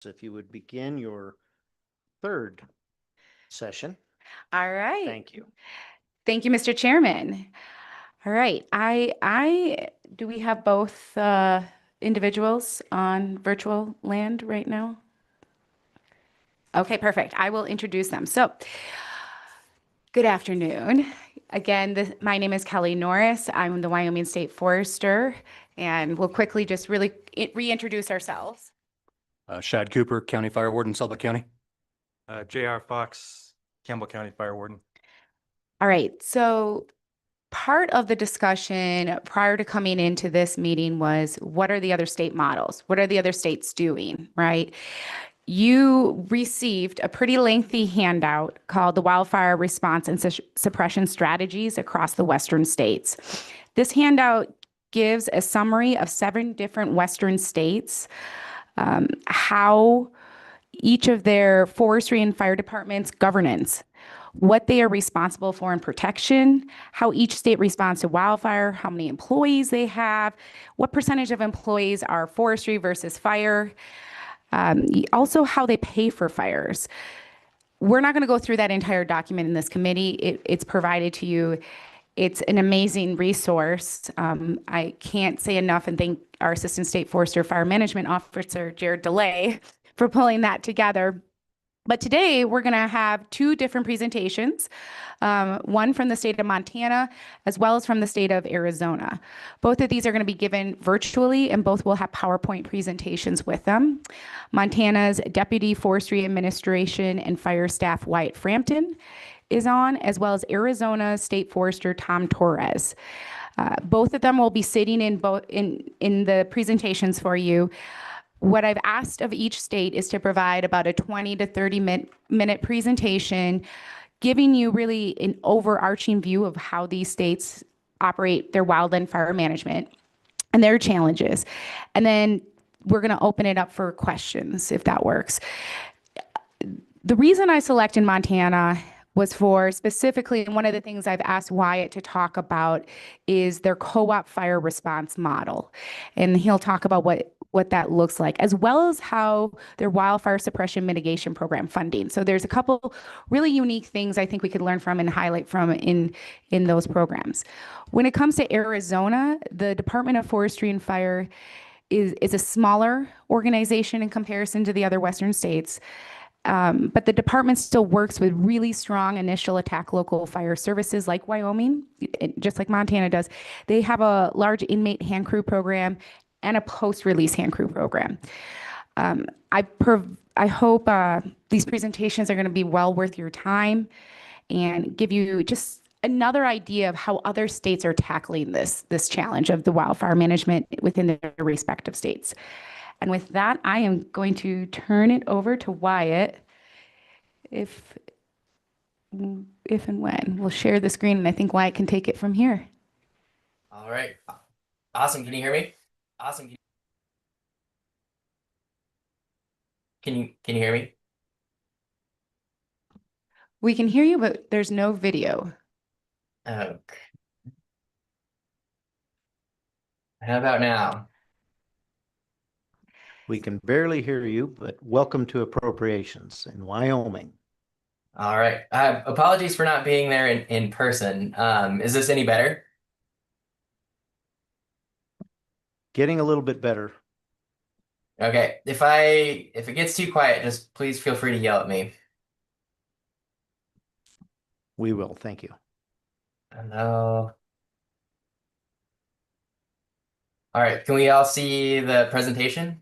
if you would begin your third session. All right. Thank you. Thank you, Mr. Chairman. All right. Do we have both individuals on virtual land right now? Okay, perfect. I will introduce them. So, good afternoon. Again, my name is Kelly Norris. I'm the Wyoming State Forester, and we'll quickly just really reintroduce ourselves. Shad Cooper, County Fire Warden, Suffolk County. J.R. Fox, Campbell County Fire Warden. All right, so part of the discussion prior to coming into this meeting was, what are the other state models? What are the other states doing, right? You received a pretty lengthy handout called the Wildfire Response and Suppression Strategies across the Western states. This handout gives a summary of 7 different Western states, how each of their forestry and fire departments' governance, what they are responsible for in protection, how each state responds to wildfire, how many employees they have, what percentage of employees are forestry versus fire, also how they pay for fires. We're not going to go through that entire document in this committee. It's provided to you. It's an amazing resource. I can't say enough and thank our Assistant State Forester Fire Management Officer, Jared DeLay, for pulling that together. But today we're going to have 2 different presentations, one from the state of Montana as well as from the state of Arizona. Both of these are going to be given virtually and both will have PowerPoint presentations with them. Montana's Deputy Forestry Administration and Fire Staff Wyatt Frampton is on, as well as Arizona's State Forester Tom Torres. Both of them will be sitting in the presentations for you. What I've asked of each state is to provide about a 20 to 30 minute presentation, giving you really an overarching view of how these states operate their wildland fire management and their challenges. And then we're going to open it up for questions, if that works. The reason I selected Montana was for specifically, and one of the things I've asked Wyatt to talk about is their co-op fire response model. And he'll talk about what that looks like, as well as how their wildfire suppression mitigation program funding. So there's a couple really unique things I think we could learn from and highlight from in those programs. When it comes to Arizona, the Department of Forestry and Fire is a smaller organization in comparison to the other Western states. But the department still works with really strong initial attack local fire services like Wyoming, just like Montana does. They have a large inmate hand crew program and a post-release hand crew program. I hope these presentations are going to be well worth your time and give you just another idea of how other states are tackling this challenge of the wildfire management within their respective states. And with that, I am going to turn it over to Wyatt. If and when we'll share the screen, and I think Wyatt can take it from here. All right. Awesome. Can you hear me? Awesome. Can you hear me? We can hear you, but there's no video. Okay. How about now? We can barely hear you, but welcome to Appropriations in Wyoming. All right. Apologies for not being there in person. Is this any better? Getting a little bit better. Okay. If it gets too quiet, just please feel free to yell at me. We will. Thank you. Hello. All right. Can we all see the presentation?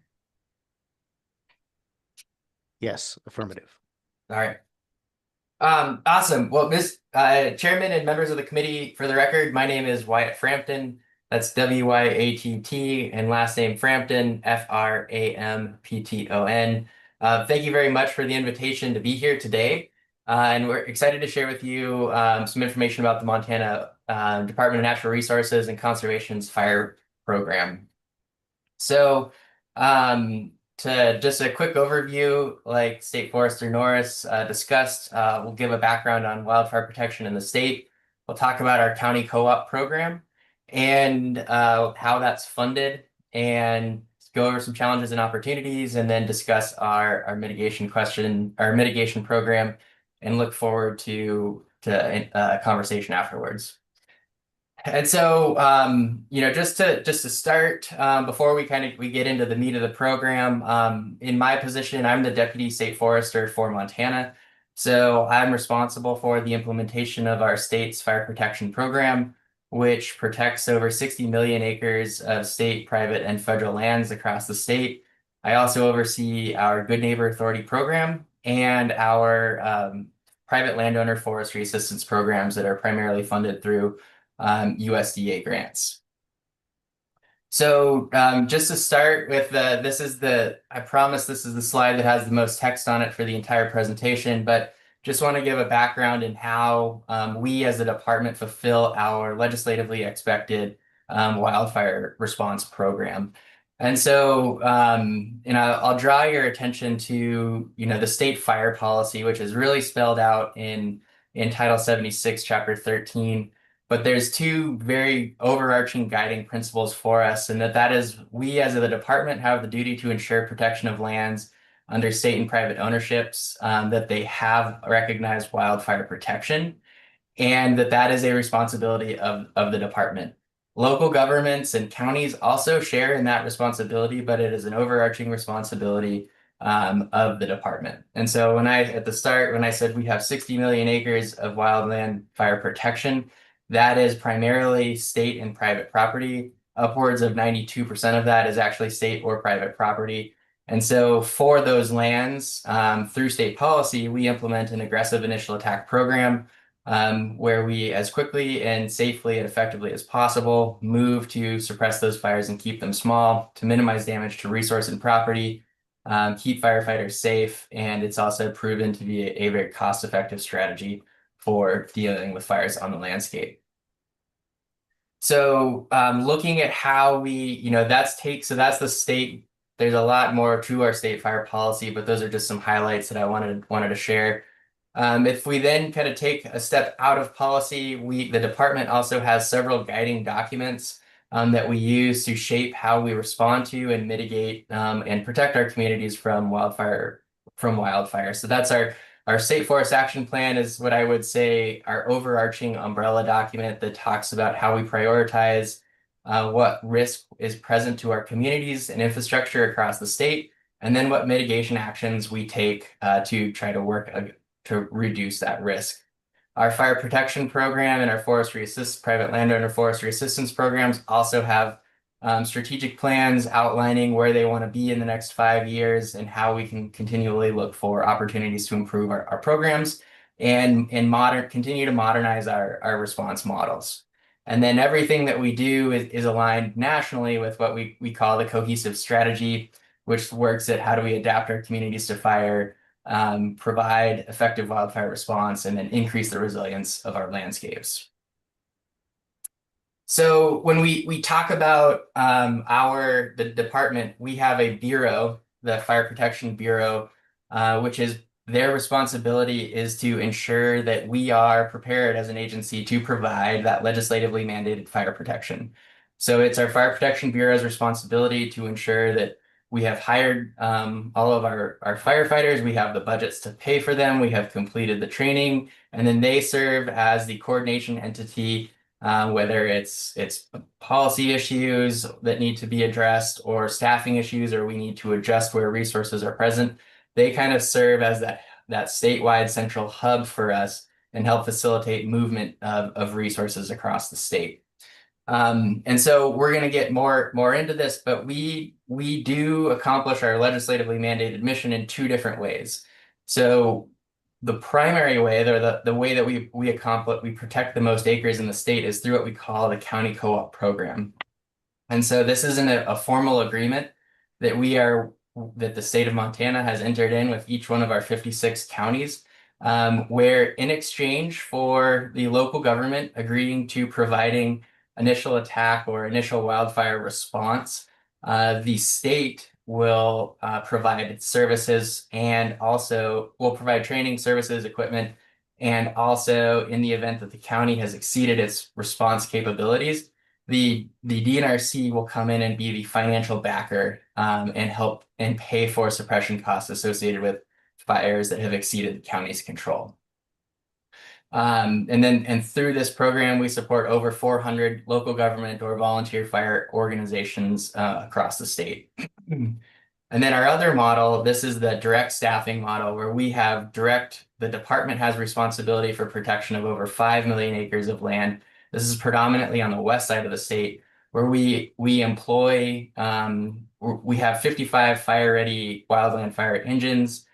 Yes, affirmative. All right. Awesome. Well, Chairman and members of the committee, for the record, my name is Wyatt Frampton. That's W-Y-A-T-T, and last name Frampton, F-R-A-M-P-T-O-N. Thank you very much for the invitation to be here today. And we're excited to share with you some information about the Montana Department of Natural Resources and Conservation's fire program. So, to just a quick overview, like State Forester Norris discussed, we'll give a background on wildfire protection in the state. We'll talk about our county co-op program and how that's funded, and go over some challenges and opportunities, and then discuss our mitigation program, and look forward to a conversation afterwards. And so, just to start, before we get into the meat of the program, in my position, I'm the Deputy State Forester for Montana. So I'm responsible for the implementation of our state's fire protection program, which protects over 60 million acres of state, private, and federal lands across the state. I also oversee our Good Neighbor Authority program and our private landowner forestry assistance programs that are primarily funded through USDA grants. So just to start with, I promise this is the slide that has the most text on it for the entire presentation, but just want to give a background in how we as a department fulfill our legislatively expected wildfire response program. And so, I'll draw your attention to, the state fire policy, which is really spelled out in Title 76, Chapter 13. But there's two very overarching guiding principles for us, and that is we as the department have the duty to ensure protection of lands under state and private ownerships, that they have recognized wildfire protection, and that is a responsibility of the department. Local governments and counties also share in that responsibility, but it is an overarching responsibility of the department. And so at the start, when I said we have 60 million acres of wildland fire protection, that is primarily state and private property. Upwards of 92% of that is actually state or private property. And so for those lands, through state policy, we implement an aggressive initial attack program, where we, as quickly and safely and effectively as possible, move to suppress those fires and keep them small, to minimize damage to resource and property, keep firefighters safe, and it's also proven to be a very cost-effective strategy for dealing with fires on the landscape. So looking at how we, that's the state. There's a lot more to our state fire policy, but those are just some highlights that I wanted to share. If we then kind of take a step out of policy, the department also has several guiding documents that we use to shape how we respond to and mitigate and protect our communities from wildfire. So that's our State Forest Action Plan is what I would say our overarching umbrella document that talks about how we prioritize what risk is present to our communities and infrastructure across the state, and then what mitigation actions we take to try to work to reduce that risk. Our fire protection program and our private landowner forestry assistance programs also have strategic plans outlining where they want to be in the next 5 years and how we can continually look for opportunities to improve our programs and continue to modernize our response models. And then everything that we do is aligned nationally with what we call the cohesive strategy, which works at how do we adapt our communities to fire, provide effective wildfire response, and then increase the resilience of our landscapes. So when we talk about the department, we have a bureau, the Fire Protection Bureau, which is their responsibility is to ensure that we are prepared as an agency to provide that legislatively mandated fire protection. So it's our Fire Protection Bureau's responsibility to ensure that we have hired all of our firefighters, we have the budgets to pay for them, we have completed the training, and then they serve as the coordination entity, whether it's policy issues that need to be addressed or staffing issues, or we need to adjust where resources are present. They kind of serve as that statewide central hub for us and help facilitate movement of resources across the state. And so we're going to get more into this, but we do accomplish our legislatively mandated mission in two different ways. So the primary way, the way that we protect the most acres in the state is through what we call the county co-op program. And so this isn't a formal agreement that the state of Montana has entered in with each one of our 56 counties, where in exchange for the local government agreeing to providing initial attack or initial wildfire response, the state will provide services and also will provide training services, equipment, and also in the event that the county has exceeded its response capabilities, the DNRC will come in and be the financial backer and help and pay for suppression costs associated with fires that have exceeded the county's control. And through this program, we support over 400 local government or volunteer fire organizations across the state. And then our other model, this is the direct staffing model, where we have the department has responsibility for protection of over 5 million acres of land. This is predominantly on the west side of the state, where we employ, we have 55 fire-ready wildland fire engines.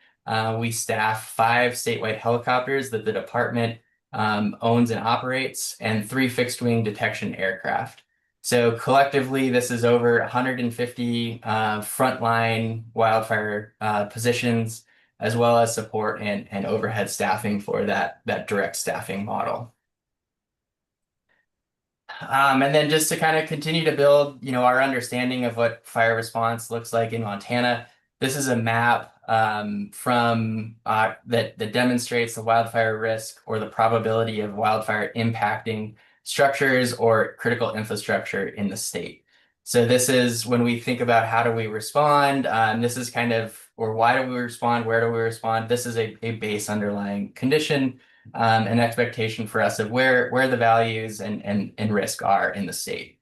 We staff 5 statewide helicopters that the department owns and operates, and 3 fixed-wing detection aircraft. So collectively, this is over 150 frontline wildfire positions, as well as support and overhead staffing for that direct staffing model. And then just to kind of continue to build, our understanding of what fire response looks like in Montana. This is a map that demonstrates the wildfire risk or the probability of wildfire impacting structures or critical infrastructure in the state. So this is when we think about how do we respond, this is kind of, or why do we respond, where do we respond? This is a base underlying condition, an expectation for us of where the values and risk are in the state.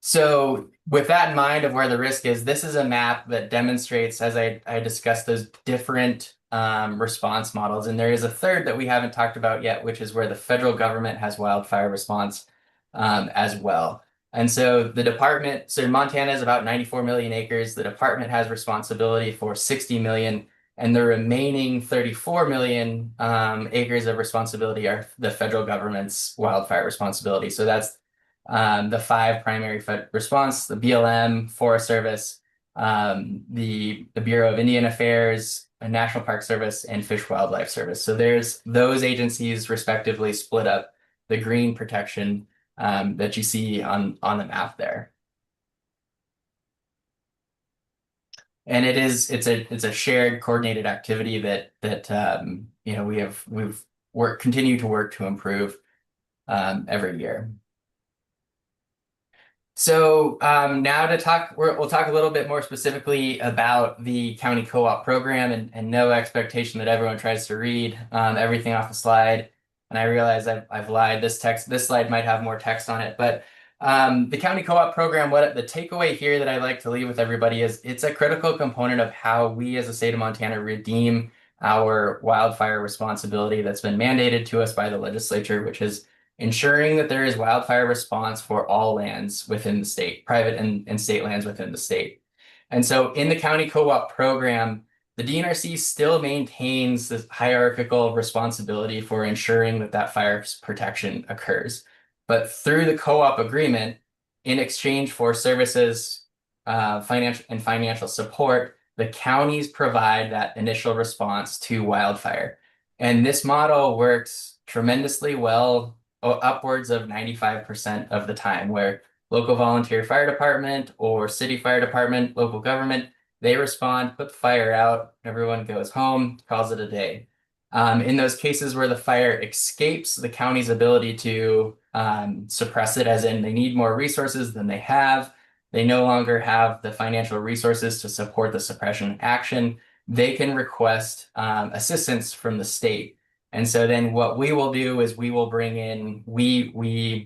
So with that in mind of where the risk is, this is a map that demonstrates, as I discussed, those different response models. And there is a third that we haven't talked about yet, which is where the federal government has wildfire response as well. And so Montana is about 94 million acres. The department has responsibility for 60 million, and the remaining 34 million acres of responsibility are the federal government's wildfire responsibility. So that's the 5 primary response: the BLM, Forest Service, the Bureau of Indian Affairs, National Park Service, and Fish Wildlife Service. So there's those agencies respectively split up the green protection that you see on the map there. And it's a shared coordinated activity that we've continue to work to improve every year. So now we'll talk a little bit more specifically about the county co-op program, and no expectation that everyone tries to read everything off the slide. And I realize I've lied. This slide might have more text on it, but the county co-op program, the takeaway here that I like to leave with everybody is it's a critical component of how we as a state of Montana redeem our wildfire responsibility that's been mandated to us by the legislature, which is ensuring that there is wildfire response for all lands within the state, private and state lands within the state. And so in the county co-op program, the DNRC still maintains this hierarchical responsibility for ensuring that fire protection occurs. But through the co-op agreement, in exchange for services, financial support, the counties provide that initial response to wildfire. And this model works tremendously well, upwards of 95% of the time, where local volunteer fire department or city fire department, local government, they respond, put the fire out, everyone goes home, calls it a day. In those cases where the fire escapes the county's ability to suppress it, as in they need more resources than they have, they no longer have the financial resources to support the suppression action, they can request assistance from the state. And so then what we will do is we will bring in, we'll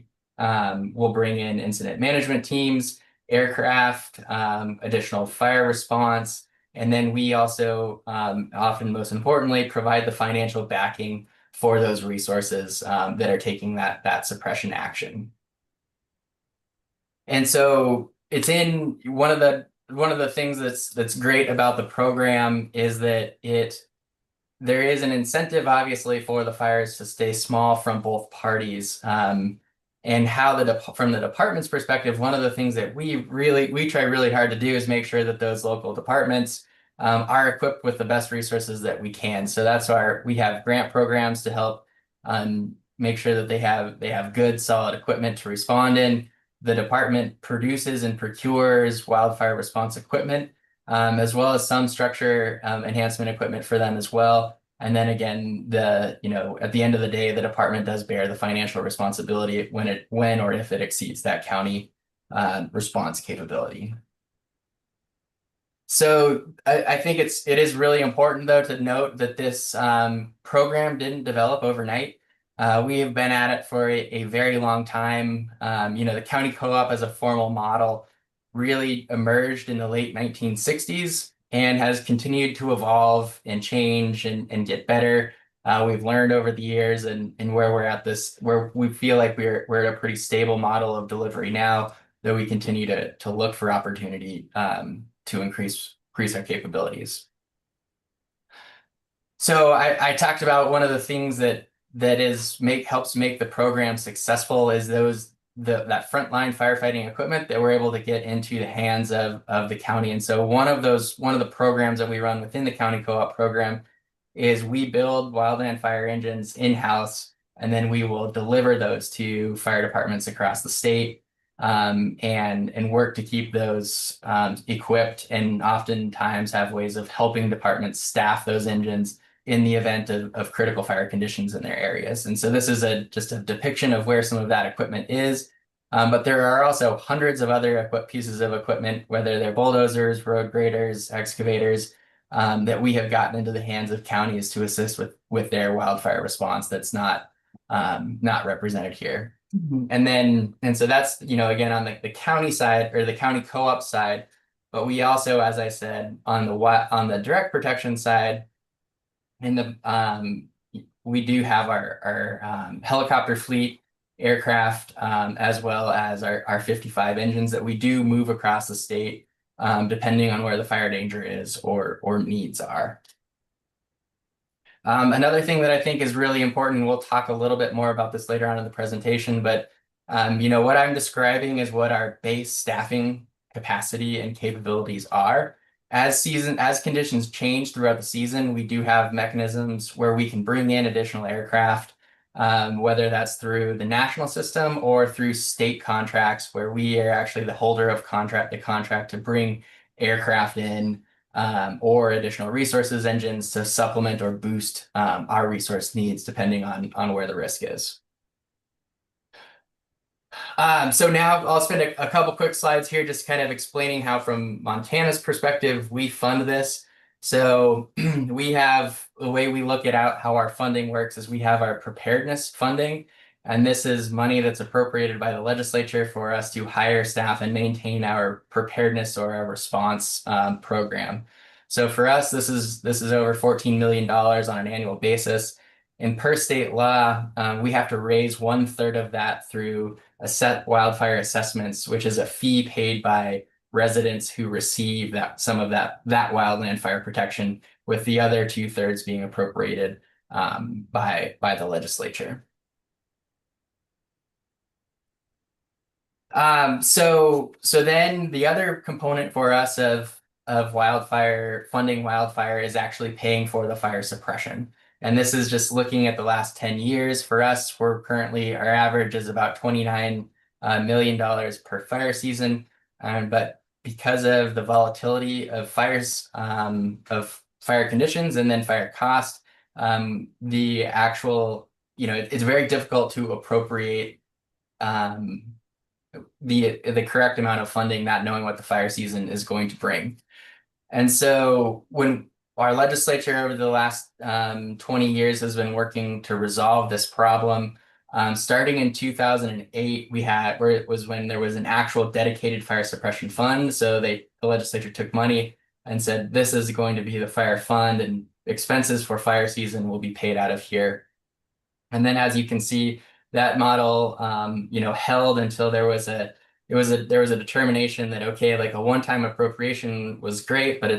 bring in incident management teams, aircraft, additional fire response, and then we also, often most importantly, provide the financial backing for those resources that are taking that suppression action. And so it's in one of the things that's great about the program is that there is an incentive, obviously, for the fires to stay small from both parties. And from the department's perspective, one of the things that we try really hard to do is make sure that those local departments are equipped with the best resources that we can. So that's why we have grant programs to help make sure that they have good, solid equipment to respond in. The department produces and procures wildfire response equipment, as well as some structure enhancement equipment for them as well. And then again, at the end of the day, the department does bear the financial responsibility when or if it exceeds that county response capability. So I think it is really important though to note that this program didn't develop overnight. We have been at it for a very long time. The county co-op as a formal model really emerged in the late 1960s and has continued to evolve and change and get better. We've learned over the years and where we're at where we feel like we're at a pretty stable model of delivery now, though we continue to look for opportunity to increase our capabilities. So I talked about one of the things that helps make the program successful is that frontline firefighting equipment that we're able to get into the hands of the county. And so one of the programs that we run within the county co-op program is we build wildland fire engines in-house, and then we will deliver those to fire departments across the state, and work to keep those equipped, and oftentimes have ways of helping departments staff those engines in the event of critical fire conditions in their areas. And so this is just a depiction of where some of that equipment is. But there are also hundreds of other pieces of equipment, whether they're bulldozers, road graders, excavators, that we have gotten into the hands of counties to assist with their wildfire response that's not represented here. And so that's, again, on the county side or the county co-op side, but we also, as I said, on the direct protection side, we do have our helicopter fleet, aircraft, as well as our 55 engines that we do move across the state, depending on where the fire danger is or needs are. Another thing that I think is really important, we'll talk a little bit more about this later on in the presentation, but what I'm describing is what our base staffing capacity and capabilities are. As conditions change throughout the season, we do have mechanisms where we can bring in additional aircraft, whether that's through the national system or through state contracts, where we are actually the holder of the contract to bring aircraft in, or additional resources engines to supplement or boost our resource needs depending on where the risk is. So now I'll spend a couple quick slides here just kind of explaining how from Montana's perspective we fund this. So the way we look at how our funding works is we have our preparedness funding, and this is money that's appropriated by the legislature for us to hire staff and maintain our preparedness or our response program. So for us, this is over $14 million on an annual basis. And per state law, we have to raise 1/3 of that through wildfire assessments, which is a fee paid by residents who receive some of that wildland fire protection, with the other 2/3 being appropriated by the legislature. So then the other component for us of funding wildfire is actually paying for the fire suppression. And this is just looking at the last 10 years. For us, our average is about $29 million per fire season. But because of the volatility of fires, of fire conditions and then fire cost, the actual, it's very difficult to appropriate the correct amount of funding, not knowing what the fire season is going to bring. And so when our legislature over the last 20 years has been working to resolve this problem, starting in 2008, when there was an actual dedicated fire suppression fund. So the legislature took money and said, this is going to be the fire fund, and expenses for fire season will be paid out of here. And then, as you can see, that model, held until there was a determination that, okay, like a one-time appropriation was great, but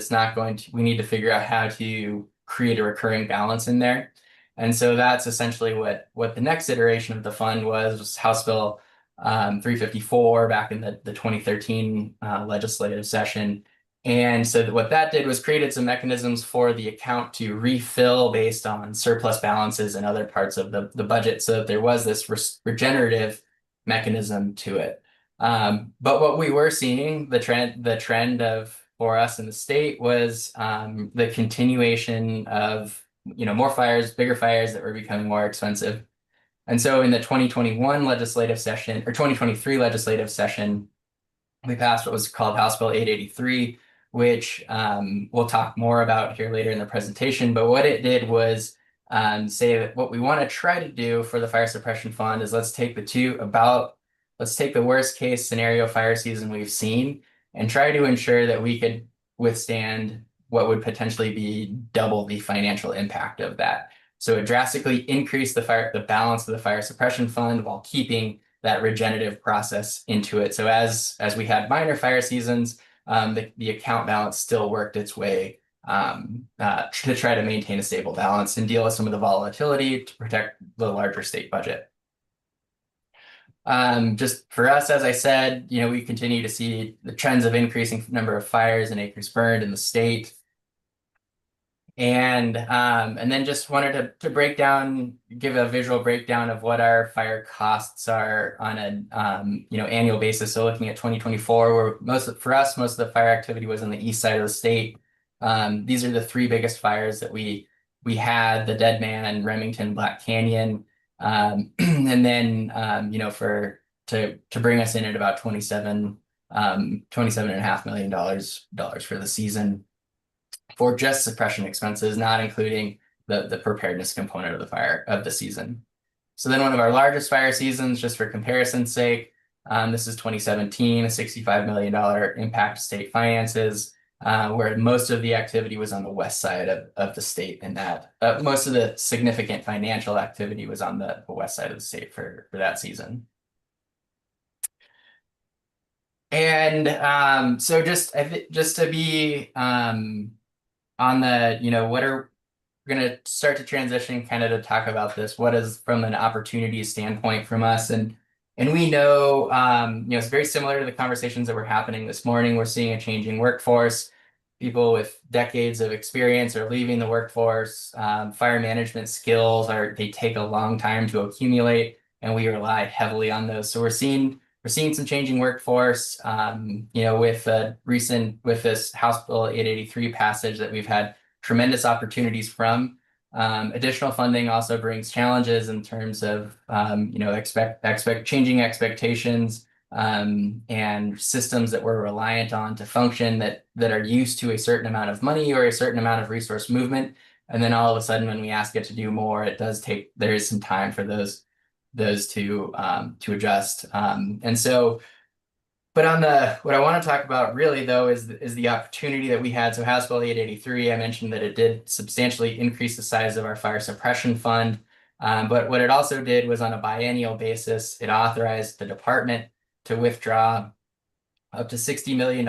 we need to figure out how to create a recurring balance in there. And so that's essentially what the next iteration of the fund was House Bill 354 back in the 2013 legislative session. And so what that did was created some mechanisms for the account to refill based on surplus balances and other parts of the budget, so that there was this regenerative mechanism to it. But what we were seeing, the trend for us in the state was the continuation of more fires, bigger fires that were becoming more expensive. And so in the 2021 legislative session or 2023 legislative session, we passed what was called House Bill 883, which we'll talk more about here later in the presentation. But what it did was say that what we want to try to do for the fire suppression fund is let's take the worst case scenario fire season we've seen and try to ensure that we could withstand what would potentially be double the financial impact of that. So it drastically increased the balance of the fire suppression fund while keeping that regenerative process into it. So as we had minor fire seasons, the account balance still worked its way to try to maintain a stable balance and deal with some of the volatility to protect the larger state budget. Just for us, as I said, we continue to see the trends of increasing number of fires and acres burned in the state. And then just wanted to break down, give a visual breakdown of what our fire costs are on an annual basis. So looking at 2024, where most of the fire activity was on the east side of the state. These are the three biggest fires that we had: the Dead Man, Remington, Black Canyon. And then to bring us in at about $27.5 million for the season for just suppression expenses, not including the preparedness component of the season. So then one of our largest fire seasons, just for comparison's sake, this is 2017, a $65 million impact to state finances, where most of the activity was on the west side of the state, and that most of the significant financial activity was on the west side of the state for that season. And so just to be on the, we're going to start to transition kind of to talk about this. What is from an opportunity standpoint from us? And we know, it's very similar to the conversations that were happening this morning. We're seeing a changing workforce. People with decades of experience are leaving the workforce. Fire management skills they take a long time to accumulate, and we rely heavily on those. So we're seeing some changing workforce, with this House Bill 883 passage that we've had tremendous opportunities from. Additional funding also brings challenges in terms of, changing expectations and systems that we're reliant on to function that are used to a certain amount of money or a certain amount of resource movement. And then all of a sudden, when we ask it to do more, there is some time for those to adjust. And so, but what I want to talk about really though is the opportunity that we had. So House Bill 883, I mentioned that it did substantially increase the size of our fire suppression fund. But what it also did was on a biennial basis, it authorized the department to withdraw up to $60 million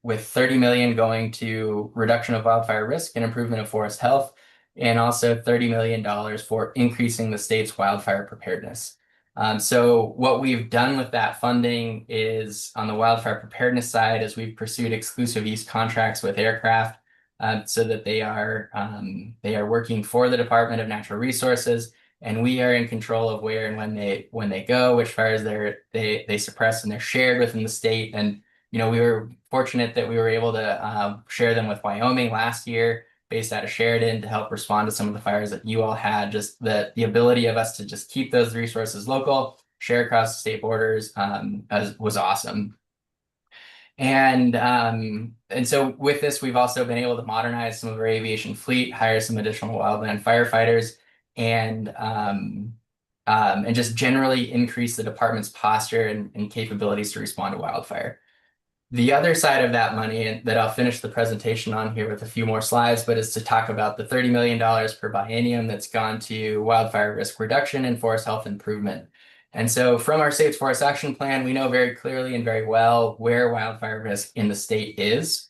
with $30 million going to reduction of wildfire risk and improvement of forest health, and also $30 million for increasing the state's wildfire preparedness. So what we've done with that funding is on the wildfire preparedness side, is we've pursued exclusive use contracts with aircraft so that they are working for the Department of Natural Resources, and we are in control of where and when they go, which fires they suppress, and they're shared within the state. And we were fortunate that we were able to share them with Wyoming last year, based out of Sheridan, to help respond to some of the fires that you all had. Just the ability of us to just keep those resources local, share across the state borders, was awesome. And so with this, we've also been able to modernize some of our aviation fleet, hire some additional wildland firefighters, and just generally increase the department's posture and capabilities to respond to wildfire. The other side of that money, and that I'll finish the presentation on here with a few more slides, but is to talk about the $30 million per biennium that's gone to wildfire risk reduction and forest health improvement. And so from our state's forest action plan, we know very clearly and very well where wildfire risk in the state is.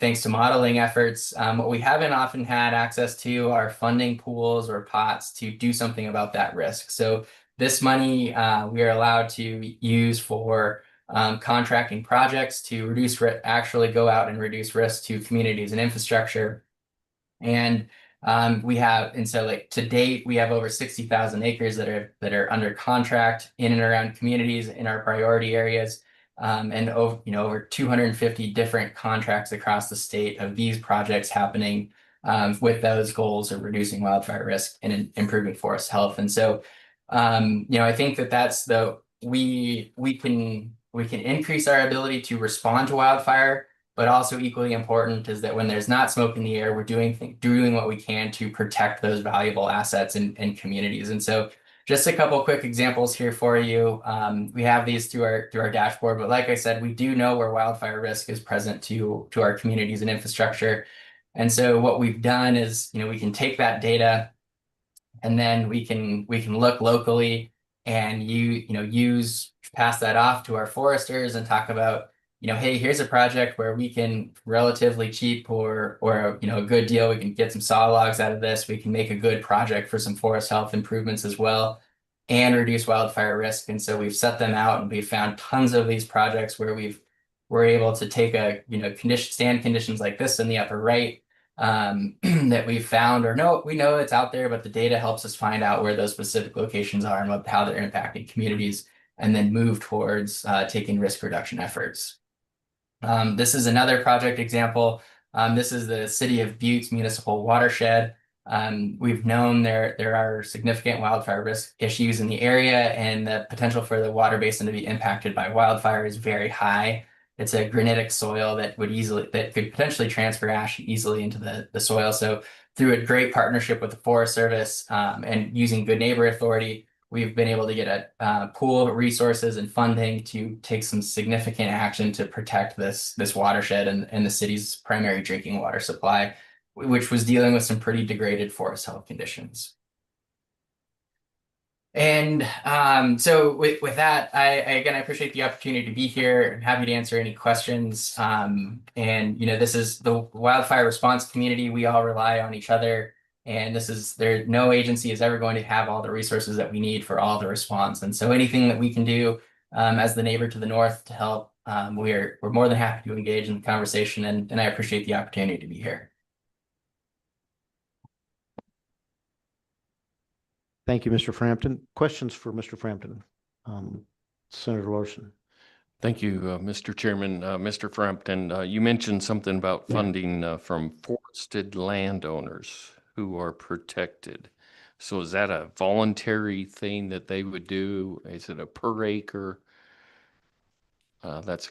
Thanks to modeling efforts. What we haven't often had access to are funding pools or pots to do something about that risk. So this money we are allowed to use for contracting projects to actually go out and reduce risk to communities and infrastructure. And so like to date, we have over 60,000 acres that are under contract in and around communities in our priority areas. And over 250 different contracts across the state of these projects happening with those goals of reducing wildfire risk and improving forest health. And so, I think that's we can increase our ability to respond to wildfire, but also equally important is that when there's not smoke in the air, we're doing what we can to protect those valuable assets and communities. And so just a couple quick examples here for you. We have these through our dashboard, but like I said, we do know where wildfire risk is present to our communities and infrastructure. And so what we've done is, we can take that data and then we can look locally and pass that off to our foresters and talk about, hey, here's a project where we can relatively cheap or a good deal. We can get some saw logs out of this. We can make a good project for some forest health improvements as well and reduce wildfire risk. And so we've set them out and we've found tons of these projects where we're able to take stand conditions like this in the upper right that we've found we know it's out there, but the data helps us find out where those specific locations are and how they're impacting communities and then move towards taking risk reduction efforts. This is another project example. This is the City of Butte's municipal watershed. We've known there are significant wildfire risk issues in the area and the potential for the water basin to be impacted by wildfire is very high. It's a granitic soil that could potentially transfer ash easily into the soil. So through a great partnership with the Forest Service and using Good Neighbor Authority, we've been able to get a pool of resources and funding to take some significant action to protect this watershed and the city's primary drinking water supply, which was dealing with some pretty degraded forest health conditions. And so with that, I appreciate the opportunity to be here. I'm happy to answer any questions. This is the wildfire response community. We all rely on each other. And no agency is ever going to have all the resources that we need for all the response. And so anything that we can do as the neighbor to the north to help, we're more than happy to engage in the conversation. And I appreciate the opportunity to be here. Thank you, Mr. Frampton. Questions for Mr. Frampton? Senator Larson. Thank you, Mr. Chairman. Mr. Frampton, you mentioned something about funding from forested landowners who are protected. So is that a voluntary thing that they would do? Is it a per acre? That's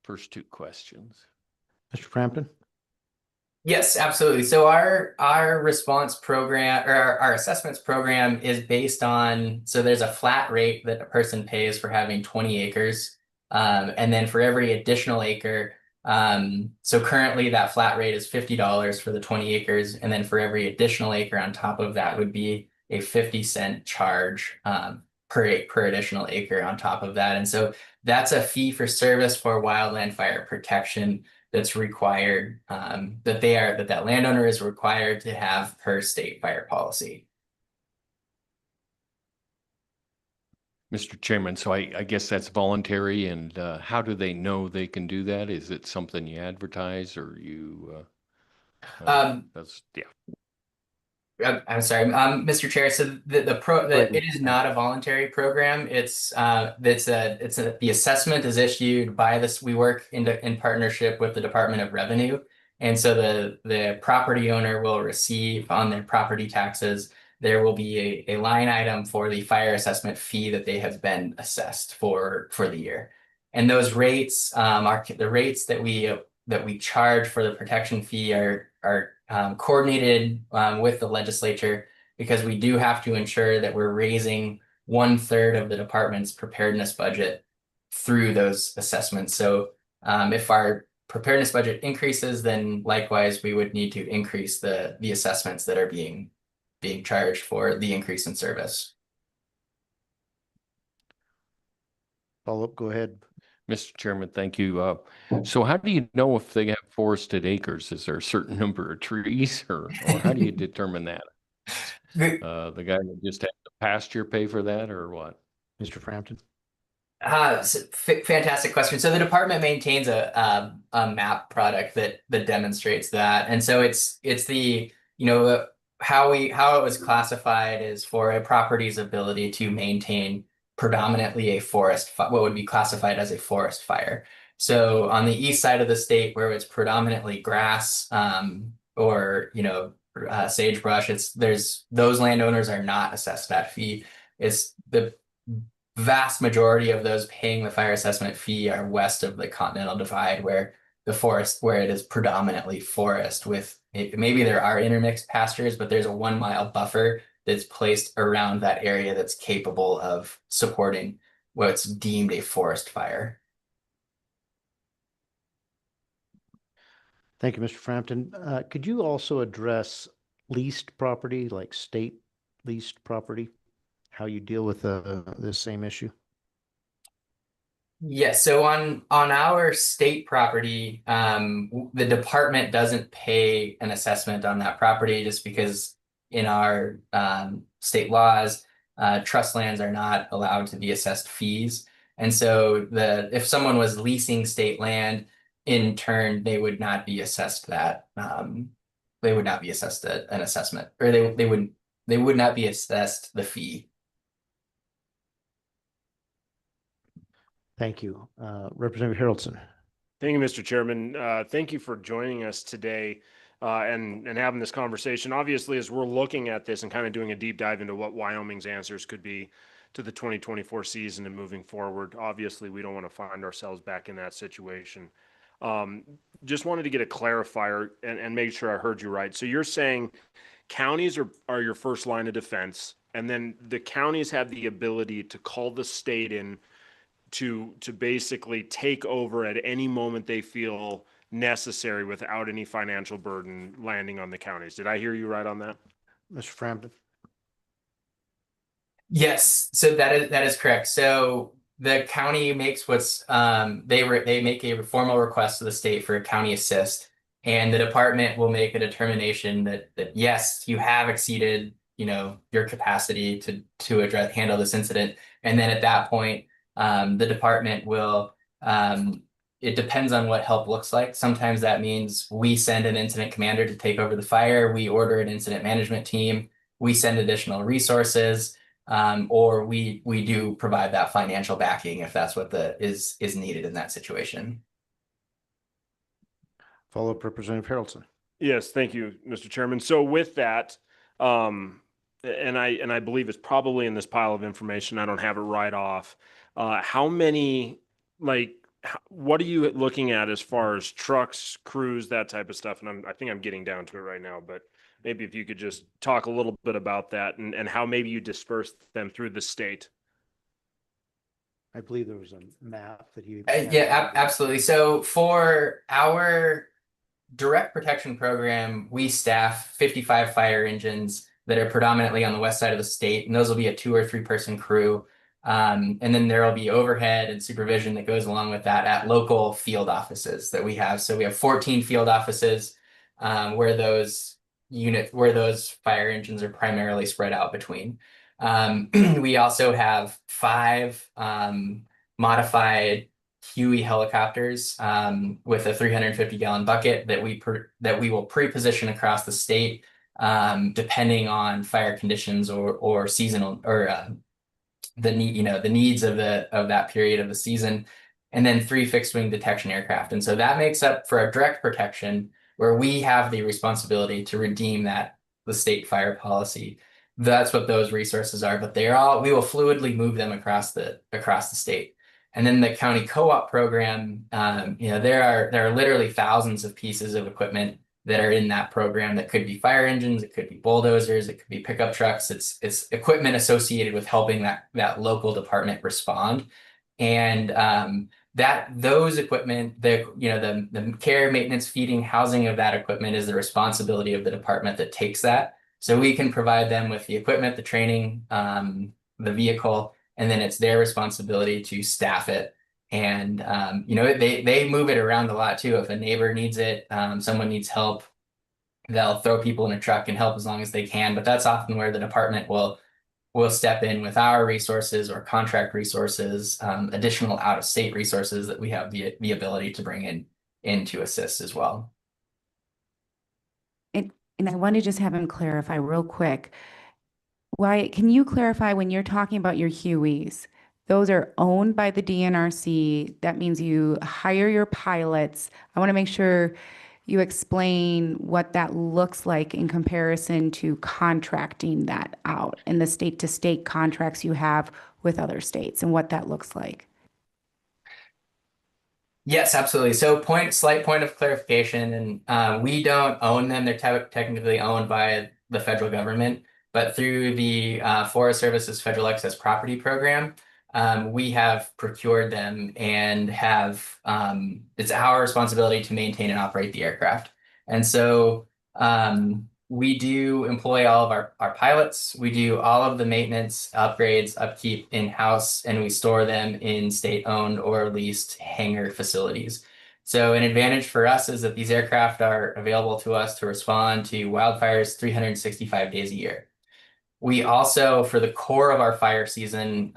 first two questions. Mr. Frampton? Yes, absolutely. So our response program or our assessments program is based on, so there's a flat rate that a person pays for having 20 acres. And then for every additional acre, so currently that flat rate is $50 for the 20 acres. And then for every additional acre on top of that would be a 50-cent charge per additional acre on top of that. And so that's a fee for service for wildland fire protection that's required, that landowner is required to have per state fire policy. Mr. Chairman, so I guess that's voluntary, and how do they know they can do that? Is it something you advertise or you? I'm sorry, Mr. Chair. So it is not a voluntary program. The assessment is issued by this. We work in partnership with the Department of Revenue, and so the property owner will receive on their property taxes. There will be a line item for the fire assessment fee that they have been assessed for the year, and those rates are the rates that we charge for the protection fee are coordinated with the legislature, because we do have to ensure that we're raising 1/3 of the department's preparedness budget through those assessments. So if our preparedness budget increases, then likewise we would need to increase the assessments that are being charged for the increase in service. Follow up, go ahead. Mr. Chairman, thank you. So how do you know if they have forested acres? Is there a certain number of trees or how do you determine that? The guy that just had the pasture pay for that or what? Mr. Frampton? Fantastic question. So the department maintains a map product that demonstrates that. And so it's the, how it was classified is for a property's ability to maintain predominantly a what would be classified as a forest fire. So on the east side of the state, where it's predominantly grass or sagebrush, those landowners are not assessed that fee. It's the vast majority of those paying the fire assessment fee are west of the Continental Divide, where it is predominantly forest with maybe there are intermixed pastures, but there's a 1 mile buffer that's placed around that area that's capable of supporting what's deemed a forest fire. Thank you, Mr. Frampton. Could you also address leased property, like state leased property? How you deal with this same issue? Yes, so on our state property, the department doesn't pay an assessment on that property just because in our state laws, trust lands are not allowed to be assessed fees. And so if someone was leasing state land, in turn, they would not be assessed that. They would not be assessed an assessment, or they would not be assessed the fee. Thank you. Representative Harrelson. Thank you, Mr. Chairman. Thank you for joining us today and having this conversation. Obviously, as we're looking at this and kind of doing a deep dive into what Wyoming's answers could be to the 2024 season and moving forward, obviously, we don't want to find ourselves back in that situation. Just wanted to get a clarifier and make sure I heard you right. So you're saying counties are your first line of defense, and then the counties have the ability to call the state in to basically take over at any moment they feel necessary without any financial burden landing on the counties. Did I hear you right on that? Mr. Frampton. Yes, so that is correct. So the county makes they make a formal request to the state for a county assist, and the department will make a determination that yes, you have exceeded, your capacity to handle this incident. And then at that point, the department will, it depends on what help looks like. Sometimes that means we send an incident commander to take over the fire. We order an incident management team. We send additional resources, or we do provide that financial backing if that's what is needed in that situation. Follow-up, Representative Harrelson. Yes, thank you, Mr. Chairman. So with that, and I believe it's probably in this pile of information, I don't have it right off. How many, what are you looking at as far as trucks, crews, that type of stuff? And I think I'm getting down to it right now, but maybe if you could just talk a little bit about that and how maybe you disperse them through the state. I believe there was a map that you. Yeah, absolutely. So for our direct protection program, we staff 55 fire engines that are predominantly on the west side of the state, and those will be a 2 or 3 person crew. And then there will be overhead and supervision that goes along with that at local field offices that we have. So we have 14 field offices where those fire engines are primarily spread out between. We also have 5 modified Huey helicopters with a 350-gallon bucket that we will pre-position across the state depending on fire conditions or seasonal or the needs of that period of the season, and then 3 fixed wing detection aircraft. And so that makes up for our direct protection, where we have the responsibility to redeem the state fire policy. That's what those resources are, but we will fluidly move them across the state. And then the county co-op program, there are literally thousands of pieces of equipment that are in that program that could be fire engines, it could be bulldozers, it could be pickup trucks. It's equipment associated with helping that local department respond. And those equipment, the care, maintenance, feeding, housing of that equipment is the responsibility of the department that takes that. So we can provide them with the equipment, the training, the vehicle, and then it's their responsibility to staff it. And, they move it around a lot too. If a neighbor needs it, someone needs help, they'll throw people in a truck and help as long as they can. But that's often where the department will step in with our resources or contract resources, additional out-of-state resources that we have the ability to bring in to assist as well. And I want to just have him clarify real quick. Why, can you clarify when you're talking about your Hueys? Those are owned by the DNRC. That means you hire your pilots. I want to make sure you explain what that looks like in comparison to contracting that out and the state-to-state contracts you have with other states and what that looks like. Yes, absolutely. So slight point of clarification, and we don't own them. They're technically owned by the federal government, but through the Forest Service's Federal Excess Property Program, we have procured them and have it's our responsibility to maintain and operate the aircraft. And so we do employ all of our pilots. We do all of the maintenance, upgrades, upkeep in-house, and we store them in state-owned or leased hangar facilities. So an advantage for us is that these aircraft are available to us to respond to wildfires 365 days a year. We also, for the core of our fire season,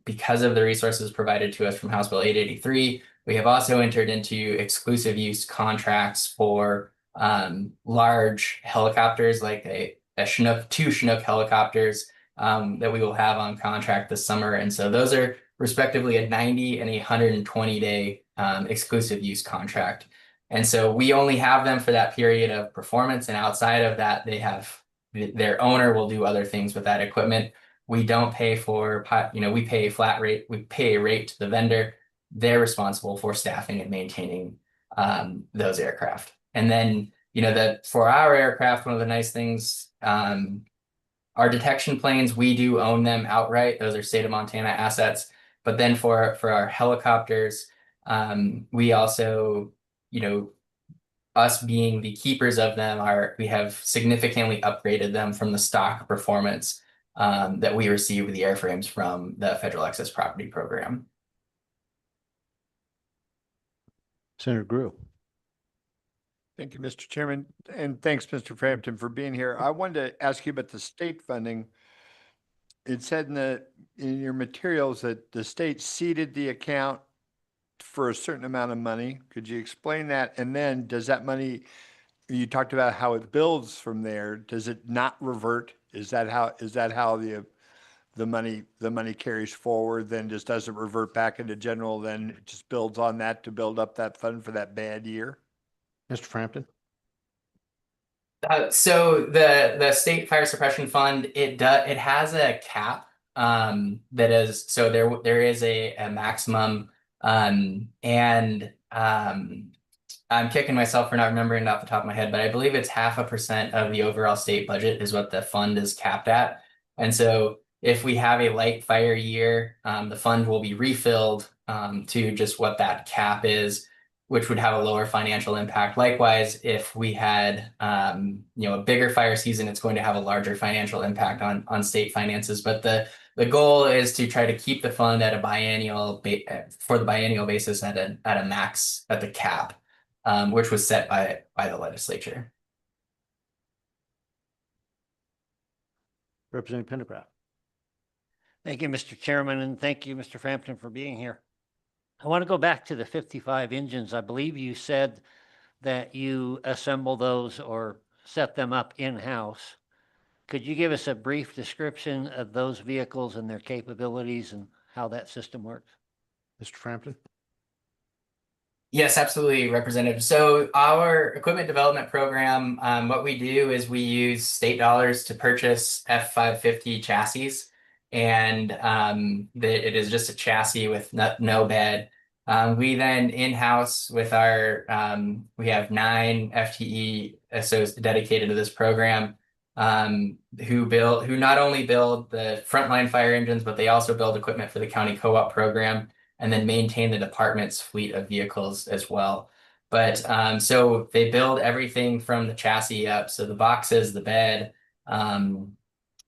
because of the resources provided to us from House Bill 883, we have also entered into exclusive use contracts for large helicopters, like two Chinook helicopters that we will have on contract this summer. And so those are respectively a 90 and a 120-day exclusive use contract. And so we only have them for that period of performance. And outside of that, their owner will do other things with that equipment. We don't pay for, we pay a flat rate. We pay a rate to the vendor. They're responsible for staffing and maintaining those aircraft. And then, for our aircraft, one of the nice things, our detection planes, we do own them outright. Those are state of Montana assets. But then for our helicopters, we also, us being the keepers of them, we have significantly upgraded them from the stock performance that we receive with the airframes from the Federal Excess Property Program. Senator Grew. Thank you, Mr. Chairman, and thanks, Mr. Frampton, for being here. I wanted to ask you about the state funding. It said in your materials that the state seeded the account for a certain amount of money. Could you explain that? And then does that money, you talked about how it builds from there, does it not revert? Is that how the money carries forward, then just doesn't revert back into general, then it just builds on that to build up that fund for that bad year? Mr. Frampton? So the State Fire Suppression Fund, it has a cap that is, so there is a maximum, and I'm kicking myself for not remembering it off the top of my head, but I believe it's 0.5% of the overall state budget is what the fund is capped at. And so if we have a light fire year, the fund will be refilled to just what that cap is, which would have a lower financial impact. Likewise, if we had a bigger fire season, it's going to have a larger financial impact on state finances. But the goal is to try to keep the fund at a biennial basis at a max at the cap, which was set by the legislature. Representative Pendergraft. Thank you, Mr. Chairman, and thank you, Mr. Frampton, for being here. I want to go back to the 55 engines. I believe you said that you assemble those or set them up in-house. Could you give us a brief description of those vehicles and their capabilities and how that system works? Mr. Frampton? Yes, absolutely, Representative. So our equipment development program, what we do is we use state dollars to purchase F550 chassis. And it is just a chassis with no bed. We then in-house with we have 9 FTE dedicated to this program, who not only build the frontline fire engines, but they also build equipment for the county co-op program and then maintain the department's fleet of vehicles as well. But so they build everything from the chassis up. So the boxes, the bed,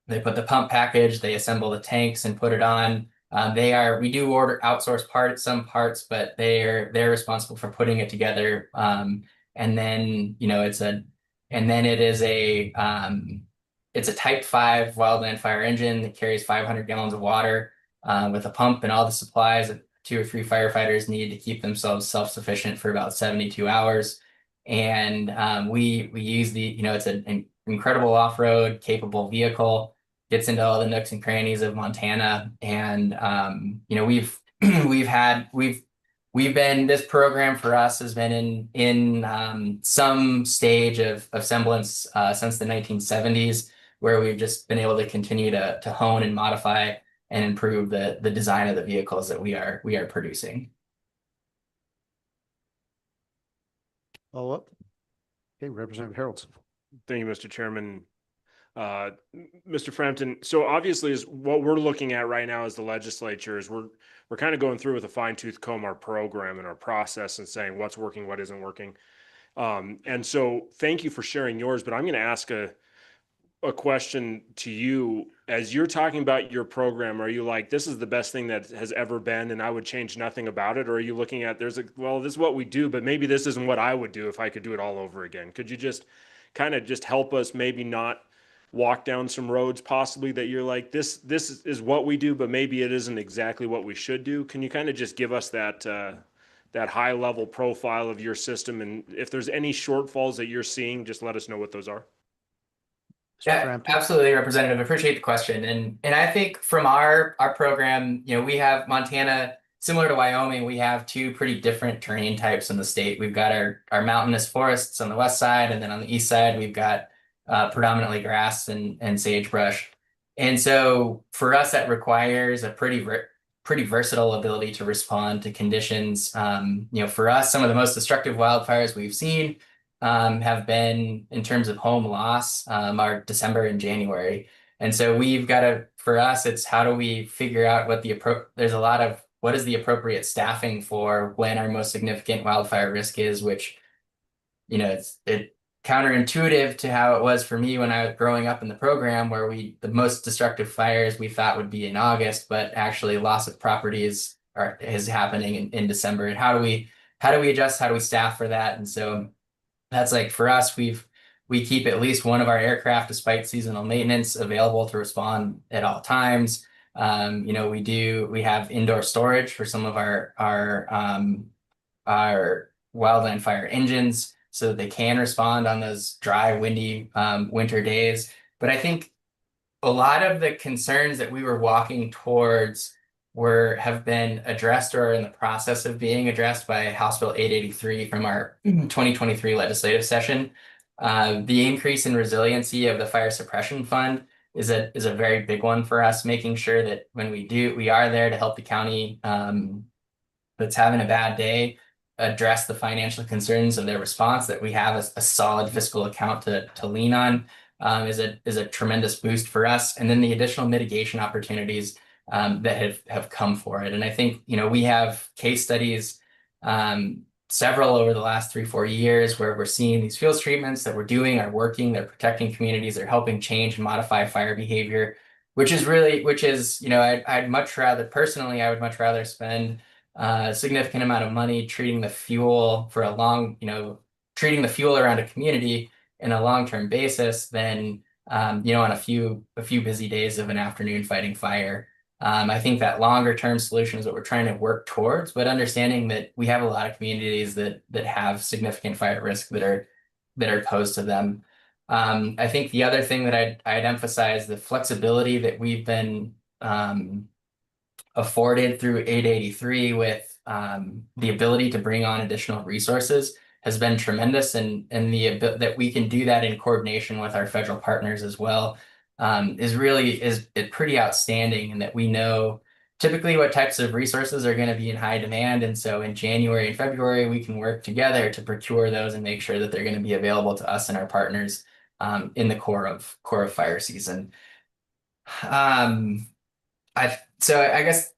they put the pump package, they assemble the tanks and put it on. We do order outsource some parts, but they're responsible for putting it together. And then, it is it's a type 5 wildland fire engine that carries 500 gallons of water with a pump and all the supplies that 2 or 3 firefighters need to keep themselves self-sufficient for about 72 hours. And we use it's an incredible off-road capable vehicle, gets into all the nooks and crannies of Montana. And we've this program for us has been in some stage of semblance since the 1970s, where we've just been able to continue to hone and modify and improve the design of the vehicles that we are producing. Follow up? Okay, Representative Haroldson. Thank you, Mr. Chairman. Mr. Frampton, so obviously is what we're looking at right now as the legislature is we're kind of going through with a fine tooth comb our program and our process and saying what's working, what isn't working. And so thank you for sharing yours, but I'm going to ask a question to you. As you're talking about your program, are you like, this is the best thing that has ever been and I would change nothing about it? Or are you looking at, well, this is what we do, but maybe this isn't what I would do if I could do it all over again? Could you just kind of just help us maybe not walk down some roads possibly that you're like, this is what we do, but maybe it isn't exactly what we should do? Can you kind of just give us that high level profile of your system? And if there's any shortfalls that you're seeing, just let us know what those are. Yeah, absolutely, Representative. Appreciate the question. And I think from our program, we have Montana, similar to Wyoming, we have two pretty different terrain types in the state. We've got our mountainous forests on the west side, and then on the east side, we've got predominantly grass and sagebrush. And so for us, that requires a pretty versatile ability to respond to conditions. For us, some of the most destructive wildfires we've seen have been, in terms of home loss, are December and January. And so we've got to, for us, it's how do we figure out what there's a lot of what is the appropriate staffing for when our most significant wildfire risk is, which, it's counterintuitive to how it was for me when I was growing up in the program, where the most destructive fires we thought would be in August, but actually loss of property is happening in December. And how do we adjust? How do we staff for that? And so that's like, for us, we keep at least one of our aircraft, despite seasonal maintenance, available to respond at all times. We have indoor storage for some of our wildland fire engines, so that they can respond on those dry, windy winter days. But I think a lot of the concerns that we were walking towards have been addressed or are in the process of being addressed by House Bill 883 from our 2023 legislative session. The increase in resiliency of the fire suppression fund is a very big one for us, making sure that when we are there to help the county that's having a bad day address the financial concerns of their response, that we have a solid fiscal account to lean on, is a tremendous boost for us. And then the additional mitigation opportunities that have come for it. And I think, we have case studies, several over the last 3-4 years, where we're seeing these field treatments that we're doing are working, they're protecting communities, they're helping change and modify fire behavior, which is, I'd much rather, personally, I would much rather spend a significant amount of money treating the fuel treating the fuel around a community in a long-term basis than, on a few busy days of an afternoon fighting fire. I think that longer term solution is what we're trying to work towards, but understanding that we have a lot of communities that have significant fire risk that are posed to them. I think the other thing that I'd emphasize, the flexibility that we've been afforded through 883 with the ability to bring on additional resources has been tremendous, and that we can do that in coordination with our federal partners as well is pretty outstanding, and that we know typically what types of resources are going to be in high demand. And so in January and February, we can work together to procure those and make sure that they're going to be available to us and our partners in the core of fire season. So I guess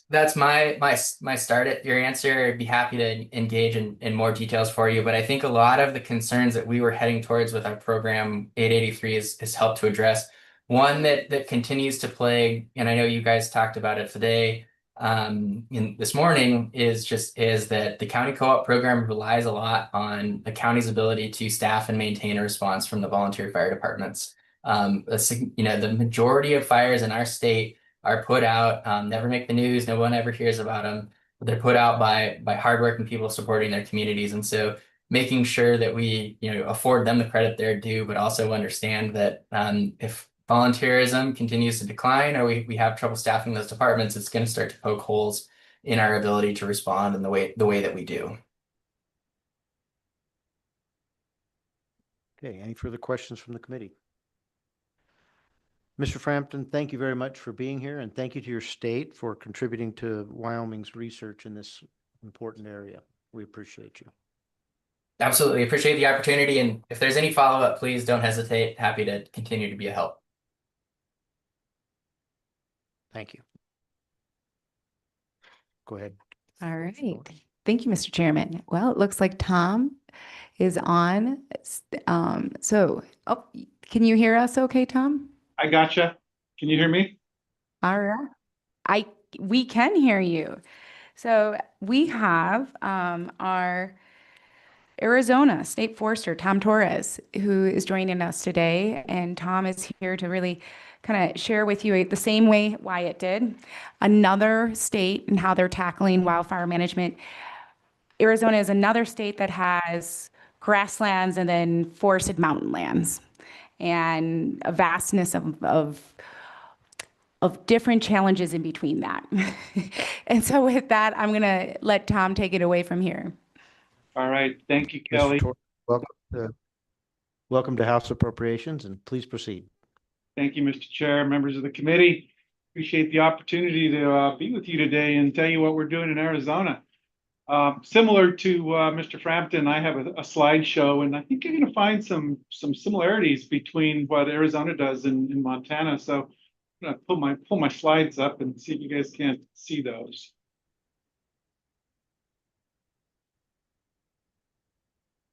that's my start at your answer. I'd be happy to engage in more details for you, but I think a lot of the concerns that we were heading towards with our program 883 has helped to address. One that continues to plague, and I know you guys talked about it today, this morning, is that the county co-op program relies a lot on the county's ability to staff and maintain a response from the volunteer fire departments. The majority of fires in our state are put out, never make the news, no one ever hears about them, but they're put out by hardworking people supporting their communities. And so making sure that we afford them the credit they're due, but also understand that if volunteerism continues to decline, or we have trouble staffing those departments, it's going to start to poke holes in our ability to respond in the way that we do. Okay, any further questions from the committee? Mr. Frampton, thank you very much for being here, and thank you to your state for contributing to Wyoming's research in this important area. We appreciate you. Absolutely appreciate the opportunity. And if there's any follow-up, please don't hesitate. Happy to continue to be a help. Thank you. Go ahead. All right. Thank you, Mr. Chairman. Well, it looks like Tom is on. Can you hear us okay, Tom? I gotcha. Can you hear me? All right. We can hear you. So we have our Arizona State Forester, Tom Torres, who is joining us today. And Tom is here to really kind of share with you the same way Wyatt did, another state and how they're tackling wildfire management. Arizona is another state that has grasslands and then forested mountain lands and a vastness of different challenges in between that. And so with that, I'm going to let Tom take it away from here. All right. Thank you, Mr. Kelly. Torres, welcome to House Appropriations, and please proceed. Thank you, Mr. Chair, members of the committee. Appreciate the opportunity to be with you today and tell you what we're doing in Arizona. Similar to Mr. Frampton, I have a slideshow, and I think you're going to find some similarities between what Arizona does in Montana. So I'm going to pull my slides up and see if you guys can't see those.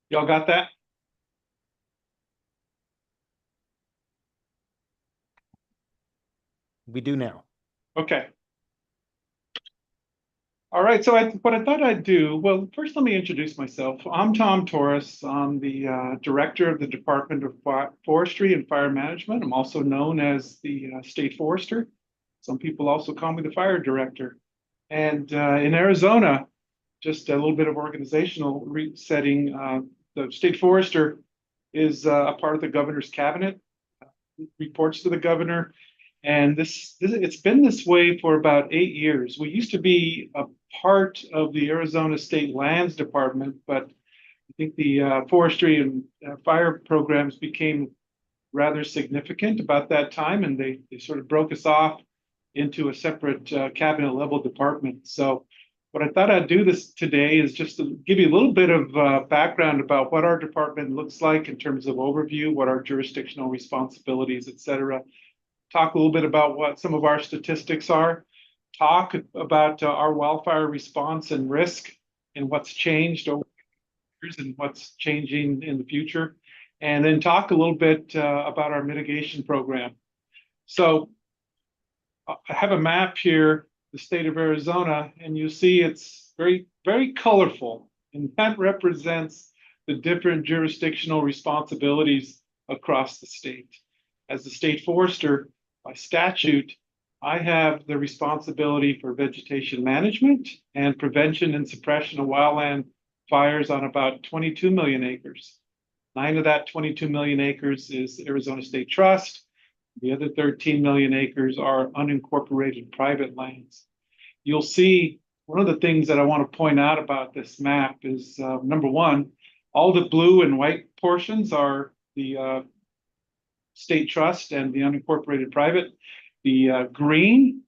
Y'all got that? We do now. Okay. All right, so what I thought I'd do, well, first let me introduce myself. I'm Tom Torres. I'm the director of the Department of Forestry and Fire Management. I'm also known as the State Forester. Some people also call me the Fire Director. And in Arizona, just a little bit of organizational setting, the State Forester is a part of the governor's cabinet, reports to the governor. And it's been this way for about 8 years. We used to be a part of the Arizona State Lands Department, but I think the forestry and fire programs became rather significant about that time, and they sort of broke us off into a separate cabinet level department. So what I thought I'd do today is just to give you a little bit of background about what our department looks like in terms of overview, what our jurisdictional responsibilities, et cetera. Talk a little bit about what some of our statistics are, talk about our wildfire response and risk and what's changed over the years and what's changing in the future, and then talk a little bit about our mitigation program. So I have a map here, the state of Arizona, and you see it's very, very colorful, and that represents the different jurisdictional responsibilities across the state. As the state forester, by statute, I have the responsibility for vegetation management and prevention and suppression of wildland fires on about 22 million acres. 9 of that 22 million acres is Arizona State Trust. The other 13 million acres are unincorporated private lands. You'll see one of the things that I want to point out about this map is, number one, all the blue and white portions are the state trust and the unincorporated private. The green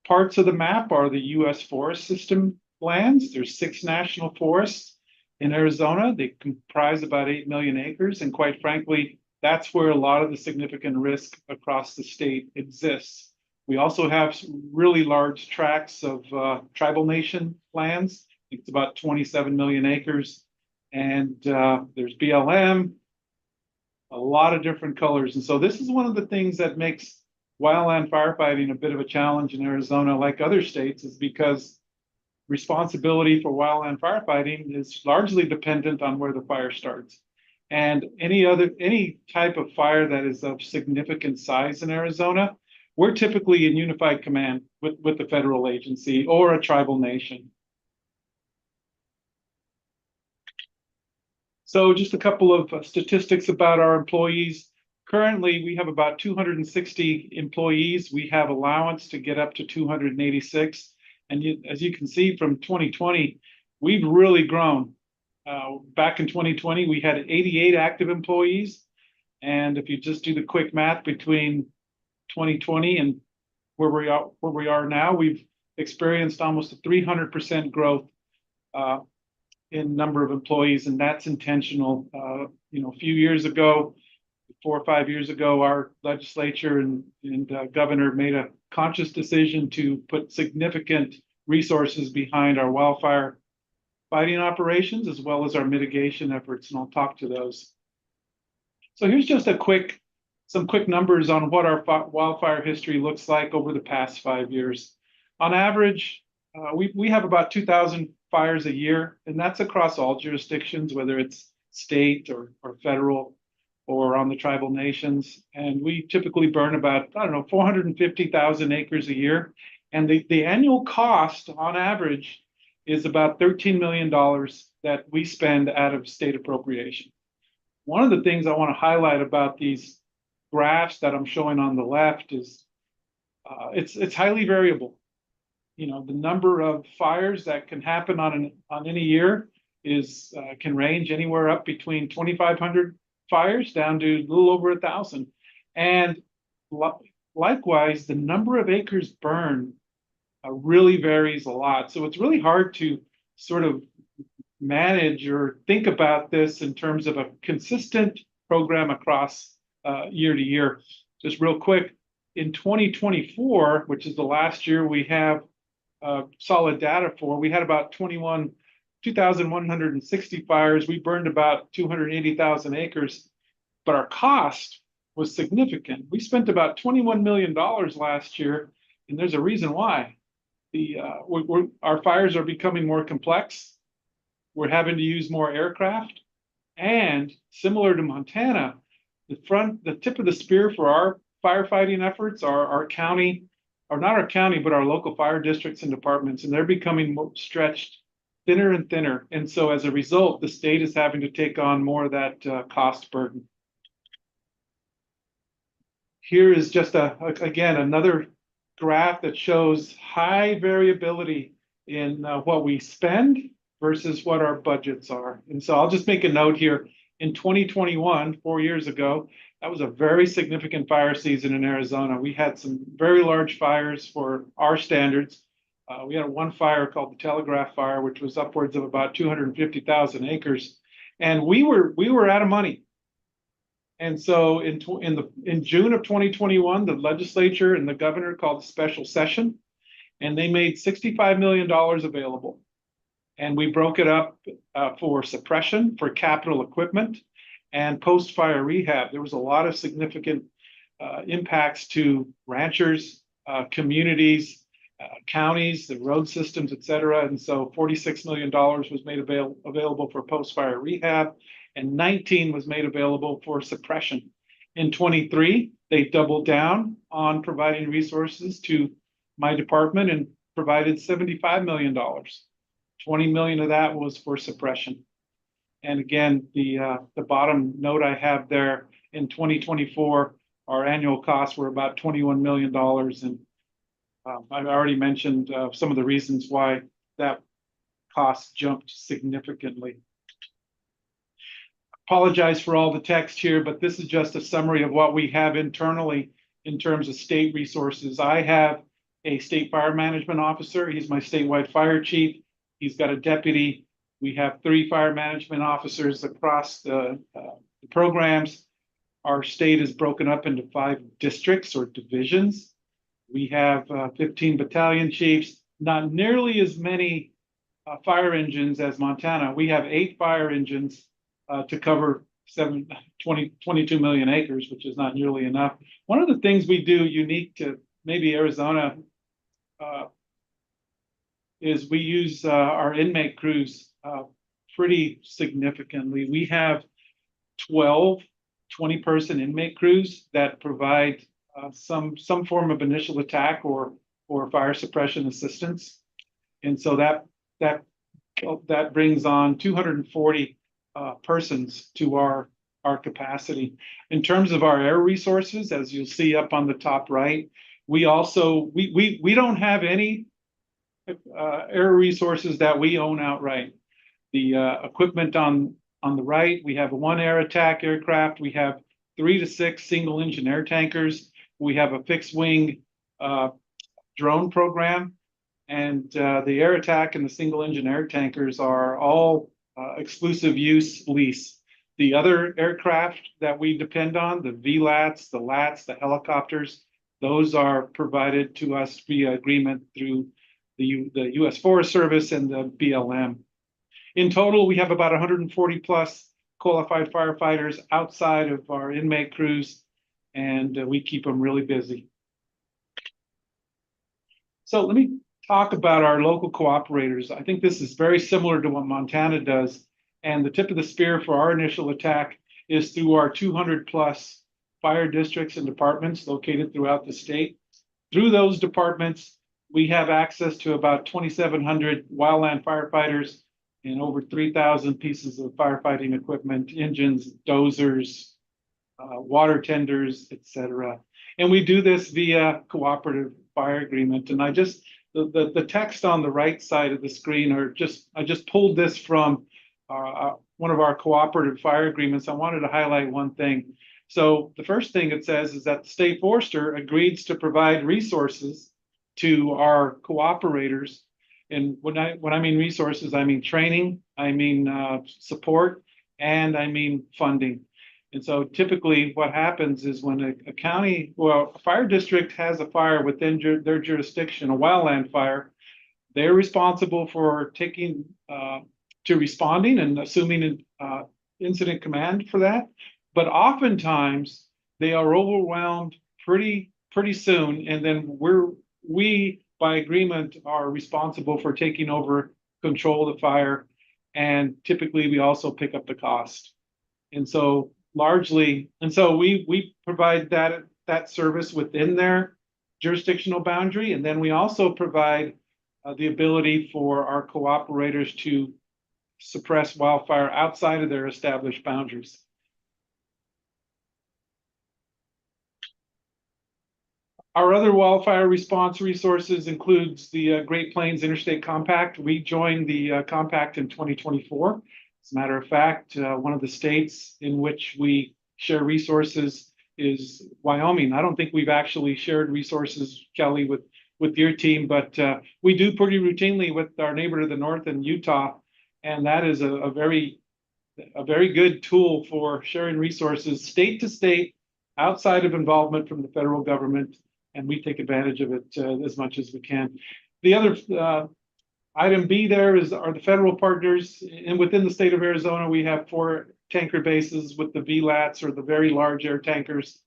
parts of the map are the U.S. Forest System lands. There's 6 national forests in Arizona. They comprise about 8 million acres. And quite frankly, that's where a lot of the significant risk across the state exists. We also have really large tracts of tribal nation lands. It's about 27 million acres. And there's BLM, a lot of different colors. And so this is one of the things that makes wildland firefighting a bit of a challenge in Arizona, like other states, is because responsibility for wildland firefighting is largely dependent on where the fire starts. And any type of fire that is of significant size in Arizona, we're typically in unified command with the federal agency or a tribal nation. So just a couple of statistics about our employees. Currently, we have about 260 employees. We have allowance to get up to 286. And as you can see from 2020, we've really grown. Back in 2020, we had 88 active employees. And if you just do the quick math between 2020 and where we are now, we've experienced almost a 300% growth in number of employees, and that's intentional. A few years ago, 4 or 5 years ago, our legislature and governor made a conscious decision to put significant resources behind our wildfire fighting operations as well as our mitigation efforts, and I'll talk to those. So here's just some quick numbers on what our wildfire history looks like over the past 5 years. On average, we have about 2,000 fires a year, and that's across all jurisdictions, whether it's state or federal or on the tribal nations. And we typically burn about, 450,000 acres a year. And the annual cost on average is about $13 million that we spend out of state appropriation. One of the things I want to highlight about these graphs that I'm showing on the left is it's highly variable. The number of fires that can happen on any year can range anywhere up between 2,500 fires down to a little over 1,000. And likewise, the number of acres burned really varies a lot. So it's really hard to sort of manage or think about this in terms of a consistent program across year to year. Just real quick, in 2024, which is the last year we have solid data for, we had about 2,160 fires. We burned about 280,000 acres, but our cost was significant. We spent about $21 million last year, and there's a reason why. Our fires are becoming more complex. We're having to use more aircraft, and similar to Montana, the tip of the spear for our firefighting efforts are our county, or not our county, but our local fire districts and departments, and they're becoming more stretched thinner and thinner. And so as a result, the state is having to take on more of that cost burden. Here is just again, another graph that shows high variability in what we spend versus what our budgets are. And so I'll just make a note here. In 2021, 4 years ago, that was a very significant fire season in Arizona. We had some very large fires for our standards. We had one fire called the Telegraph Fire, which was upwards of about 250,000 acres, and we were out of money. And so in June of 2021, the legislature and the governor called a special session, and they made $65 million available. And we broke it up for suppression, for capital equipment, and post-fire rehab. There was a lot of significant impacts to ranchers, communities, counties, the road systems, et cetera. And so $46 million was made available for post-fire rehab, and 19 was made available for suppression. In 23, they doubled down on providing resources to my department and provided $75 million. 20 million of that was for suppression. And again, the bottom note I have there, in 2024, our annual costs were about $21 million. And I've already mentioned some of the reasons why that cost jumped significantly. Apologize for all the text here, but this is just a summary of what we have internally in terms of state resources. I have a state fire management officer. He's my statewide fire chief. He's got a deputy. We have 3 fire management officers across the programs. Our state is broken up into 5 districts or divisions. We have 15 battalion chiefs, not nearly as many fire engines as Montana. We have 8 fire engines to cover 22 million acres, which is not nearly enough. One of the things we do unique to maybe Arizona is we use our inmate crews pretty significantly. We have 12 20-person inmate crews that provide some form of initial attack or fire suppression assistance. And so that brings on 240 persons to our capacity. In terms of our air resources, as you'll see up on the top right, we don't have any air resources that we own outright. The equipment on the right, we have one air attack aircraft. We have 3 to 6 single engine air tankers. We have a fixed wing drone program, and the air attack and the single engine air tankers are all exclusive use lease. The other aircraft that we depend on, the VLATs, the LATs, the helicopters, those are provided to us via agreement through the U.S. Forest Service and the BLM. In total, we have about 140 plus qualified firefighters outside of our inmate crews, and we keep them really busy. So let me talk about our local cooperators. I think this is very similar to what Montana does. And the tip of the spear for our initial attack is through our 200 plus fire districts and departments located throughout the state. Through those departments, we have access to about 2,700 wildland firefighters and over 3,000 pieces of firefighting equipment, engines, dozers, water tenders, etc. And we do this via cooperative fire agreement. And the text on the right side of the screen I just pulled this from one of our cooperative fire agreements. I wanted to highlight one thing. So the first thing it says is that the state forester agrees to provide resources to our cooperators. And when I mean resources, I mean training, I mean support, and I mean funding. And so typically what happens is when a fire district has a fire within their jurisdiction, a wildland fire, they're responsible for responding and assuming incident command for that. But oftentimes they are overwhelmed pretty soon, and then we by agreement are responsible for taking over control of the fire, and typically we also pick up the cost. And so we provide that service within their jurisdictional boundary, and then we also provide the ability for our cooperators to suppress wildfire outside of their established boundaries. Our other wildfire response resources includes the Great Plains Interstate Compact. We joined the compact in 2024. As a matter of fact, one of the states in which we share resources is Wyoming. I don't think we've actually shared resources, Kelly, with your team, but we do pretty routinely with our neighbor to the north in Utah, and that is a very good tool for sharing resources state to state outside of involvement from the federal government, and we take advantage of it as much as we can. The other item B there are the federal partners, and within the state of Arizona, we have 4 tanker bases with the VLATs, or the very large air tankers,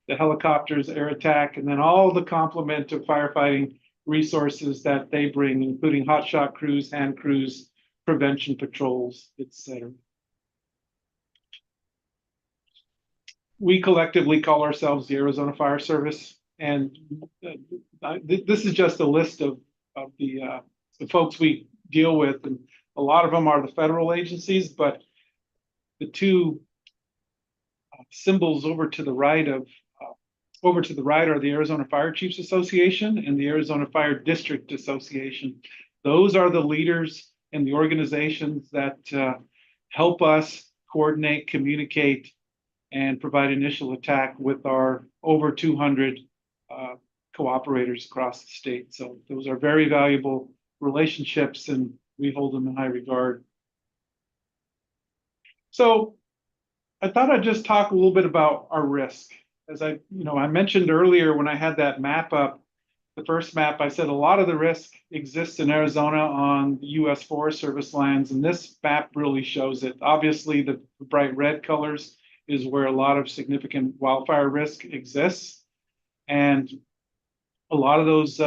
the helicopters, air attack, and then all the complement of firefighting resources that they bring, including hotshot crews, hand crews, prevention patrols, etc. We collectively call ourselves the Arizona Fire Service, and this is just a list of the folks we deal with, and a lot of them are the federal agencies, but the two symbols over to the right are the Arizona Fire Chiefs Association and the Arizona Fire District Association. Those are the leaders and the organizations that help us coordinate, communicate, and provide initial attack with our over 200 cooperators across the state. So those are very valuable relationships, and we hold them in high regard. So I thought I'd just talk a little bit about our risk. As I mentioned earlier when I had that map up, the first map, I said a lot of the risk exists in Arizona on the U.S. Forest Service lands, and this map really shows it. Obviously, the bright red colors is where a lot of significant wildfire risk exists, and a lot of those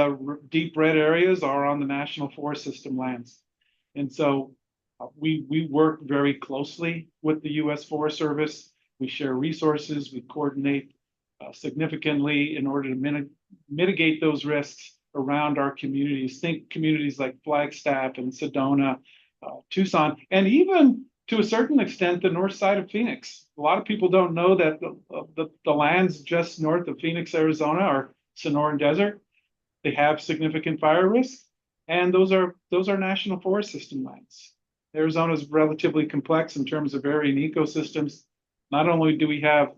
deep red areas are on the National Forest System lands. And so we work very closely with the U.S. Forest Service. We share resources, we coordinate significantly in order to mitigate those risks around our communities. Think communities like Flagstaff and Sedona, Tucson, and even to a certain extent, the north side of Phoenix. A lot of people don't know that the lands just north of Phoenix, Arizona are Sonoran Desert. They have significant fire risk. And those are national forest system lands. Arizona is relatively complex in terms of varying ecosystems. Not only do we have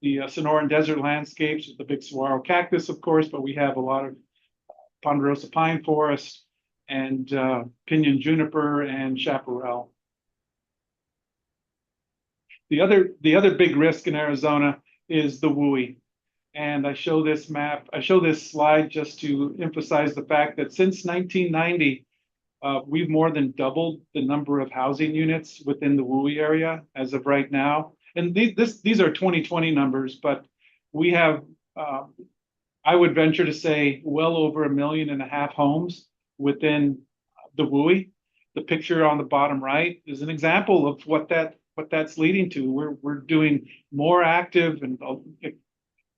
the Sonoran desert landscapes with the big saguaro cactus, of course, but we have a lot of ponderosa pine forest and pinyon juniper and chaparral. The other big risk in Arizona is the WUI. And I show this slide just to emphasize the fact that since 1990, we've more than doubled the number of housing units within the WUI area as of right now. And these are 2020 numbers, but we have, I would venture to say, well over 1.5 million homes within the WUI. The picture on the bottom right is an example of what that's leading to. We're doing more active and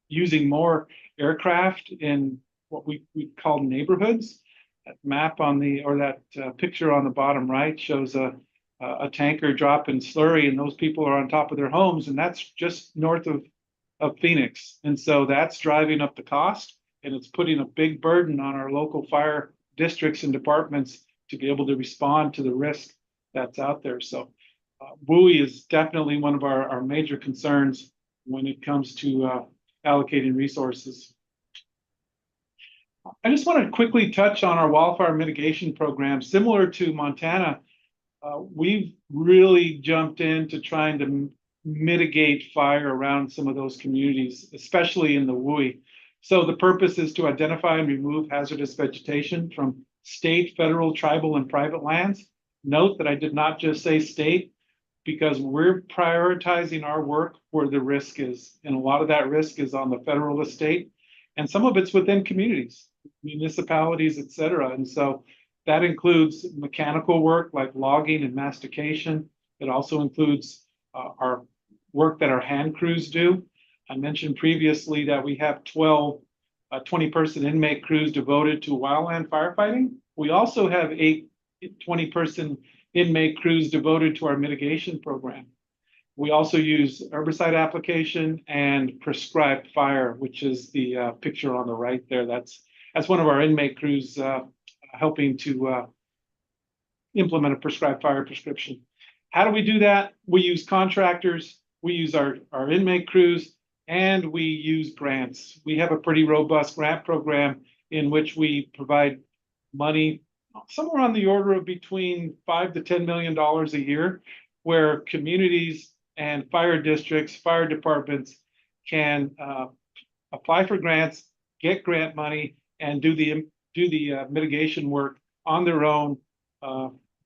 using more aircraft in what we call neighborhoods. That map on that picture on the bottom right shows a tanker dropping slurry, and those people are on top of their homes, and that's just north of Phoenix. And so that's driving up the cost, and it's putting a big burden on our local fire districts and departments to be able to respond to the risk that's out there. So WUI is definitely one of our major concerns when it comes to allocating resources. I just want to quickly touch on our wildfire mitigation program. Similar to Montana, we've really jumped into trying to mitigate fire around some of those communities, especially in the WUI. So the purpose is to identify and remove hazardous vegetation from state, federal, tribal, and private lands. Note that I did not just say state, because we're prioritizing our work where the risk is. And a lot of that risk is on the federal estate, and some of it's within communities, municipalities, et cetera. And so that includes mechanical work like logging and mastication. It also includes our work that our hand crews do. I mentioned previously that we have 12 20-person inmate crews devoted to wildland firefighting. We also have 8 20-person inmate crews devoted to our mitigation program. We also use herbicide application and prescribed fire, which is the picture on the right there. That's one of our inmate crews helping to implement a prescribed fire prescription. How do we do that? We use contractors, we use our inmate crews, and we use grants. We have a pretty robust grant program in which we provide money somewhere on the order of between $5 to $10 million a year, where communities and fire districts, fire departments can apply for grants, get grant money, and do the mitigation work on their own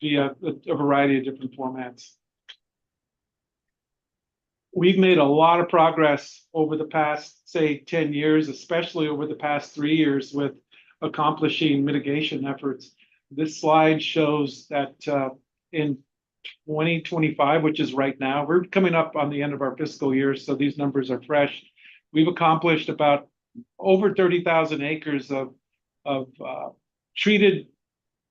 via a variety of different formats. We've made a lot of progress over the past, say, 10 years, especially over the past 3 years with accomplishing mitigation efforts. This slide shows that in 2025, which is right now, we're coming up on the end of our fiscal year, so these numbers are fresh. We've accomplished about over 30,000 acres of treated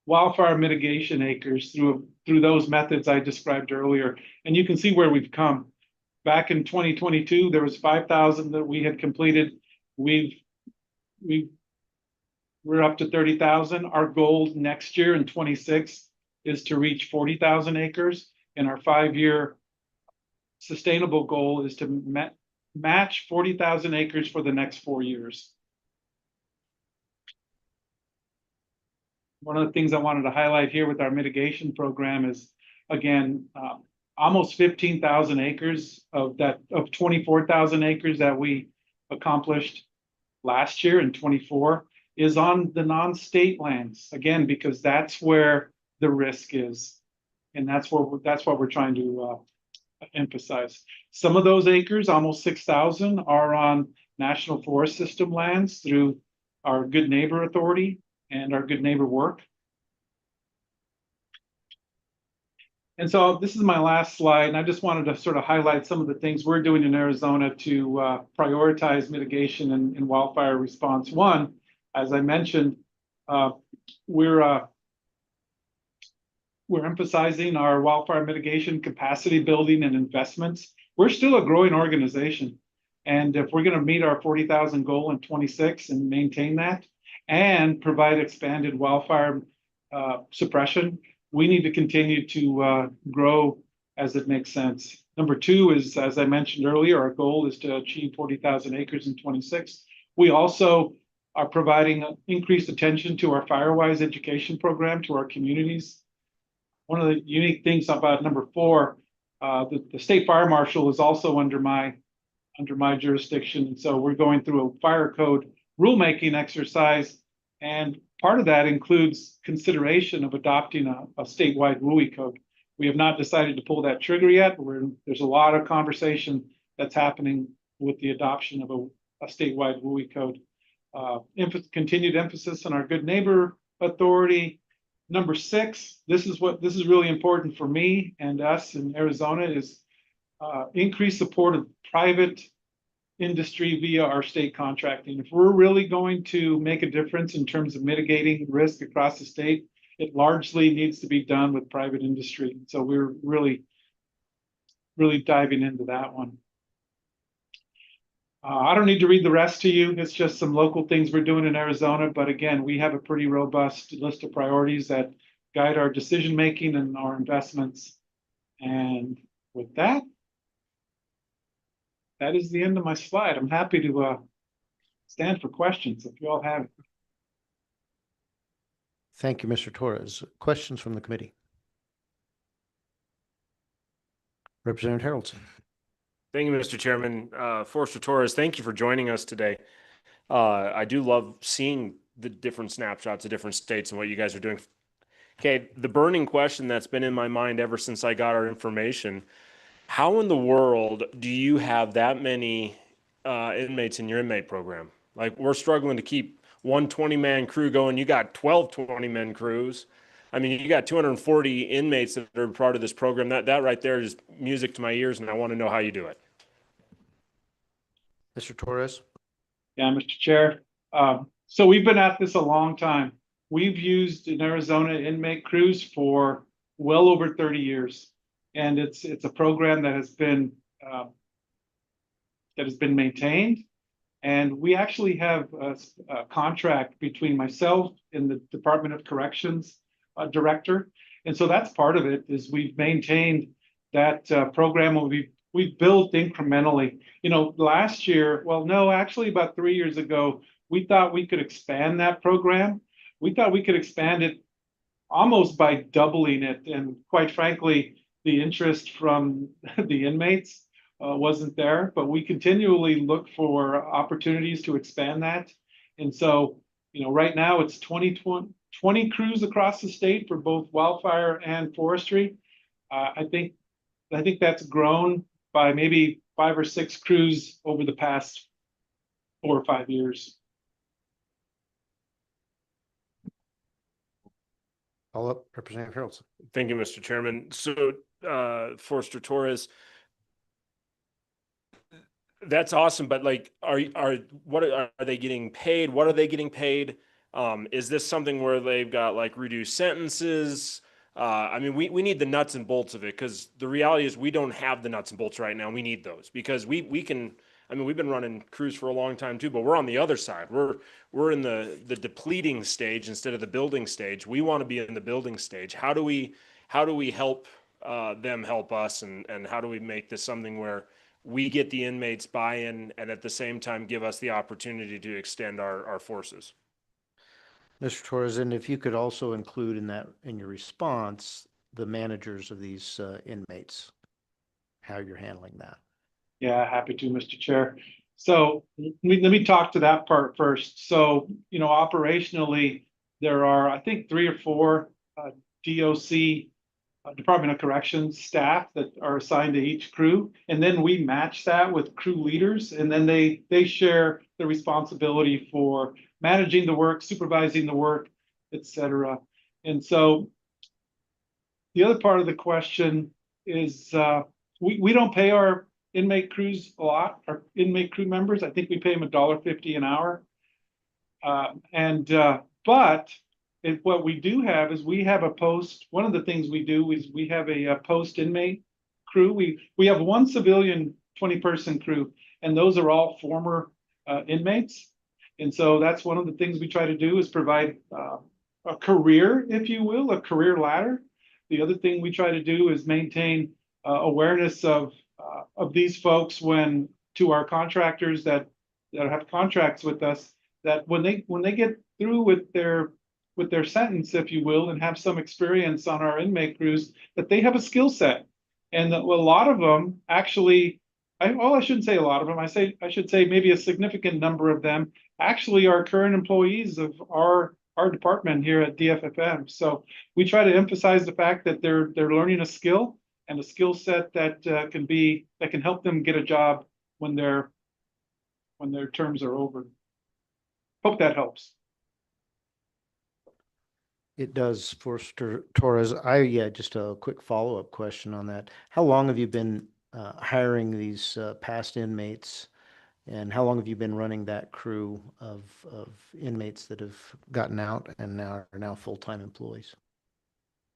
wildfire mitigation acres through those methods I described earlier. And you can see where we've come. Back in 2022, there was 5,000 that we had completed. We're up to 30,000. Our goal next year in 26 is to reach 40,000 acres. And our 5-year sustainable goal is to match 40,000 acres for the next 4 years. One of the things I wanted to highlight here with our mitigation program is, again, almost 15,000 acres of 24,000 acres that we accomplished last year in 24 is on the non-state lands, again, because that's where the risk is. And that's what we're trying to emphasize. Some of those acres, almost 6,000, are on National Forest System lands through our Good Neighbor Authority and our Good Neighbor work. And so this is my last slide, and I just wanted to sort of highlight some of the things we're doing in Arizona to prioritize mitigation and wildfire response. One, as I mentioned, we're emphasizing our wildfire mitigation capacity building and investments. We're still a growing organization, and if we're going to meet our 40,000 goal in 26 and maintain that, and provide expanded wildfire suppression. We need to continue to grow as it makes sense. Number two is, as I mentioned earlier, our goal is to achieve 40,000 acres in 26. We also are providing increased attention to our Firewise education program to our communities. One of the unique things about number four, the state fire marshal is also under my jurisdiction. And so we're going through a fire code rulemaking exercise. And part of that includes consideration of adopting a statewide WUI code. We have not decided to pull that trigger yet. There's a lot of conversation that's happening with the adoption of a statewide WUI code. Continued emphasis on our good neighbor authority. Number six, this is really important for me and us in Arizona, is increased support of private industry via our state contracting. If we're really going to make a difference in terms of mitigating risk across the state, it largely needs to be done with private industry. So we're really diving into that one. I don't need to read the rest to you. It's just some local things we're doing in Arizona. But again, we have a pretty robust list of priorities that guide our decision making and our investments. And with that, that is the end of my slide. I'm happy to stand for questions if you all have it. Thank you, Mr. Torres. Questions from the committee? Representative Harrelson. Thank you, Mr. Chairman. Forester Torres, thank you for joining us today. I do love seeing the different snapshots of different states and what you guys are doing. Okay, the burning question that's been in my mind ever since I got our information: how in the world do you have that many inmates in your inmate program? Like, we're struggling to keep one 20-man crew going. You got 12 20-man crews. I mean, you got 240 inmates that are part of this program. That right there is music to my ears, and I want to know how you do it. Mr. Torres. Yeah, Mr. Chair. So we've been at this a long time. We've used in Arizona inmate crews for well over 30 years. And it's a program that has been maintained. And we actually have a contract between myself and the Department of Corrections director. And so that's part of it, is we've maintained that program. We've built incrementally. You know, last year, well, no, actually about 3 years ago, we thought we could expand that program. We thought we could expand it almost by doubling it. And quite frankly, the interest from the inmates wasn't there, but we continually look for opportunities to expand that. And so, you know, right now it's 20 crews across the state for both wildfire and forestry. I think that's grown by maybe 5 or 6 crews over the past 4 or 5 years. Follow up, Representative Harrelson. Thank you, Mr. Chairman. So, Forester Torres, that's awesome. But like, are they getting paid? What are they getting paid? Is this something where they've got like reduced sentences? I mean, we need the nuts and bolts of it, because the reality is we don't have the nuts and bolts right now. We need those, because we can. I mean, we've been running crews for a long time too, but we're on the other side. We're in the depleting stage instead of the building stage. We want to be in the building stage. How do we help them help us, and how do we make this something where we get the inmates buy-in and at the same time give us the opportunity to extend our forces? Mr. Torres, and if you could also include in your response, the managers of these inmates, how you're handling that. Yeah, happy to, Mr. Chair. So let me talk to that part first. So, you know, operationally, there are, I think, 3 or 4 DOC, Department of Corrections staff that are assigned to each crew. And then we match that with crew leaders, and then they share the responsibility for managing the work, supervising the work, et cetera. And so the other part of the question is we don't pay our inmate crews a lot, our inmate crew members. I think we pay them $1.50 an hour. But what we do have is we have a post. One of the things we do is we have a post inmate crew. We have one civilian 20-person crew, and those are all former inmates. And so that's one of the things we try to do, is provide a career, if you will, a career ladder. The other thing we try to do is maintain awareness of these folks to our contractors that have contracts with us, that when they get through with their sentence, if you will, and have some experience on our inmate crews, that they have a skill set. And a lot of them actually, I shouldn't say a lot of them, I should say maybe a significant number of them actually are current employees of our department here at DFFM. So we try to emphasize the fact that they're learning a skill and a skill set that can help them get a job when their terms are over. Hope that helps. It does, Forster Torres. Just a quick follow-up question on that. How long have you been hiring these past inmates, and how long have you been running that crew of inmates that have gotten out and are now full-time employees?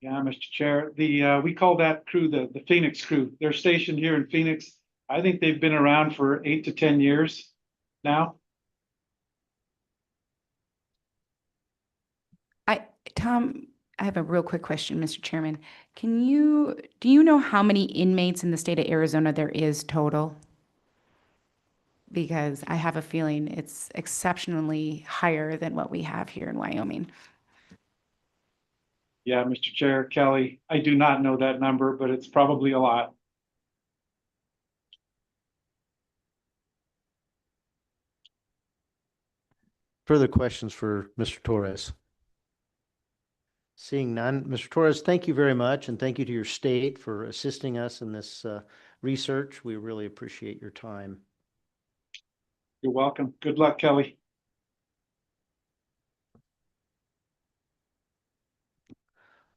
Yeah, Mr. Chair, we call that crew the Phoenix crew. They're stationed here in Phoenix. I think they've been around for 8 to 10 years now. Tom, I have a real quick question, Mr. Chairman. Do you know how many inmates in the state of Arizona there is total? Because I have a feeling it's exceptionally higher than what we have here in Wyoming. Yeah, Mr. Chair, Kelly, I do not know that number, but it's probably a lot. Further questions for Mr. Torres? Seeing none, Mr. Torres, thank you very much, and thank you to your state for assisting us in this research. We really appreciate your time. You're welcome. Good luck, Kelly.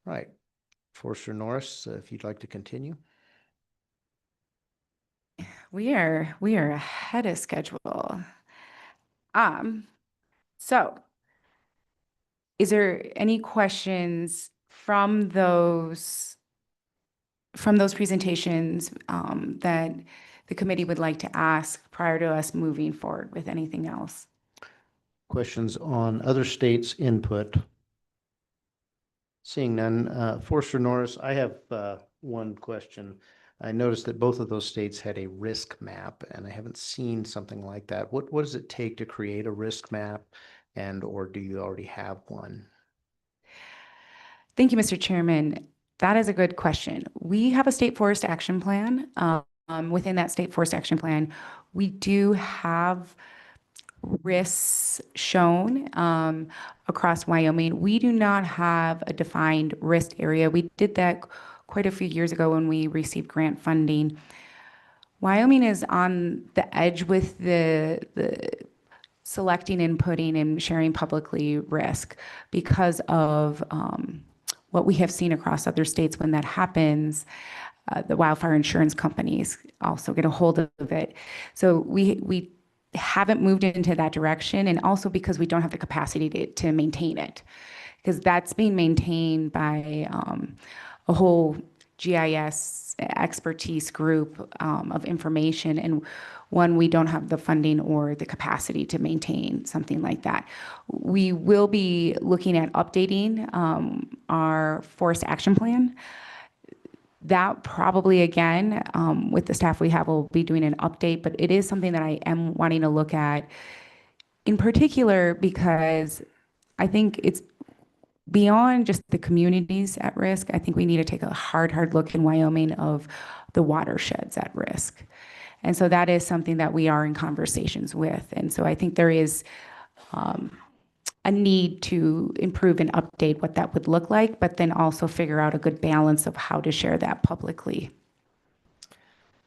Right. Forster Norris, if you'd like to continue. We are ahead of schedule. So is there any questions from those presentations that the committee would like to ask prior to us moving forward with anything else? Questions on other states' input? Seeing none, Forster Norris, I have one question. I noticed that both of those states had a risk map, and I haven't seen something like that. What does it take to create a risk map, or do you already have one? Thank you, Mr. Chairman. That is a good question. We have a state forest action plan. Within that state forest action plan, we do have risks shown across Wyoming. We do not have a defined risk area. We did that quite a few years ago when we received grant funding. Wyoming is on the edge with the selecting and putting and sharing publicly risk because of what we have seen across other states. When that happens, the wildfire insurance companies also get a hold of it. So we haven't moved into that direction, and also because we don't have the capacity to maintain it, because that's being maintained by a whole GIS expertise group of information, and we don't have the funding or the capacity to maintain something like that. We will be looking at updating our forest action plan. That probably, again, with the staff we have, will be doing an update, but it is something that I am wanting to look at in particular because I think it's beyond just the communities at risk. I think we need to take a hard look in Wyoming of the watersheds at risk. And so that is something that we are in conversations with. And so I think there is a need to improve and update what that would look like, but then also figure out a good balance of how to share that publicly.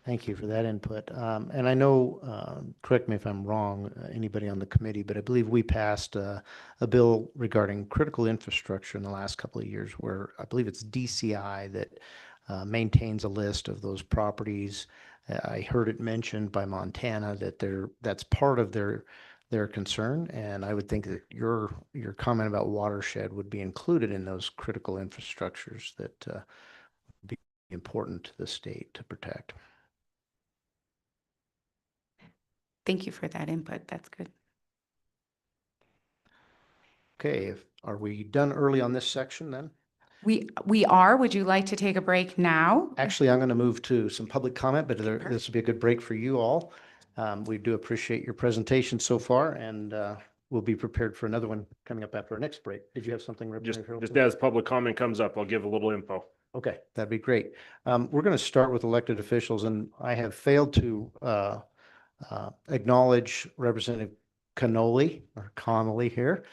Thank you for that input. And I know, correct me if I'm wrong, anybody on the committee, but I believe we passed a bill regarding critical infrastructure in the last couple of years where I believe it's DCI that maintains a list of those properties. I heard it mentioned by Montana that that's part of their concern, and I would think that your comment about watershed would be included in those critical infrastructures that would be important to the state to protect. Thank you for that input. That's good. Okay, are we done early on this section then? We are. Would you like to take a break now? Actually, I'm going to move to some public comment, but this will be a good break for you all. We do appreciate your presentation so far, and we'll be prepared for another one coming up after our next break. Did you have something? Just Representative Harrelson? as public comment comes up, I'll give a little info. Okay, that'd be great. We're going to start with elected officials, and I have failed to acknowledge Representative Connolly here.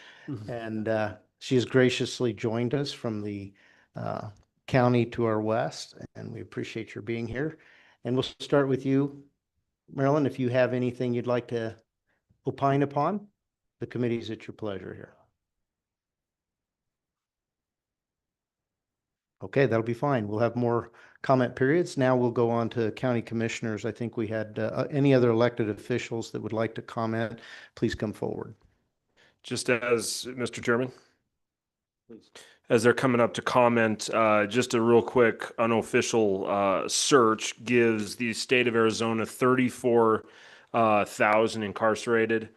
And she has graciously joined us from the county to our west, and we appreciate your being here. And we'll start with you, Marilyn, if you have anything you'd like to opine upon. The committee's at your pleasure here. Okay, that'll be fine. We'll have more comment periods. Now we'll go on to county commissioners. I think we had any other elected officials that would like to comment, please come forward. Just as, Mr. Chairman, as they're coming up to comment, just a real quick unofficial search gives the state of Arizona 34,000 incarcerated.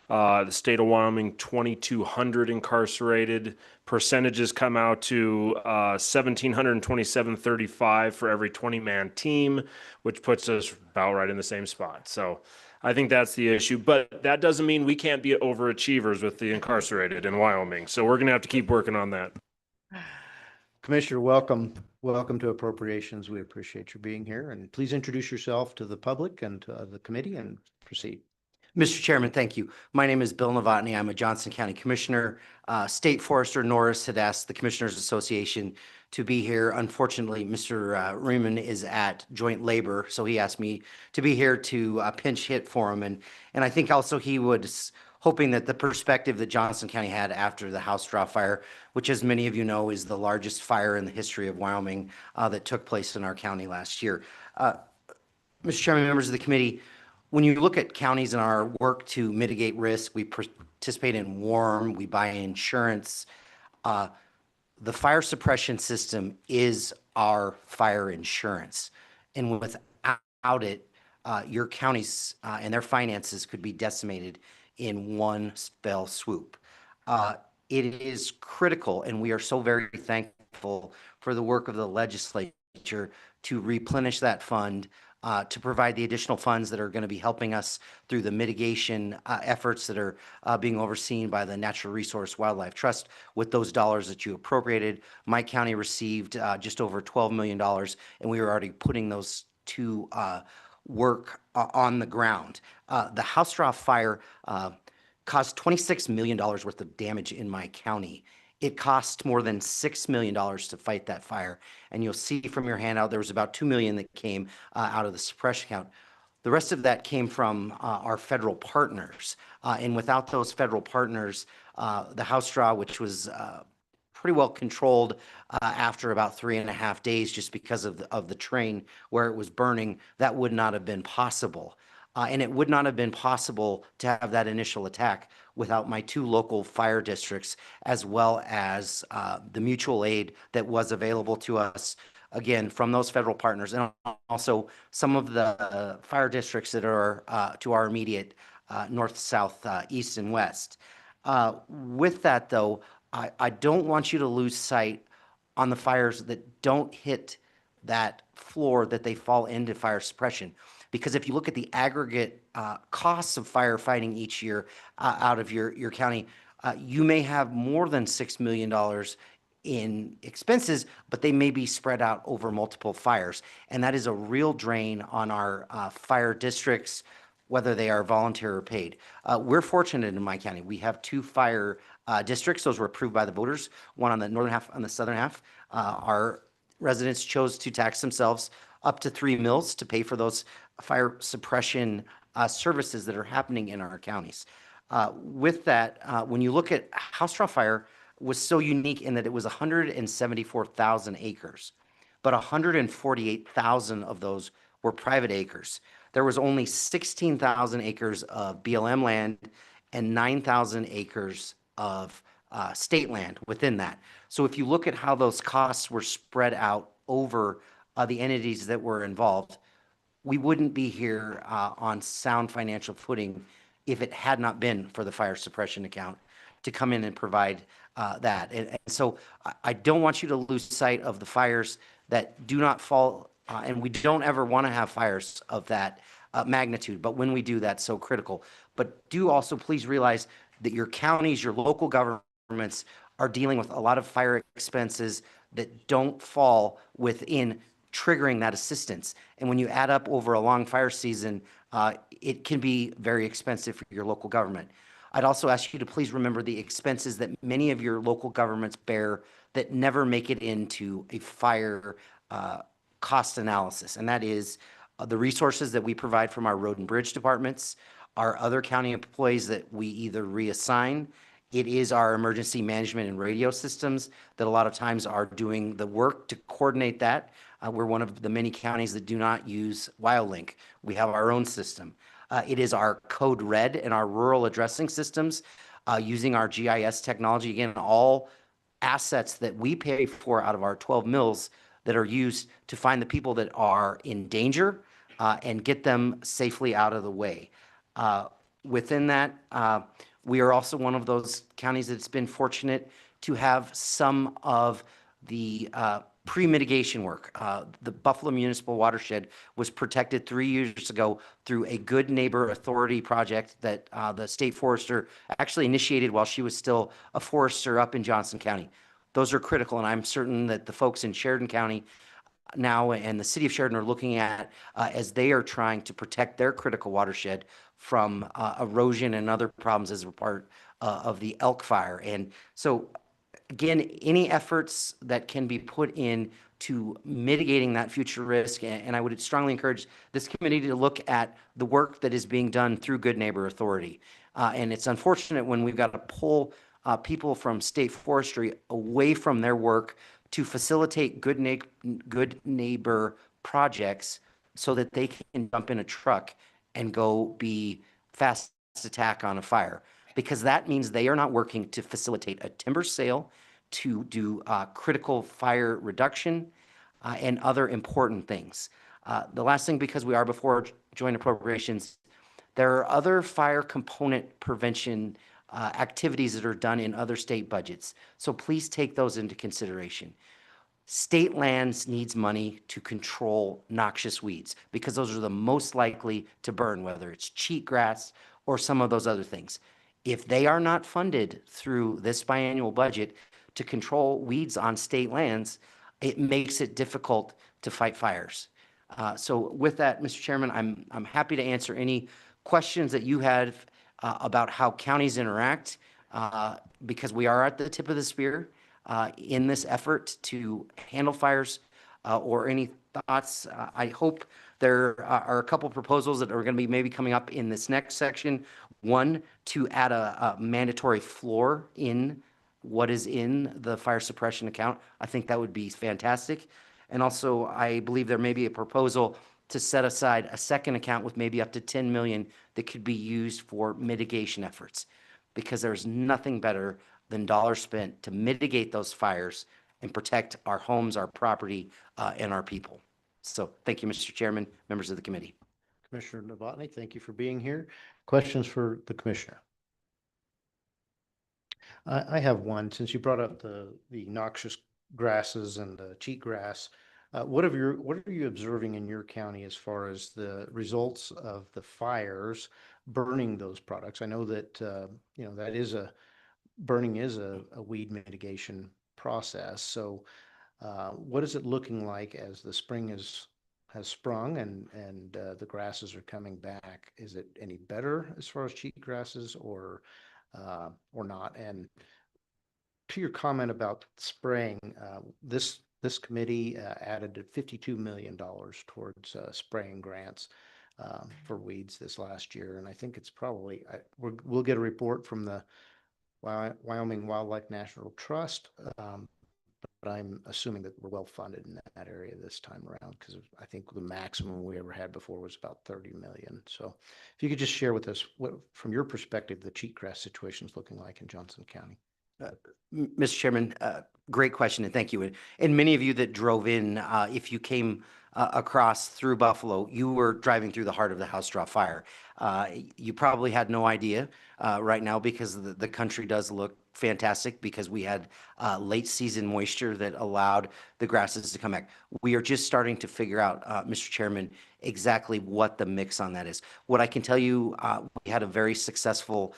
The state of Wyoming, 2,200 incarcerated. Percentages come out to 1,727.35 for every 20-man team, which puts us about right in the same spot. So I think that's the issue, but that doesn't mean we can't be overachievers with the incarcerated in Wyoming. So we're going to have to keep working on that. Commissioner, welcome. Welcome to Appropriations. We appreciate you being here, and please introduce yourself to the public and to the committee and proceed. Mr. Chairman, thank you. My name is Bill Novotny. I'm a Johnson County Commissioner. State Forester Norris had asked the Commissioners Association to be here. Unfortunately, Mr. Riemann is at joint labor, so he asked me to be here to pinch hit for him. And I think also he was hoping that the perspective that Johnson County had after the house draw fire, which as many of you know is the largest fire in the history of Wyoming that took place in our county last year. Mr. Chairman, members of the committee, when you look at counties and our work to mitigate risk, we participate in WARM, we buy insurance. The fire suppression system is our fire insurance. And without it, your counties and their finances could be decimated in one fell swoop. It is critical, and we are so very thankful for the work of the legislature to replenish that fund, to provide the additional funds that are going to be helping us through the mitigation efforts that are being overseen by the Natural Resource Wildlife Trust. With those dollars that you appropriated, my county received just over $12 million, and we are already putting those to work on the ground. The house draw fire caused $26 million worth of damage in my county. It cost more than $6 million to fight that fire. And you'll see from your handout, there was about $2 million that came out of the suppression account. The rest of that came from our federal partners. And without those federal partners, the house draw, which was pretty well controlled after about 3.5 days, just because of the terrain where it was burning, that would not have been possible. And it would not have been possible to have that initial attack without my 2 local fire districts, as well as the mutual aid that was available to us, again, from those federal partners, and also some of the fire districts that are to our immediate north, south, east, and west. With that, though, I don't want you to lose sight on the fires that don't hit that floor, that they fall into fire suppression. Because if you look at the aggregate costs of firefighting each year out of your county, you may have more than $6 million in expenses, but they may be spread out over multiple fires. And that is a real drain on our fire districts, whether they are volunteer or paid. We're fortunate in my county. We have 2 fire districts. Those were approved by the voters, one on the northern half, on the southern half. Our residents chose to tax themselves up to 3 mills to pay for those fire suppression services that are happening in our counties. With that, when you look at house draw fire, was so unique in that it was 174,000 acres, but 148,000 of those were private acres. There was only 16,000 acres of BLM land and 9,000 acres of state land within that. So if you look at how those costs were spread out over the entities that were involved, we wouldn't be here on sound financial footing if it had not been for the fire suppression account. to come in and provide that. And so I don't want you to lose sight of the fires that do not fall, and we don't ever want to have fires of that magnitude, but when we do, that's so critical. But do also please realize that your counties, your local governments are dealing with a lot of fire expenses that don't fall within triggering that assistance. And when you add up over a long fire season, it can be very expensive for your local government. I'd also ask you to please remember the expenses that many of your local governments bear that never make it into a fire cost analysis. And that is the resources that we provide from our road and bridge departments, our other county employees that we either reassign. It is our emergency management and radio systems that a lot of times are doing the work to coordinate that. We're one of the many counties that do not use WildLink. We have our own system. It is our code red and our rural addressing systems using our GIS technology. Again, all assets that we pay for out of our 12 mills that are used to find the people that are in danger and get them safely out of the way. Within that, we are also one of those counties that's been fortunate to have some of the pre-mitigation work. The Buffalo Municipal Watershed was protected 3 years ago through a Good Neighbor Authority project that the state forester actually initiated while she was still a forester up in Johnson County. Those are critical, and I'm certain that the folks in Sheridan County now and the city of Sheridan are looking at as they are trying to protect their critical watershed from erosion and other problems as a part of the elk fire. And so again, any efforts that can be put in to mitigating that future risk, and I would strongly encourage this committee to look at the work that is being done through Good Neighbor Authority. And it's unfortunate when we've got to pull people from state forestry away from their work to facilitate good neighbor projects so that they can jump in a truck and go be fast attack on a fire, because that means they are not working to facilitate a timber sale, to do critical fire reduction and other important things. The last thing, because we are before joint appropriations, there are other fire component prevention activities that are done in other state budgets. So please take those into consideration. State lands needs money to control noxious weeds because those are the most likely to burn, whether it's cheatgrass or some of those other things. If they are not funded through this biannual budget to control weeds on state lands, it makes it difficult to fight fires. So with that, Mr. Chairman, I'm happy to answer any questions that you had about how counties interact because we are at the tip of the spear in this effort to handle fires or any thoughts. I hope there are a couple proposals that are going to be maybe coming up in this next section. One, to add a mandatory floor in what is in the fire suppression account. I think that would be fantastic. And also, I believe there may be a proposal to set aside a second account with maybe up to 10 million that could be used for mitigation efforts, because there's nothing better than dollars spent to mitigate those fires and protect our homes, our property, and our people. So thank you, Mr. Chairman, members of the committee. Commissioner Novotny, thank you for being here. Questions for the commissioner? I have one. Since you brought up the noxious grasses and the cheatgrass, what are you observing in your county as far as the results of the fires burning those products? I know that that is burning is a weed mitigation process. So what is it looking like as the spring has sprung and the grasses are coming back? Is it any better as far as cheatgrasses or not? And to your comment about spraying, this committee added $52 million towards spraying grants for weeds this last year, and I think it's probably we'll get a report from the Wyoming Wildlife National Trust, but I'm assuming that we're well funded in that area this time around, because I think the maximum we ever had before was about 30 million. So if you could just share with us what, from your perspective, the cheatgrass situation is looking like in Johnson County. Mr. Chairman, Great question, and thank you. And many of you that drove in, if you came across through Buffalo, you were driving through the heart of the house draw fire. You probably had no idea right now because the country does look fantastic because we had late season moisture that allowed the grasses to come back. We are just starting to figure out, Mr. Chairman, exactly what the mix on that is. What I can tell you, we had a very successful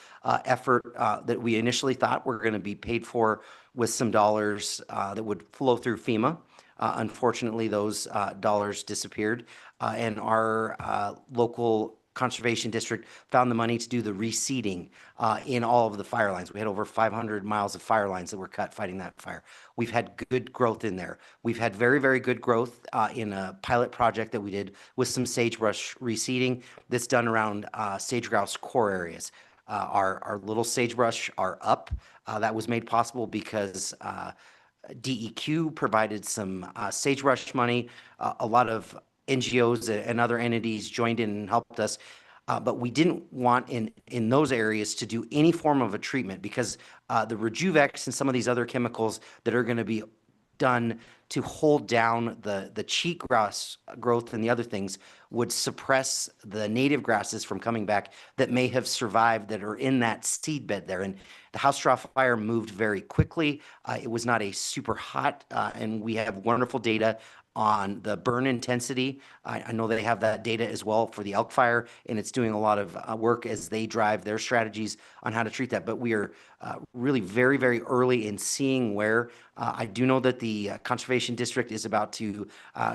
effort that we initially thought were going to be paid for with some dollars that would flow through FEMA. Unfortunately, those dollars disappeared, and our local conservation district found the money to do the reseeding in all of the fire lines. We had over 500 miles of fire lines that were cut fighting that fire. We've had good growth in there. We've had very, very good growth in a pilot project that we did with some sagebrush reseeding that's done around sage grouse core areas. Our little sagebrush are up. That was made possible because DEQ provided some sagebrush money. A lot of NGOs and other entities joined in and helped us. But we didn't want in those areas to do any form of a treatment because the Rejuvex and some of these other chemicals that are going to be done to hold down the cheatgrass growth and the other things would suppress the native grasses from coming back that may have survived that are in that seed bed there. And the house straw fire moved very quickly. It was not a super hot, and we have wonderful data on the burn intensity. I know they have that data as well for the elk fire, and it's doing a lot of work as they drive their strategies on how to treat that. But we are really very, very early in seeing where I do know that the Conservation District is about to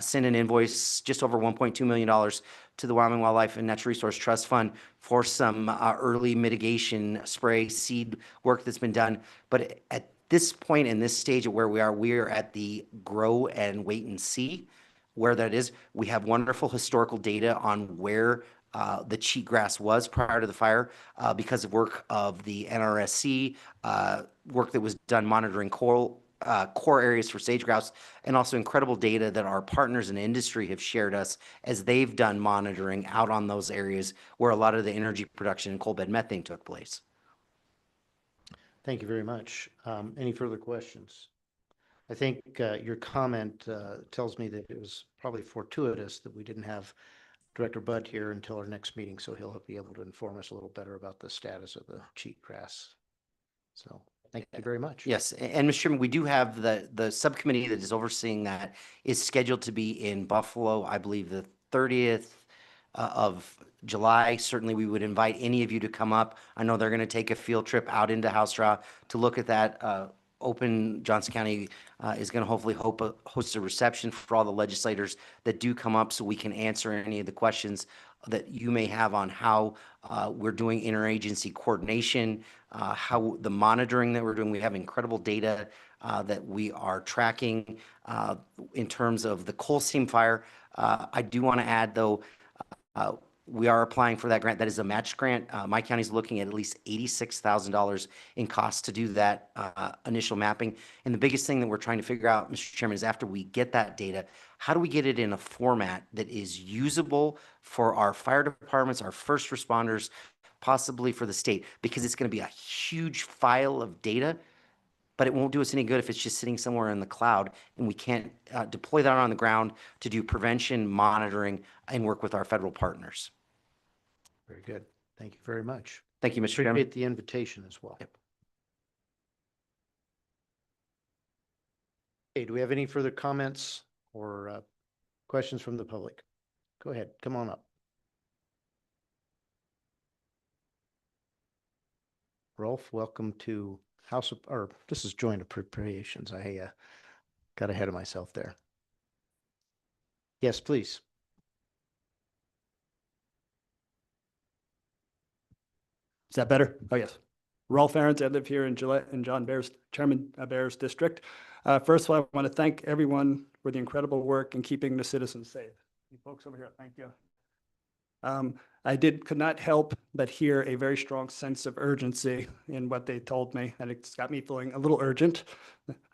send an invoice just over $1.2 million to the Wyoming Wildlife and Natural Resource Trust Fund for some early mitigation spray seed work that's been done. But at this point in this stage of where we are at the grow and wait and see where that is. We have wonderful historical data on where the cheatgrass was prior to the fire because of work of the NRSC, work that was done monitoring core areas for sage grouse, and also incredible data that our partners in industry have shared us as they've done monitoring out on those areas where a lot of the energy production and coal bed methane took place. Thank you very much. Any further questions? I think your comment tells me that it was probably fortuitous that we didn't have Director Budd here until our next meeting, so he'll be able to inform us a little better about the status of the cheatgrass. So thank you very much. Yes, and Mr. Chairman, we do have the subcommittee that is overseeing that is scheduled to be in Buffalo, I believe the 30th of July. Certainly, we would invite any of you to come up. I know they're going to take a field trip out into House Straw to look at that. Johnson County is going to hopefully host a reception for all the legislators that do come up so we can answer any of the questions that you may have on how we're doing interagency coordination, how the monitoring that we're doing. We have incredible data that we are tracking in terms of the coal seam fire. I do want to add, though, we are applying for that grant. That is a match grant. My county is looking at least $86,000 in costs to do that initial mapping. And the biggest thing that we're trying to figure out, Mr. Chairman, is after we get that data, how do we get it in a format that is usable for our fire departments, our first responders, possibly for the state? Because it's going to be a huge file of data, but it won't do us any good if it's just sitting somewhere in the cloud and we can't deploy that on the ground to do prevention, monitoring, and work with our federal partners. Very good. Thank you very much. Thank you, Mr. Chairman. Appreciate the invitation as well. Yep. Okay, do we have any further comments or questions from the public? Go ahead, come on up. Rolf, welcome to this is joint appropriations. I got ahead of myself there. Yes, please. Is that better? Oh, yes. Rolf Ahrens, I live here in Gillette in John Bear's, Chairman Bear's district. First of all, I want to thank everyone for the incredible work in keeping the citizens safe. You folks over here, thank you. I could not help but hear a very strong sense of urgency in what they told me, and it's got me feeling a little urgent.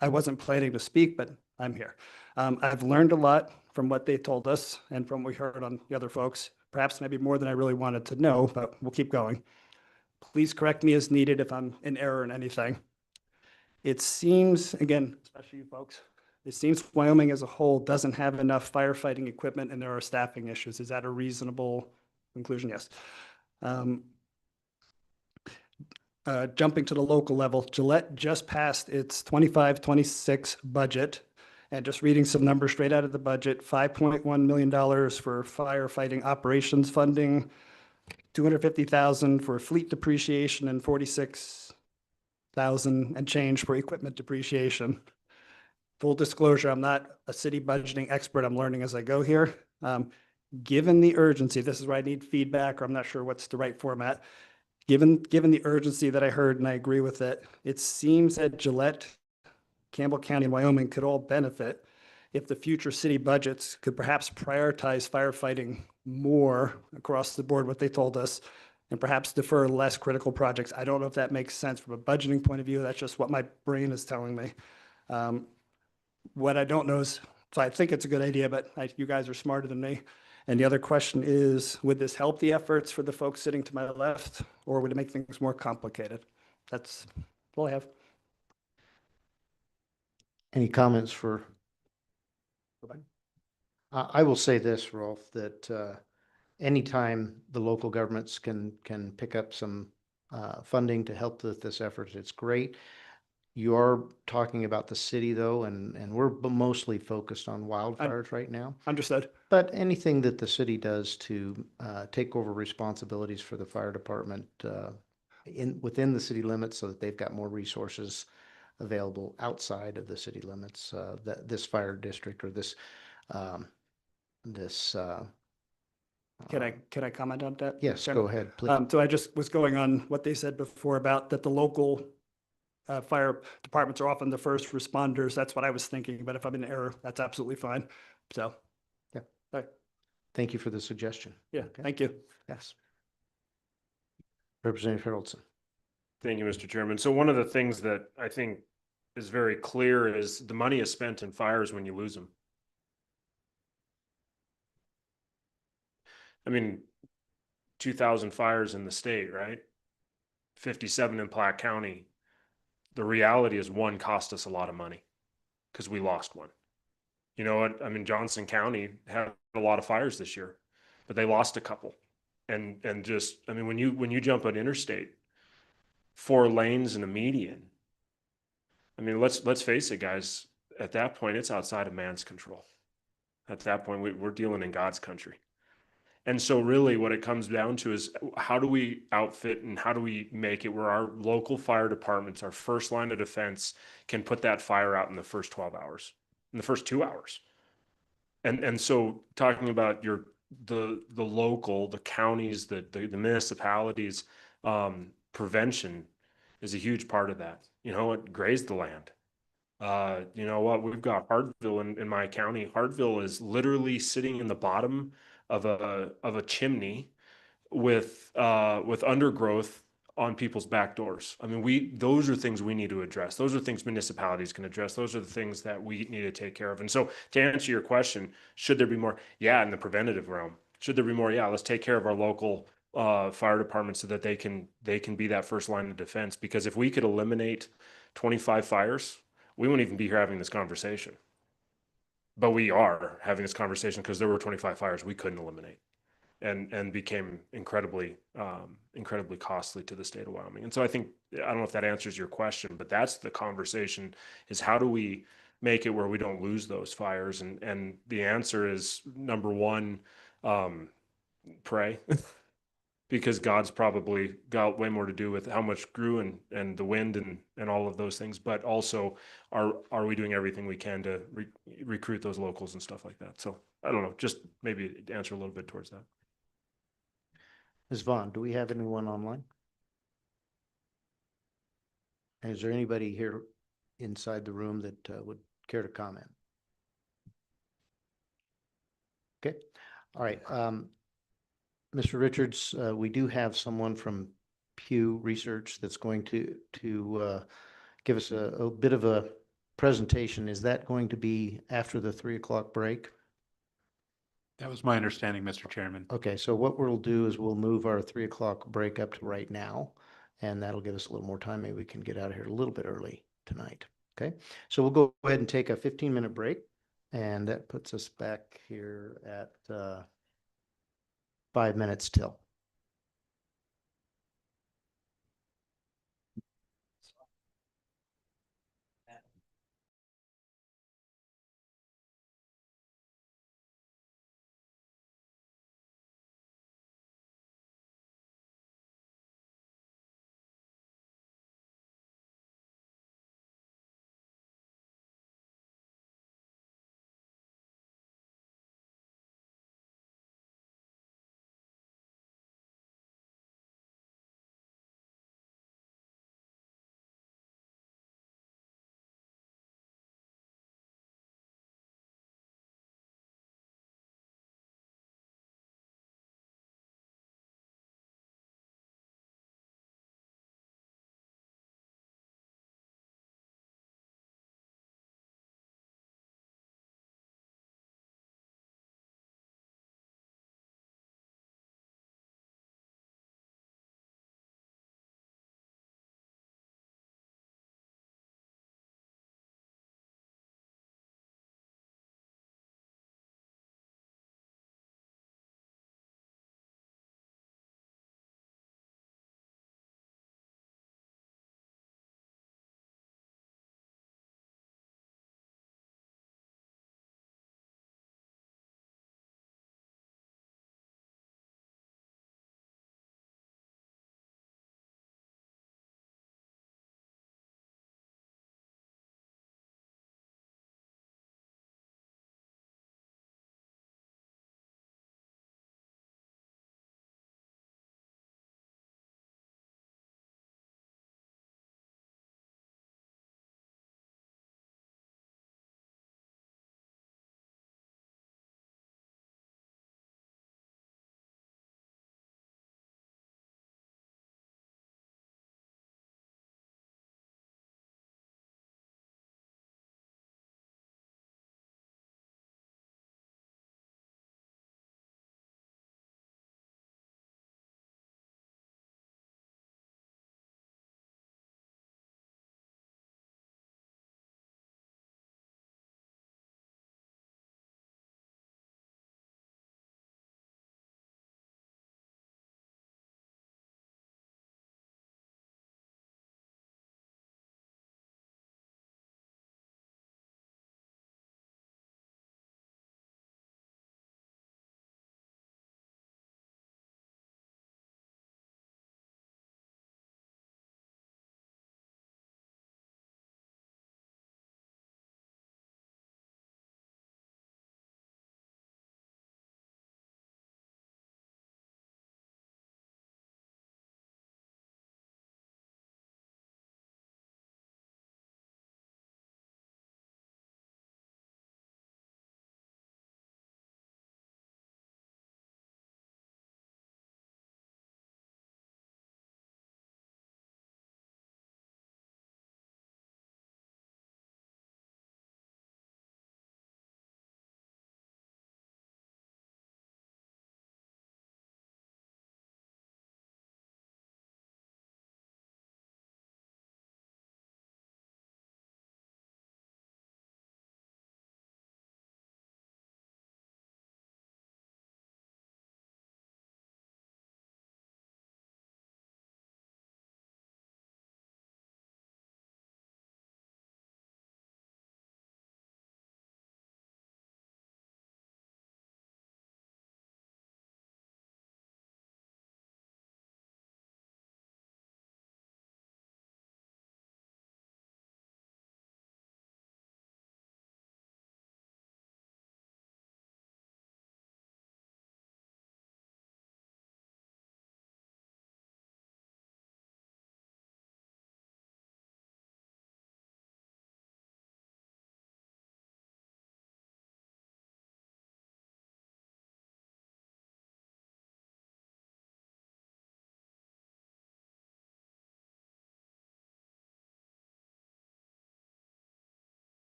I wasn't planning to speak, but I'm here. I've learned a lot from what they told us and from what we heard on the other folks, perhaps maybe more than I really wanted to know, but we'll keep going. Please correct me as needed if I'm in error in anything. It seems, again, especially you folks, it seems Wyoming as a whole doesn't have enough firefighting equipment and there are staffing issues. Is that a reasonable conclusion? Yes. Jumping to the local level, Gillette just passed its 25-26 budget. And just reading some numbers straight out of the budget, $5.1 million for firefighting operations funding, $250,000 for fleet depreciation, and $46,000 and change for equipment depreciation. Full disclosure, I'm not a city budgeting expert. I'm learning as I go here. Given the urgency, this is where I need feedback, or I'm not sure what's the right format. Given the urgency that I heard, and I agree with it, it seems that Gillette, Campbell County, and Wyoming could all benefit if the future city budgets could perhaps prioritize firefighting more across the board, what they told us, and perhaps defer less critical projects. I don't know if that makes sense from a budgeting point of view. That's just what my brain is telling me. What I don't know is, so I think it's a good idea, but you guys are smarter than me. And the other question is, would this help the efforts for the folks sitting to my left, or would it make things more complicated? That's all I have. Any comments for? I will say this, Rolf, that anytime the local governments can pick up some funding to help with this effort, it's great. You are talking about the city though, and we're mostly focused on wildfires right now. Understood. But anything that the city does to take over responsibilities for the fire department within the city limits so that they've got more resources available outside of the city limits, that this fire district or this Can I comment on that? Yes, Chairman? go ahead, please. So I just was going on what they said before about that the local fire departments are often the first responders. That's what I was thinking, but if I'm in error, that's absolutely fine. So, Yeah. all right. Thank you for the suggestion. Yeah, Okay. thank you. Yes. Representative Haroldson. Thank you, Mr. Chairman. So one of the things that I think is very clear is the money is spent in fires when you lose them. I mean, 2,000 fires in the state, right? 57 in Platte County. The reality is one cost us a lot of money because we lost one. You know what? I mean, Johnson County had a lot of fires this year, but they lost a couple. And just, I mean, when you jump an interstate, 4 lanes and a median, I mean, let's face it, guys, at that point, it's outside of man's control. At that point, we're dealing in God's country. And so really what it comes down to is how do we outfit and how do we make it where our local fire departments, our first line of defense, can put that fire out in the first 12 hours, in the first 2 hours. And so talking about the local, the counties, the municipalities, prevention is a huge part of that. You know what? Graze the land. You know what? We've got Hartville in my county. Hartville is literally sitting in the bottom of a chimney with undergrowth on people's back doors. I mean, those are things we need to address. Those are things municipalities can address. Those are the things that we need to take care of. And so to answer your question, should there be more? Yeah, in the preventative realm. Should there be more? Yeah, let's take care of our local fire departments so that they can be that first line of defense. Because if we could eliminate 25 fires, we wouldn't even be here having this conversation. But we are having this conversation because there were 25 fires we couldn't eliminate and became incredibly costly to the state of Wyoming. And so I think, I don't know if that answers your question, but that's the conversation, is how do we make it where we don't lose those fires? And the answer is, number one, pray. Because God's probably got way more to do with how much grew and the wind and all of those things. But also, are we doing everything we can to recruit those locals and stuff like that? So I don't know, just maybe answer a little bit towards that. Ms. Vaughn, do we have anyone online? And is there anybody here inside the room that would care to comment? Okay, all right. Mr. Richards, we do have someone from Pew Research that's going to give us a bit of a presentation. Is that going to be after the 3 o'clock break? That was my understanding, Mr. Chairman. Okay, so what we'll do is we'll move our 3 o'clock break up to right now, and that'll give us a little more time. Maybe we can get out of here a little bit early. tonight. Okay, so we'll go ahead and take a 15-minute break, and that puts us back here at 5 minutes till.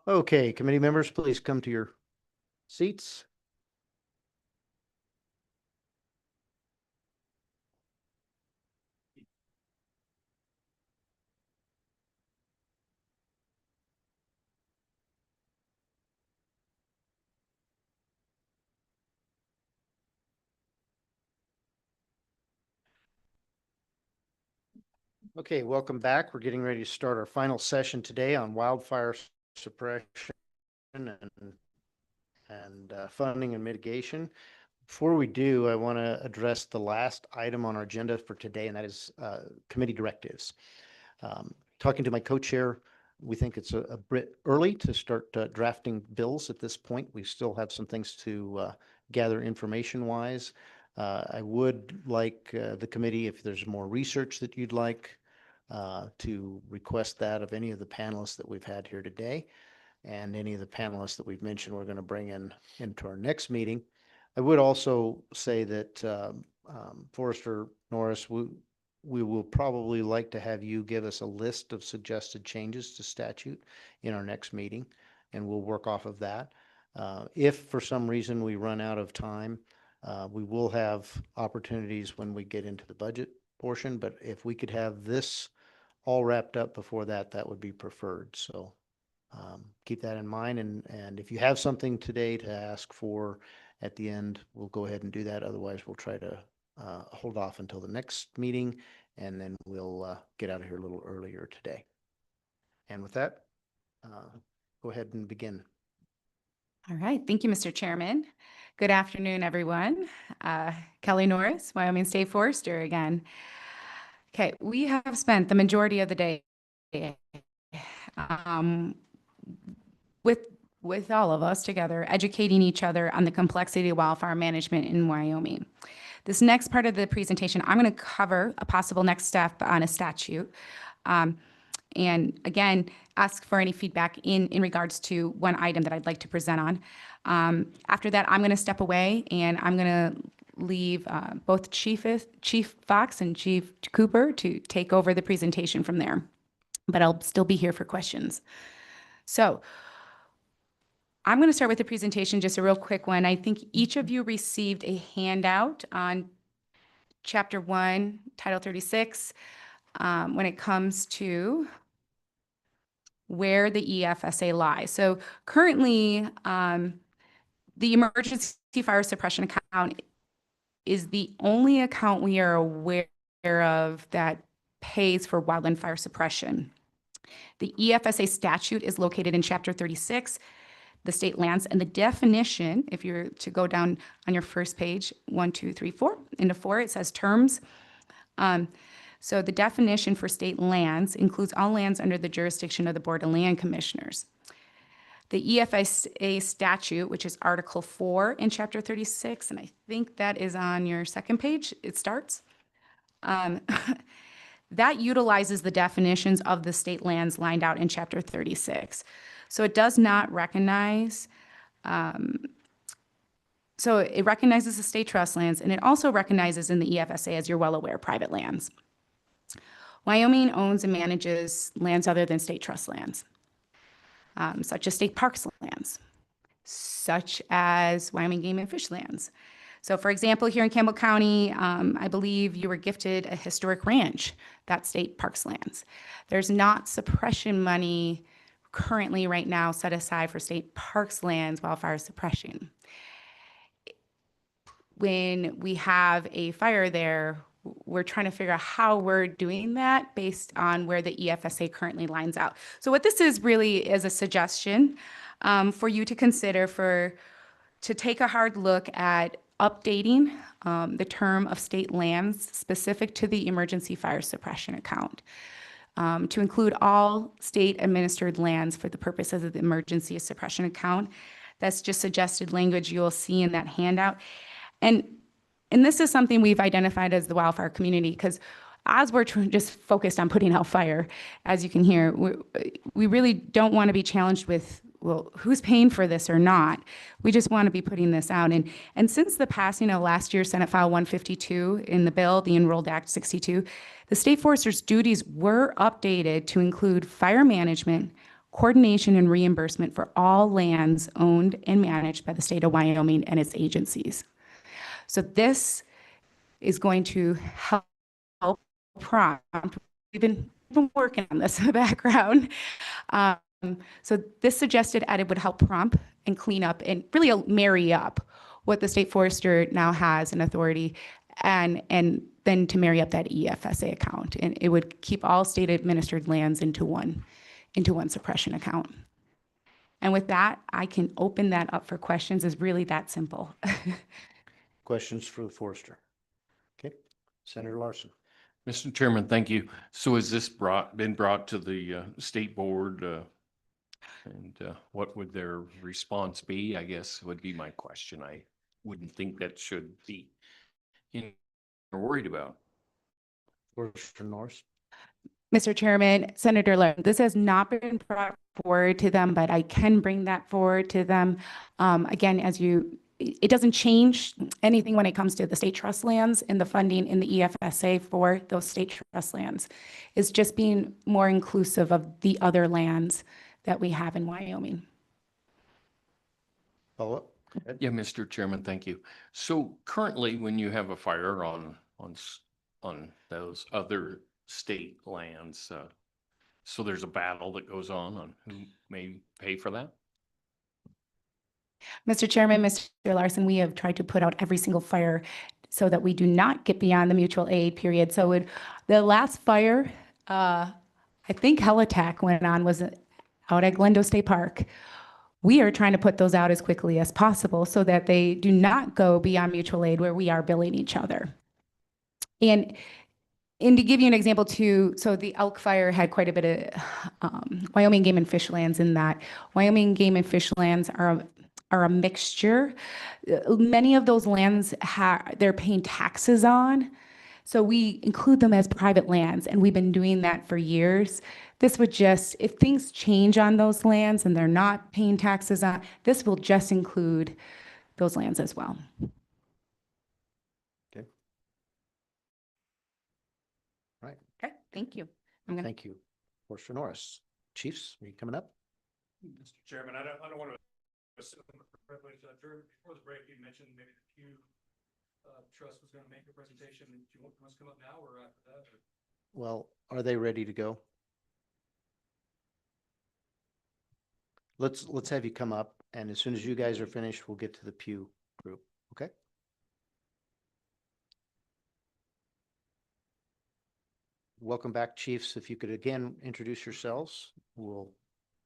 Okay, committee members, please come to your seats. Okay, welcome back. We're getting ready to start our final session today on wildfire suppression and funding and mitigation. Before we do, I want to address the last item on our agenda for today, and that is committee directives. Talking to my co-chair, we think it's a bit early to start drafting bills at this point. We still have some things to gather information-wise. I would like the committee, if there's more research that you'd like, to request that of any of the panelists that we've had here today and any of the panelists that we've mentioned we're going to bring in into our next meeting. I would also say that Forrester Norris, we will probably like to have you give us a list of suggested changes to statute in our next meeting, and we'll work off of that. If for some reason we run out of time, we will have opportunities when we get into the budget portion, but if we could have this all wrapped up before that, that would be preferred. So keep that in mind. And if you have something today to ask for at the end, we'll go ahead and do that. Otherwise, we'll try to hold off until the next meeting, and then we'll get out of here a little earlier today. And with that, go ahead and begin. All right. Thank you, Mr. Chairman. Good afternoon, everyone. Kelly Norris, Wyoming State Forester again. Okay, we have spent the majority of the day with all of us together, educating each other on the complexity of wildfire management in Wyoming. This next part of the presentation, I'm going to cover a possible next step on a statute. And again, ask for any feedback in regards to one item that I'd like to present on. After that, I'm going to step away and I'm going to leave both Chief Fox and Chief Cooper to take over the presentation from there. But I'll still be here for questions. So I'm going to start with the presentation, just a real quick one. I think each of you received a handout on Chapter 1, Title 36, when it comes to where the EFSA lies. So currently, the Emergency Fire Suppression Account is the only account we are aware of that pays for wildland fire suppression. The EFSA statute is located in Chapter 36, the state lands, and the definition, if you're to go down on your first page, 1, 2, 3, 4, into 4, it says terms. So the definition for state lands includes all lands under the jurisdiction of the Board of Land Commissioners. The EFSA statute, which is Article 4 in Chapter 36, and I think that is on your second page, it starts. That utilizes the definitions of the state lands lined out in Chapter 36. So it does not recognize, so it recognizes the state trust lands, and it also recognizes in the EFSA, as you're well aware, private lands. Wyoming owns and manages lands other than state trust lands, such as state parks lands, such as Wyoming Game and Fish lands. So for example, here in Campbell County, I believe you were gifted a historic ranch, that's state parks lands. There's not suppression money currently right now set aside for state parks lands wildfire suppression. When we have a fire there, we're trying to figure out how we're doing that based on where the EFSA currently lines out. So what this is really is a suggestion for you to consider to take a hard look at updating the term of state lands specific to the emergency fire suppression account to include all state administered lands for the purposes of the emergency suppression account. That's just suggested language you'll see in that handout. And this is something we've identified as the wildfire community, because as we're just focused on putting out fire, as you can hear, we really don't want to be challenged with, well, who's paying for this or not? We just want to be putting this out. And since the passing of last year's Senate File 152 in the bill, the Enrolled Act 62, the state forester's duties were updated to include fire management, coordination and reimbursement for all lands owned and managed by the state of Wyoming and its agencies. So this is going to help prompt. We've been working on this in the background. So this suggested edit would help prompt and clean up and really marry up what the state forester now has in authority, and then to marry up that EFSA account. And it would keep all state administered lands into one suppression account. And with that, I can open that up for questions. It's really that simple. Questions for the forester? Okay, Senator Larson. Mr. Chairman, thank you. So has this been brought to the state board? And what would their response be? I guess would be my question. I wouldn't think that should be worried about. Forester Norris. Mr. Chairman, Senator Larson, this has not been brought forward to them, but I can bring that forward to them. Again, it doesn't change anything when it comes to the state trust lands and the funding in the EFSA for those state trust lands. It's just being more inclusive of the other lands that we have in Wyoming. Follow up? Yeah, Mr. Chairman, thank you. So currently, when you have a fire on those other state lands, so there's a battle that goes on who may pay for that? Mr. Chairman, Mr. Larson, we have tried to put out every single fire so that we do not get beyond the mutual aid period. So the last fire, I think Helitack went on, was out at Glendo State Park. We are trying to put those out as quickly as possible so that they do not go beyond mutual aid where we are billing each other. And to give you an example too, so the elk fire had quite a bit of Wyoming game and fish lands in that. Wyoming game and fish lands are a mixture. Many of those lands they're paying taxes on. So we include them as private lands, and we've been doing that for years. This would just, if things change on those lands and they're not paying taxes on, this will just include those lands as well. Okay. All right. Okay, thank you. Thank you. Forester Norris. Chiefs, are you coming up? Mr. Chairman, I don't want to assume privilege. Before the break, you mentioned maybe the Pew Trust was going to make a presentation. Do you want us to come up now or after that? Or? Well, are they ready to go? Let's have you come up, and as soon as you guys are finished, we'll get to the Pew group. Okay? Welcome back, Chiefs. If you could again introduce yourselves, we'll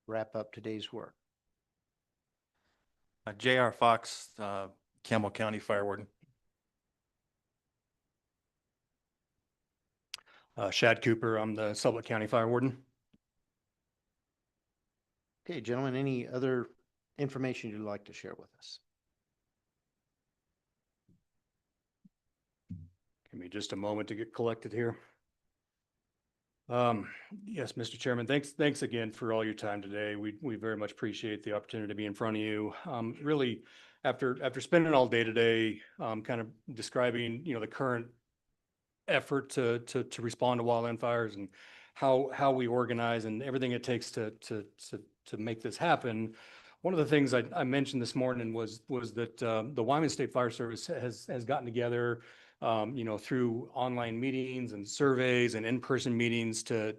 wrap up today's work. J.R. Fox, Campbell County Fire Warden. Shad Cooper, I'm the Sublette County Fire Warden. Okay, gentlemen, any other information you'd like to share with us? Give me just a moment to get collected here. Yes, Mr. Chairman, thanks again for all your time today. We very much appreciate the opportunity to be in front of you. Really, after spending all day today, kind of describing, the current effort to respond to wildland fires and how we organize and everything it takes to make this happen. One of the things I mentioned this morning was that the Wyoming State Fire Service has gotten together, through online meetings and surveys and in-person meetings to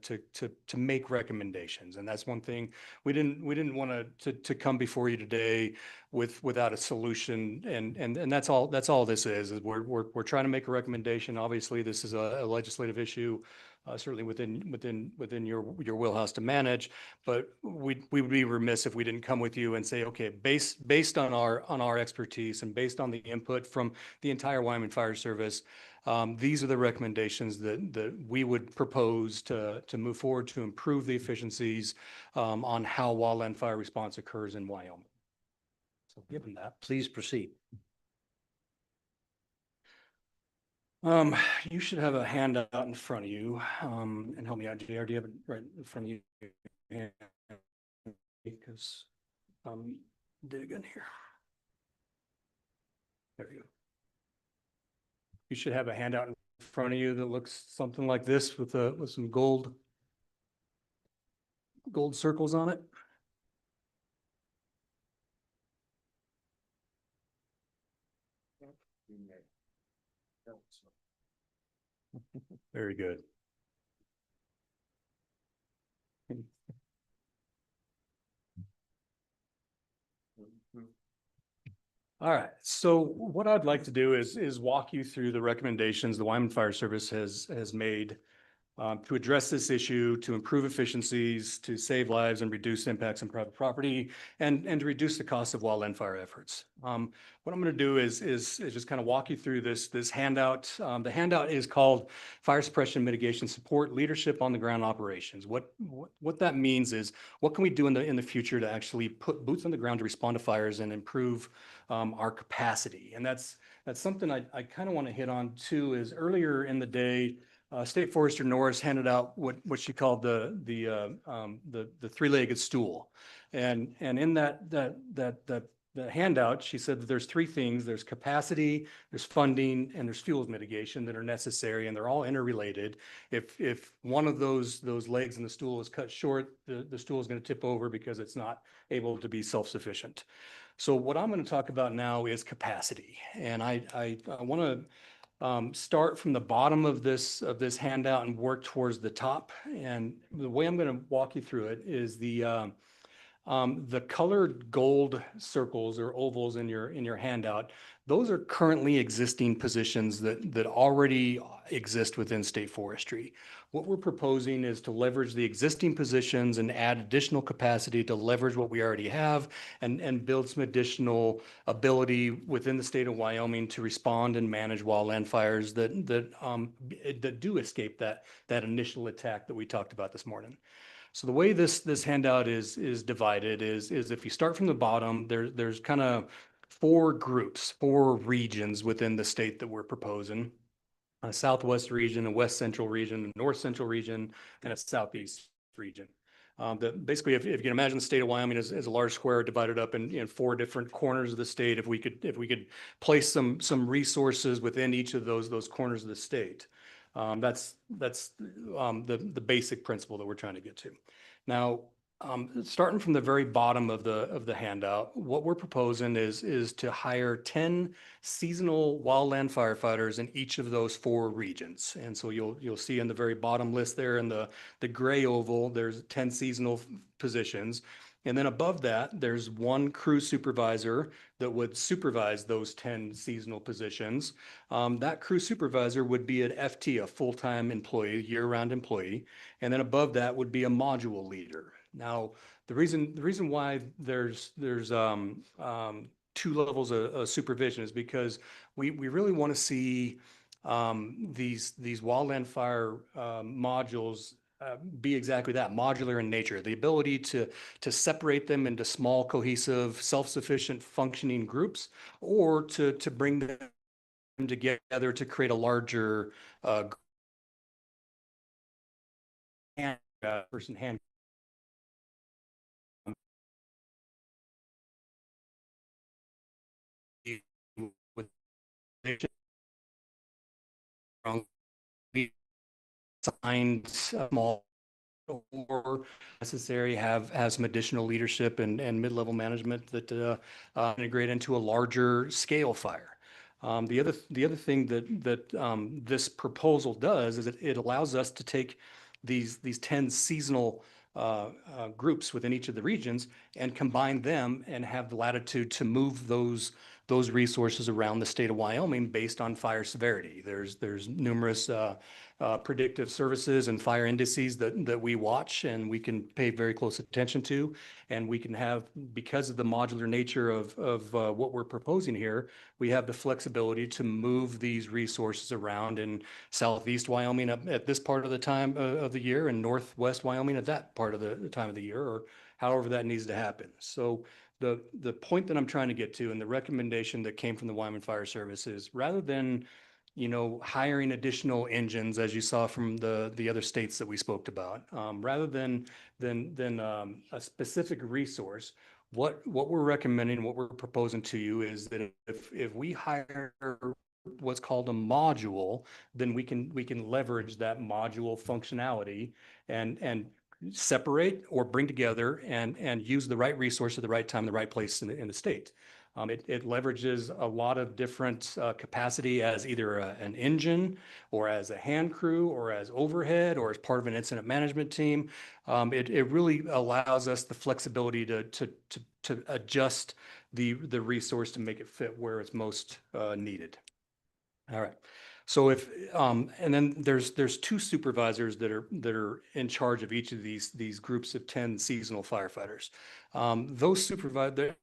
make recommendations. And that's one thing we didn't want to come before you today without a solution. And that's all this is we're trying to make a recommendation. Obviously, this is a legislative issue. Certainly within your wheelhouse to manage, but we would be remiss if we didn't come with you and say, okay, based on our expertise and based on the input from the entire Wyoming Fire Service, these are the recommendations that we would propose to move forward to improve the efficiencies on how wildland fire response occurs in Wyoming. So given that, please proceed. You should have a handout in front of you, and help me out, JR. Do you have it right in front of you? Yeah. Because digging here. There you go. You should have a handout in front of you that looks something like this with some gold gold circles on it. Very good. All right, so what I'd like to do is walk you through the recommendations the Wyoming Fire Service has made to address this issue, to improve efficiencies, to save lives and reduce impacts on private property, and to reduce the cost of wildland fire efforts. What I'm going to do is just kind of walk you through this handout. The handout is called Fire Suppression Mitigation Support Leadership on the Ground Operations. What that means is, what can we do in the future to actually put boots on the ground to respond to fires and improve our capacity? And that's something I kind of want to hit on too. Is earlier in the day, State Forester Norris handed out what she called the three-legged stool, and in the handout, she said that there's three things: there's capacity, there's funding, and there's fuels mitigation that are necessary, and they're all interrelated. If one of those legs in the stool is cut short, the stool is going to tip over because it's not able to be self-sufficient. So what I'm going to talk about now is capacity, and I want to start from the bottom of this handout and work towards the top. And the way I'm going to walk you through it is the colored gold circles or ovals in your handout. Those are currently existing positions that already exist within state forestry. What we're proposing is to leverage the existing positions and add additional capacity to leverage what we already have and build some additional ability within the state of Wyoming to respond and manage wildland fires that do escape that initial attack that we talked about this morning. So the way this handout is divided is if you start from the bottom, there's kind of four groups, four regions within the state that we're proposing: a southwest region, a west central region, a north central region, and a southeast region. Basically, if you can imagine the state of Wyoming as a large square divided up in four different corners of the state, if we could place some resources within each of those corners of the state. That's the basic principle that we're trying to get to. Now, starting from the very bottom of the handout, what we're proposing is to hire 10 seasonal wildland firefighters in each of those four regions. And so you'll see in the very bottom list there in the gray oval, there's 10 seasonal positions. And then above that, there's one crew supervisor that would supervise those 10 seasonal positions. That crew supervisor would be an FT, a full-time employee, year-round employee. And then above that would be a module leader. Now, the reason why there's two levels of supervision is because we really want to see these wildland fire modules be exactly that, modular in nature, the ability to separate them into small, cohesive, self-sufficient functioning groups, or to bring them together to create a larger person hand. With signed small or necessary have some additional leadership and mid-level management that integrate into a larger scale fire. The other thing that this proposal does is it allows us to take these 10 seasonal groups within each of the regions and combine them and have the latitude to move those resources around the state of Wyoming based on fire severity. There's numerous predictive services and fire indices that we watch and we can pay very close attention to, and we can have, because of the modular nature of what we're proposing here, we have the flexibility to move these resources around in southeast Wyoming at this part of the time of the year and northwest Wyoming at that part of the time of the year, or however that needs to happen. So the point that I'm trying to get to and the recommendation that came from the Wyoming Fire Service is, rather than hiring additional engines, as you saw from the other states that we spoke about, rather than a specific resource, what we're recommending, what we're proposing to you is that if we hire what's called a module, then we can leverage that module functionality and separate or bring together and use the right resource at the right time, the right place in the state. It leverages a lot of different capacity as either an engine or as a hand crew or as overhead or as part of an incident management team. It really allows us the flexibility to adjust the resource to make it fit where it's most needed. All right. So and then there's two supervisors that are in charge of each of these groups of 10 seasonal firefighters. Those supervisors,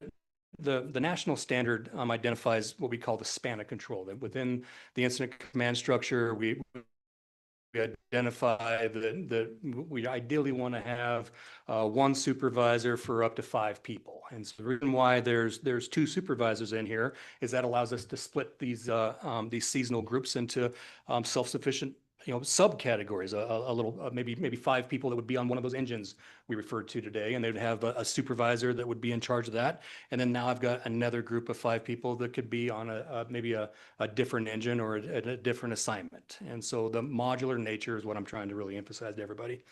the national standard identifies what we call the span of control. That within the incident command structure, we identify that we ideally want to have one supervisor for up to 5 people. And so the reason why there's 2 supervisors in here is that allows us to split these seasonal groups into self-sufficient subcategories, a little, maybe 5 people that would be on one of those engines we referred to today, and they'd have a supervisor that would be in charge of that. And then now I've got another group of 5 people that could be on maybe a different engine or a different assignment. And so the modular nature is what I'm trying to really emphasize to everybody.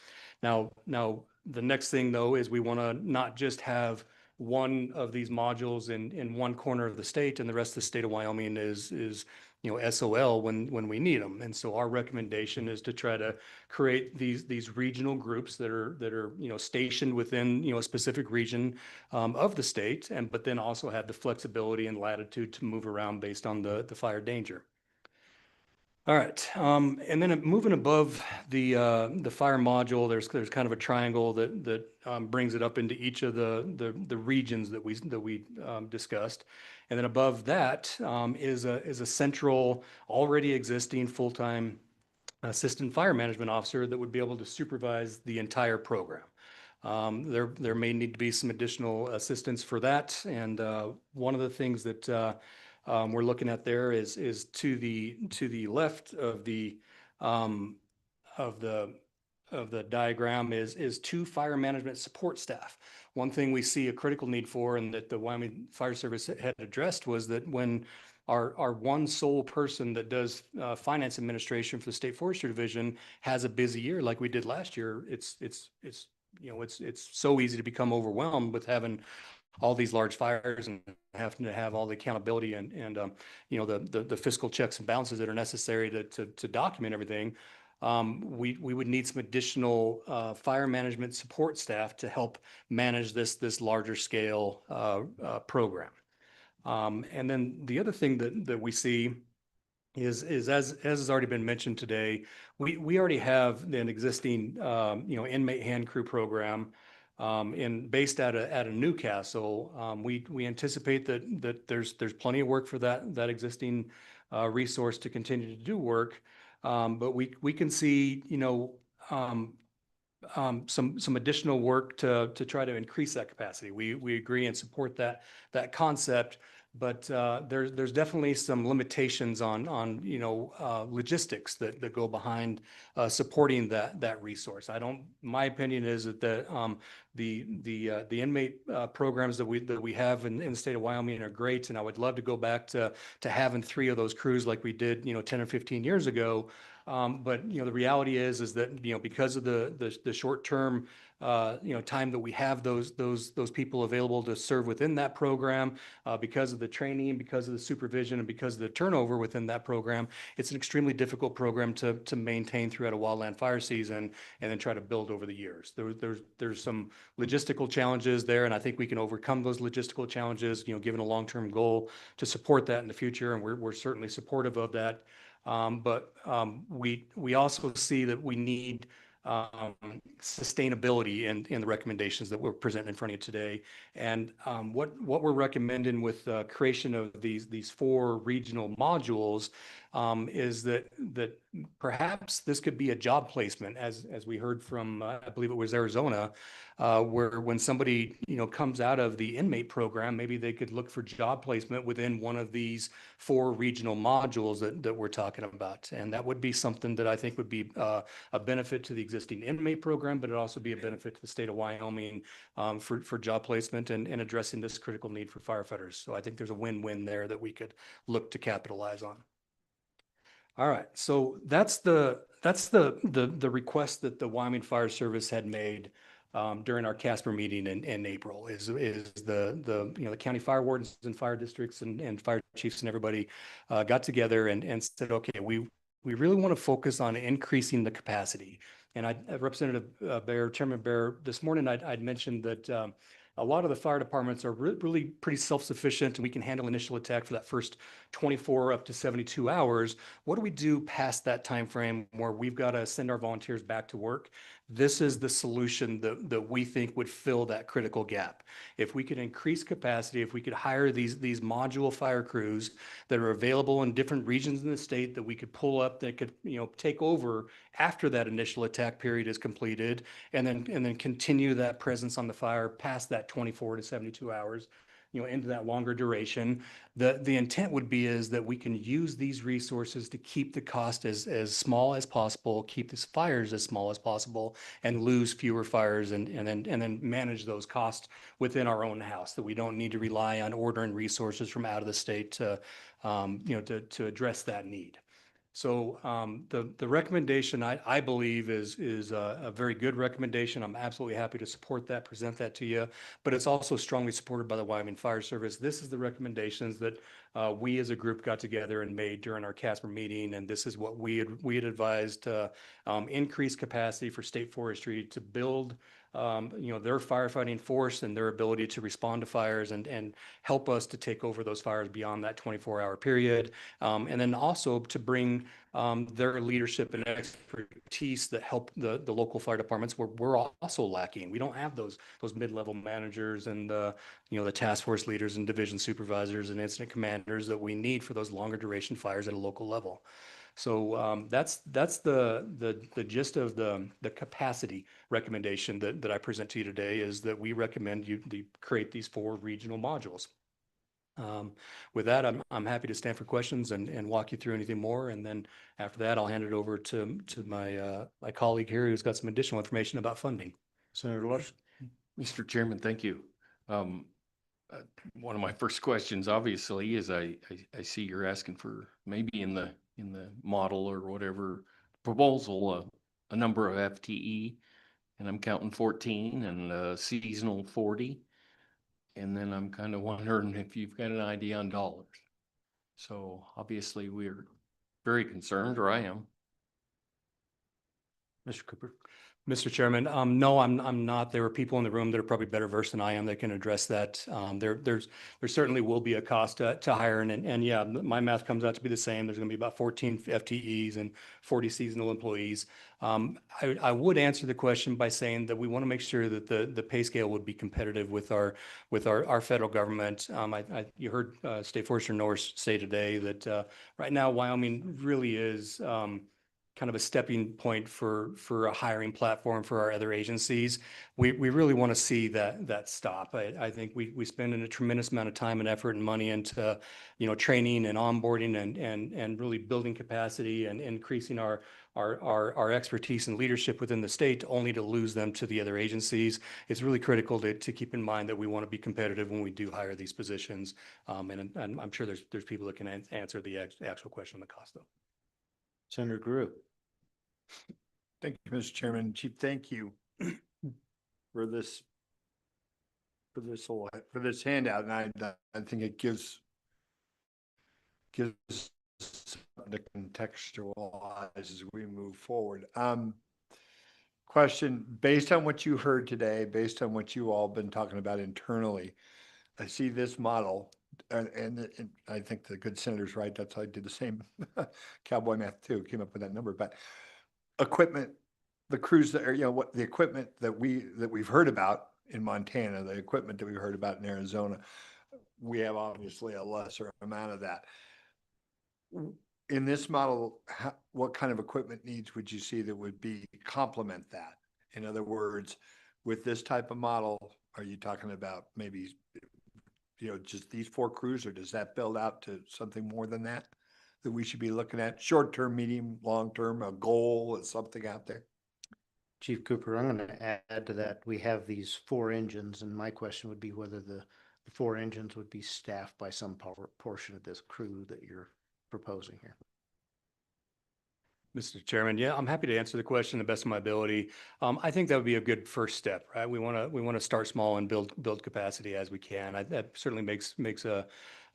Now the next thing though is we want to not just have one of these modules in one corner of the state and the rest of the state of Wyoming is SOL when we need them. And so our recommendation is to try to create these regional groups that are stationed within a specific region of the state, but then also have the flexibility and latitude to move around based on the fire danger. All right, and then moving above the fire module, there's kind of a triangle that brings it up into each of the regions that we discussed, and then above that is a central, already existing full-time assistant fire management officer that would be able to supervise the entire program. There may need to be some additional assistance for that, and one of the things that we're looking at there is to the left of the diagram is 2 fire management support staff. One thing we see a critical need for, and that the Wyoming Fire Service had addressed, was that when our one sole person that does finance administration for the State Forestry Division has a busy year like we did last year, it's so easy to become overwhelmed with having all these large fires and having to have all the accountability and the fiscal checks and balances that are necessary to document everything. We would need some additional fire management support staff to help manage this larger scale program. And then the other thing that we see is as has already been mentioned today, we already have an existing inmate hand crew program based out of Newcastle. We anticipate that there's plenty of work for that existing resource to continue to do work, but we can see some additional work to try to increase that capacity. We agree and support that concept, but there's definitely some limitations on logistics that go behind supporting that resource. My opinion is that the inmate programs that we have in the state of Wyoming are great, and I would love to go back to having 3 of those crews like we did 10 or 15 years ago. But the reality is that because of the short term time that we have those people available to serve within that program, because of the training, because of the supervision, and because of the turnover within that program, it's an extremely difficult program to maintain throughout a wildland fire season and then try to build over the years. There's some logistical challenges there, and I think we can overcome those logistical challenges, given a long-term goal to support that in the future, and we're certainly supportive of that. But we also see that we need sustainability in the recommendations that we're presenting in front of you today. And what we're recommending with creation of these 4 regional modules is that perhaps this could be a job placement, as we heard from I believe it was Arizona, where when somebody comes out of the inmate program, maybe they could look for job placement within one of these 4 regional modules that we're talking about. And that would be something that I think would be a benefit to the existing inmate program, but it'd also be a benefit to the state of Wyoming for job placement and addressing this critical need for firefighters. So I think there's a win-win there that we could look to capitalize on. All right, so that's the that's the request that the Wyoming Fire Service had made during our Casper meeting in April is the county fire wardens and fire districts and fire chiefs and everybody got together and said, okay, we really want to focus on increasing the capacity. And Representative Chairman Bear, this morning I'd mentioned that a lot of the fire departments are really pretty self-sufficient and we can handle initial attack for that first 24 up to 72 hours. What do we do past that time frame where we've got to send our volunteers back to work? This is the solution that we think would fill that critical gap. If we could increase capacity, if we could hire these module fire crews that are available in different regions in the state that we could pull up that could take over after that initial attack period is completed, and then continue that presence on the fire past that 24 to 72 hours, into that longer duration. The intent would be is that we can use these resources to keep the cost as small as possible, keep these fires as small as possible, and lose fewer fires, and then manage those costs within our own house, that we don't need to rely on ordering resources from out of the state to address that need. So the recommendation I believe is a very good recommendation. I'm absolutely happy to support that, present that to you, but it's also strongly supported by the Wyoming Fire Service. This is the recommendations that we as a group got together and made during our Casper meeting, and this is what we had advised to increase capacity for state forestry to build their firefighting force and their ability to respond to fires and help us to take over those fires beyond that 24-hour period. And then also to bring their leadership and expertise that help the local fire departments where we're also lacking. We don't have those mid-level managers and the task force leaders and division supervisors and incident commanders that we need for those longer duration fires at a local level. So that's the gist of the capacity recommendation that I present to you today, is that we recommend you create these 4 regional modules. With that, I'm happy to stand for questions and walk you through anything more. And then after that, I'll hand it over to my colleague here who's got some additional information about funding. Senator Lush. Mr. Chairman, thank you. One of my first questions, obviously, is I see you're asking for maybe in the model or whatever proposal a number of FTE, and I'm counting 14 and seasonal 40. And then I'm kind of wondering if you've got an idea on dollars. So obviously we're very concerned, or I am. Mr. Cooper. Mr. Chairman, no, I'm not. There are people in the room that are probably better versed than I am that can address that. There certainly will be a cost to hire, and yeah, my math comes out to be the same. There's going to be about 14 FTEs and 40 seasonal employees. I would answer the question by saying that we want to make sure that the pay scale would be competitive with our federal government. You heard State Forester Norris say today that right now Wyoming really is kind of a stepping point for a hiring platform for our other agencies. We really want to see that stop. I think we spend a tremendous amount of time and effort and money into training and onboarding and really building capacity and increasing our expertise and leadership within the state, only to lose them to the other agencies. It's really critical to keep in mind that we want to be competitive when we do hire these positions. And I'm sure there's people that can answer the actual question on the cost, though. Senator Grew. Thank you, Mr. Chairman. Chief, thank you for this handout, and I think it gives the contextualize as we move forward. Question, based on what you heard today, based on what you all been talking about internally, I see this model, and I think the good senator's right. That's how I did the same cowboy math too, came up with that number. But equipment, the crews that are, what the equipment that we've heard about in Montana, the equipment that we heard about in Arizona, we have obviously a lesser amount of that. In this model, what kind of equipment needs would you see that would complement that? In other words, with this type of model, are you talking about maybe just these 4 crews, or does that build out to something more than that we should be looking at? Short-term, medium, long-term, a goal, something out there? Chief Cooper, I'm going to add to that. We have these 4 engines, and my question would be whether the 4 engines would be staffed by some portion of this crew that you're proposing here. Mr. Chairman, yeah, I'm happy to answer the question to the best of my ability. I think that would be a good first step, right? We want to start small and build capacity as we can. That certainly makes a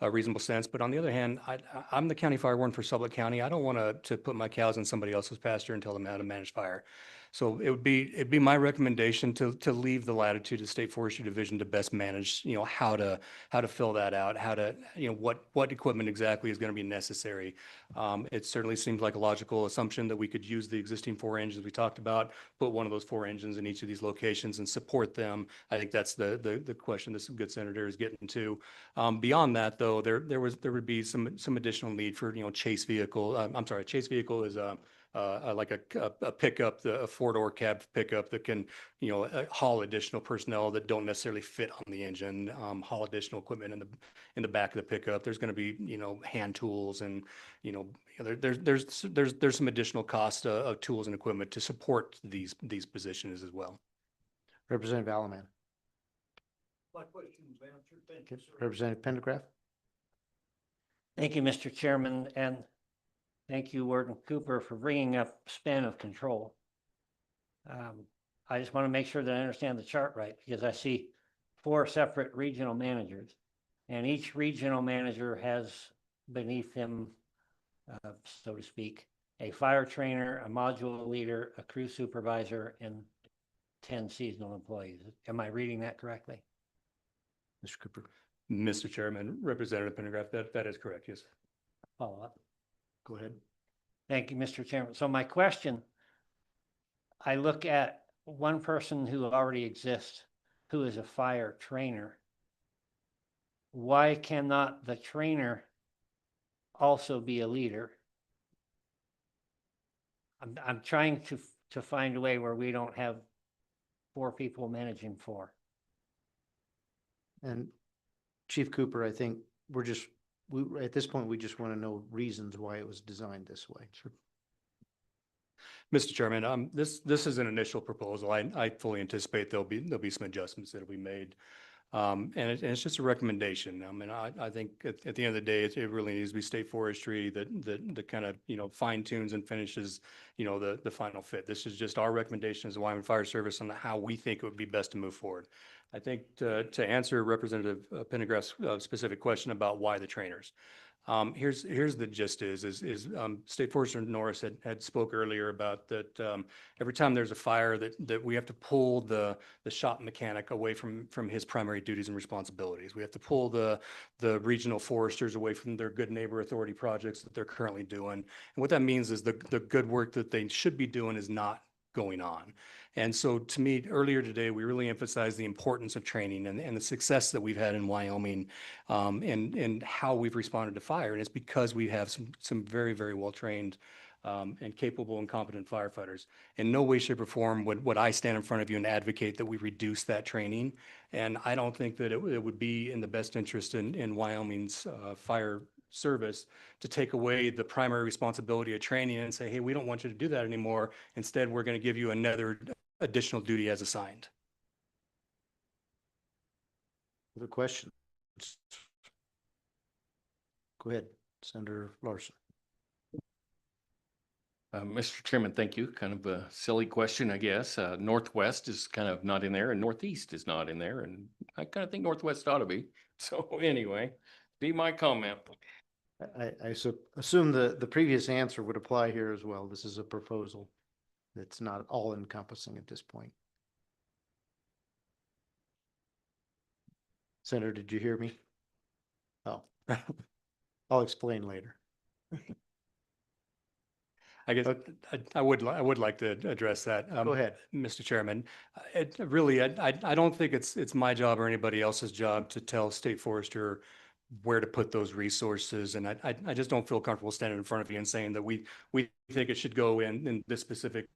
reasonable sense. But on the other hand, I'm the county fire warden for Sublette County. I don't want to put my cows in somebody else's pasture and tell them how to manage fire. So it'd be my recommendation to leave the latitude to State Forestry Division to best manage, how to fill that out, how to, what equipment exactly is going to be necessary. It certainly seems like a logical assumption that we could use the existing 4 engines we talked about, put one of those 4 engines in each of these locations and support them. I think that's the question this good senator is getting to. Beyond that, though, there would be some additional need for, chase vehicle. I'm sorry, chase vehicle is like a pickup, a 4-door cab pickup that can, haul additional personnel that don't necessarily fit on the engine, haul additional equipment in the back of the pickup. There's going to be, hand tools and, there's some additional cost of tools and equipment to support these positions as well. Representative Alaman. My question was answered. Thank you, sir. Representative Pendergraft. Thank you, Mr. Chairman, and thank you, Warden Cooper, for bringing up span of control. I just want to make sure that I understand the chart right, because I see 4 separate regional managers, and each regional manager has beneath him, so to speak, a fire trainer, a module leader, a crew supervisor, and 10 seasonal employees. Am I reading that correctly? Mr. Cooper. Mr. Chairman, Representative Pendergraft, that is correct, yes. Follow up. Go ahead. Thank you, Mr. Chairman. So my question, I look at one person who already exists, who is a fire trainer. Why cannot the trainer also be a leader? I'm trying to find a way where we don't have 4 people managing 4. And Chief Cooper, I think at this point, we just want to know reasons why it was designed this way. Sure. Mr. Chairman, this is an initial proposal. I fully anticipate there'll be some adjustments that'll be made. And it's just a recommendation. I mean, I think at the end of the day, it really needs to be State Forestry that kind of, fine tunes and finishes, the final fit. This is just our recommendation as the Wyoming Fire Service on how we think it would be best to move forward. I think to answer Representative Pendergraft's specific question about why the trainers. Here's the gist is State Forester Norris had spoke earlier about that every time there's a fire that we have to pull the shop mechanic away from his primary duties and responsibilities. We have to pull the regional foresters away from their good neighbor authority projects that they're currently doing. And what that means is the good work that they should be doing is not going on. And so to me, earlier today, we really emphasized the importance of training and the success that we've had in Wyoming and how we've responded to fire. And it's because we have some very, very well-trained and capable and competent firefighters. In no way, shape, or form would I stand in front of you and advocate that we reduce that training. And I don't think that it would be in the best interest in Wyoming's fire service to take away the primary responsibility of training and say, hey, we don't want you to do that anymore. Instead, we're going to give you another additional duty as assigned. Other questions? Go ahead, Senator Larson. Mr. Chairman, thank you. Kind of a silly question, I guess. Northwest is kind of not in there and Northeast is not in there. And I kind of think Northwest ought to be. So anyway, be my comment. I assume the previous answer would apply here as well. This is a proposal that's not all encompassing at this point. Senator, did you hear me? Oh, I'll explain later. I guess I would like to address that. Go ahead, Mr. Chairman. I don't think it's my job or anybody else's job to tell State Forester where to put those resources. And I just don't feel comfortable standing in front of you and saying that we think it should go in this specific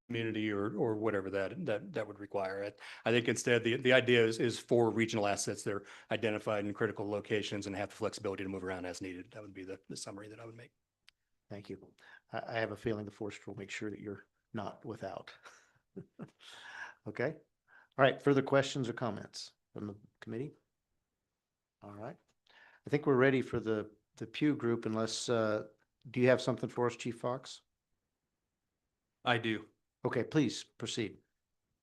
community or whatever that would require it. I think instead the idea is for regional assets. They're identified in critical locations and have the flexibility to move around as needed. That would be the summary that I would make. Thank you. I have a feeling the forester will make sure that you're not without. Okay. All right. Further questions or comments from the committee? All right. I think we're ready for the Pew group unless Do you have something for us, Chief Fox? I do. Okay, please proceed.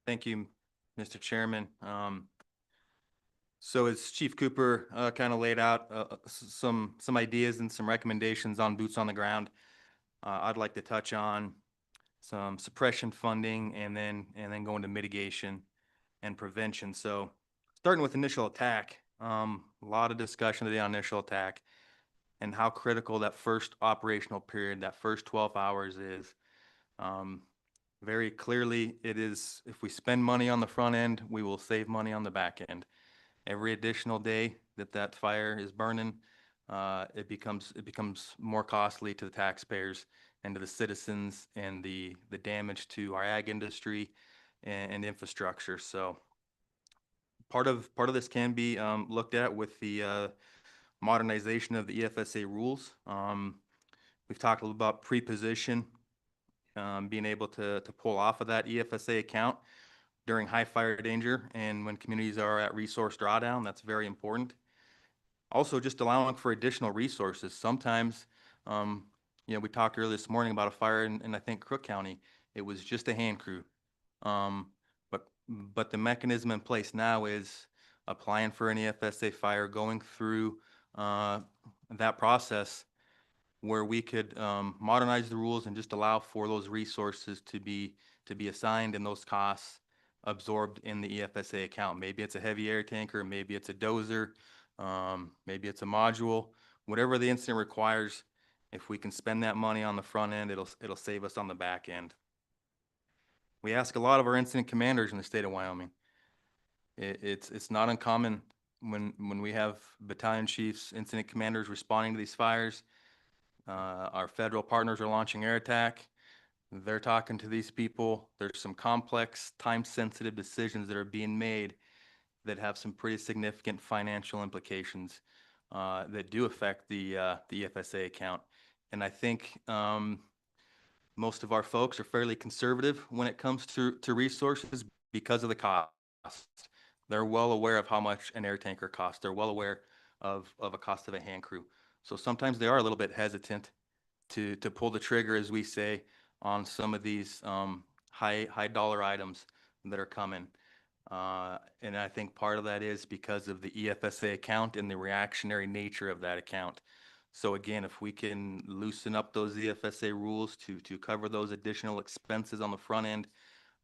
Thank you, Mr. Chairman. So as Chief Cooper kind of laid out some ideas and some recommendations on boots on the ground, I'd like to touch on some suppression funding and then go into mitigation and prevention. So starting with initial attack, a lot of discussion today on initial attack and how critical that first operational period, that first 12 hours is. Very clearly, it is, if we spend money on the front end, we will save money on the back end. Every additional day that fire is burning, it becomes more costly to the taxpayers and to the citizens, and the damage to our ag industry and infrastructure. So part of this can be looked at with the modernization of the EFSA rules. We've talked a little about pre-position, being able to pull off of that EFSA account during high fire danger and when communities are at resource drawdown. That's very important. Also, just allowing for additional resources. Sometimes, we talked earlier this morning about a fire in I think Crook County. It was just a hand crew. But the mechanism in place now is applying for an EFSA fire, going through that process where we could modernize the rules and just allow for those resources to be assigned and those costs absorbed in the EFSA account. Maybe it's a heavy air tanker, maybe it's a dozer, maybe it's a module, whatever the incident requires. If we can spend that money on the front end, it'll save us on the back end. We ask a lot of our incident commanders in the state of Wyoming. It's not uncommon when we have battalion chiefs, incident commanders responding to these fires. Our federal partners are launching air attack. They're talking to these people. There's some complex, time-sensitive decisions that are being made that have some pretty significant financial implications that do affect the EFSA account. And I think most of our folks are fairly conservative when it comes to resources because of the cost. They're well aware of how much an air tanker costs. They're well aware of a cost of a hand crew. So sometimes they are a little bit hesitant to pull the trigger, as we say, on some of these high dollar items that are coming. And I think part of that is because of the EFSA account and the reactionary nature of that account. So again, if we can loosen up those EFSA rules to cover those additional expenses on the front end,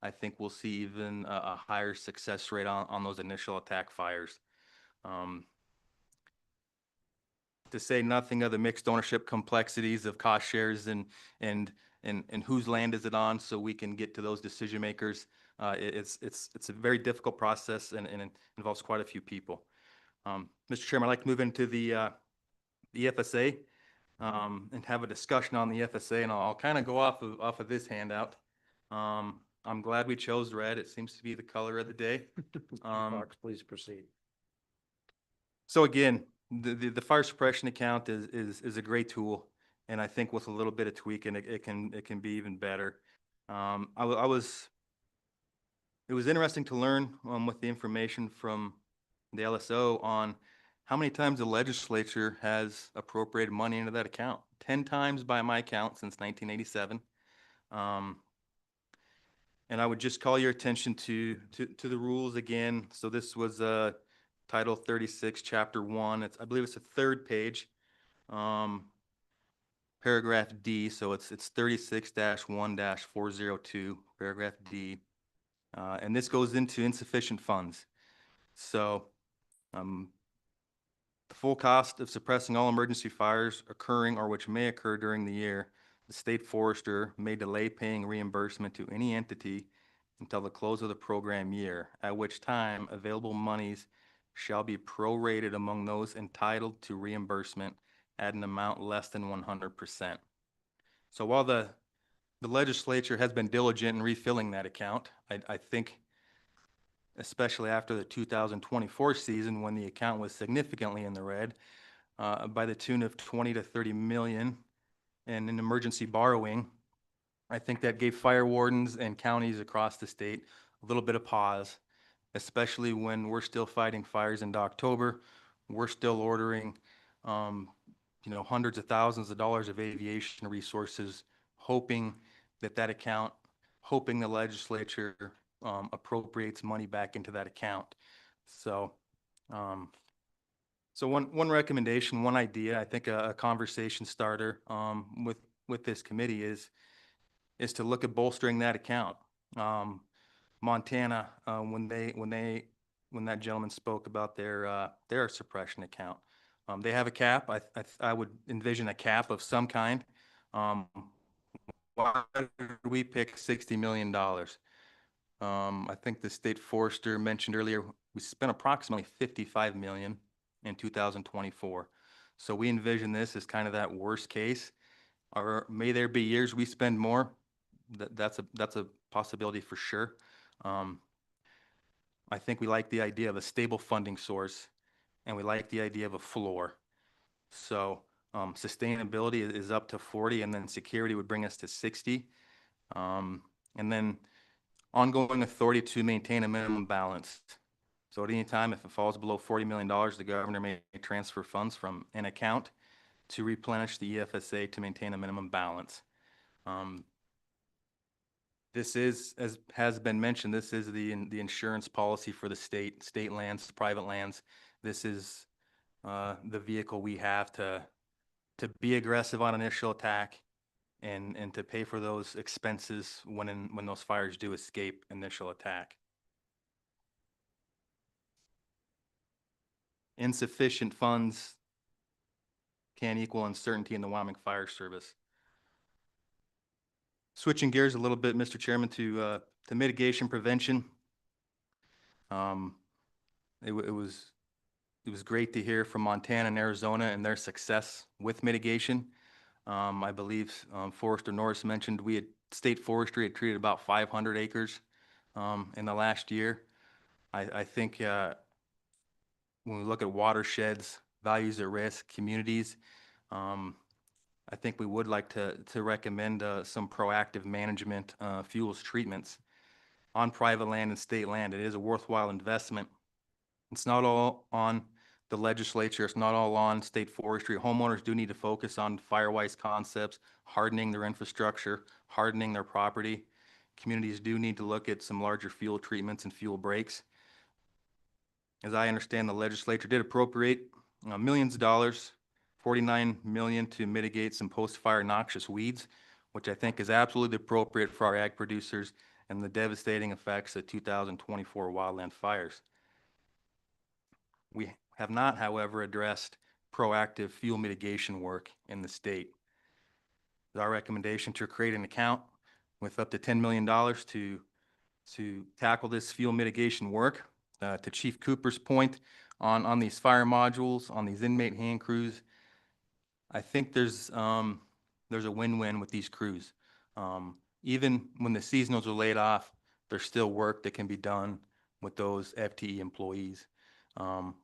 I think we'll see even a higher success rate on those initial attack fires. To say nothing of the mixed ownership complexities of cost shares and whose land is it on, so we can get to those decision makers. It's a very difficult process and it involves quite a few people. Mr. Chairman, I'd like to move into the EFSA and have a discussion on the EFSA, and I'll kind of go off of this handout. I'm glad we chose red. It seems to be the color of the day. Fox, please proceed. So again, the fire suppression account is a great tool, and I think with a little bit of tweaking, it can be even better. It was interesting to learn with the information from the LSO on how many times the legislature has appropriated money into that account. 10 times by my count since 1987. And I would just call your attention to the rules again. So this was Title 36, Chapter 1. I believe it's the third page, paragraph D. So it's 36-1-402, paragraph D. And this goes into insufficient funds. So the full cost of suppressing all emergency fires occurring or which may occur during the year, the state forester may delay paying reimbursement to any entity until the close of the program year, at which time available monies shall be prorated among those entitled to reimbursement at an amount less than 100%. So while the legislature has been diligent in refilling that account, I think, especially after the 2024 season when the account was significantly in the red, by the tune of 20 to 30 million and in emergency borrowing, I think that gave fire wardens and counties across the state a little bit of pause, especially when we're still fighting fires into October. We're still ordering, hundreds of thousands of dollars of aviation resources, hoping that account, hoping the legislature appropriates money back into that account. So, so one recommendation, one idea, I think a conversation starter with this committee is to look at bolstering that account. Montana, when that gentleman spoke about their suppression account, they have a cap. I would envision a cap of some kind. Why did we pick $60 million? I think the state forester mentioned earlier, we spent approximately 55 million in 2024. So we envision this as kind of that worst case. Or may there be years we spend more? That's a possibility for sure. I think we like the idea of a stable funding source, and we like the idea of a floor. So sustainability is up to 40, and then security would bring us to 60. And then ongoing authority to maintain a minimum balance. So at any time, if it falls below $40 million, the governor may transfer funds from an account to replenish the EFSA to maintain a minimum balance. This is, as has been mentioned, this is the insurance policy for the state lands, private lands. This is the vehicle we have to be aggressive on initial attack and to pay for those expenses when those fires do escape initial attack. Insufficient funds can equal uncertainty in the Wyoming Fire Service. Switching gears a little bit, Mr. Chairman, to mitigation prevention. It was great to hear from Montana and Arizona and their success with mitigation. I believe Forester Norris mentioned state forestry had treated about 500 acres in the last year. I think when we look at watersheds, values at risk, communities, I think we would like to recommend some proactive management fuels treatments on private land and state land. It is a worthwhile investment. It's not all on the legislature. It's not all on state forestry. Homeowners do need to focus on fire-wise concepts, hardening their infrastructure, hardening their property. Communities do need to look at some larger fuel treatments and fuel breaks. As I understand, the legislature did appropriate millions of dollars, 49 million to mitigate some post-fire noxious weeds, which I think is absolutely appropriate for our ag producers and the devastating effects of 2024 wildland fires. We have not, however, addressed proactive fuel mitigation work in the state. It's our recommendation to create an account with up to $10 million to tackle this fuel mitigation work. To Chief Cooper's point on these fire modules, on these inmate hand crews, I think there's a win-win with these crews. Even when the seasonals are laid off, there's still work that can be done with those FTE employees.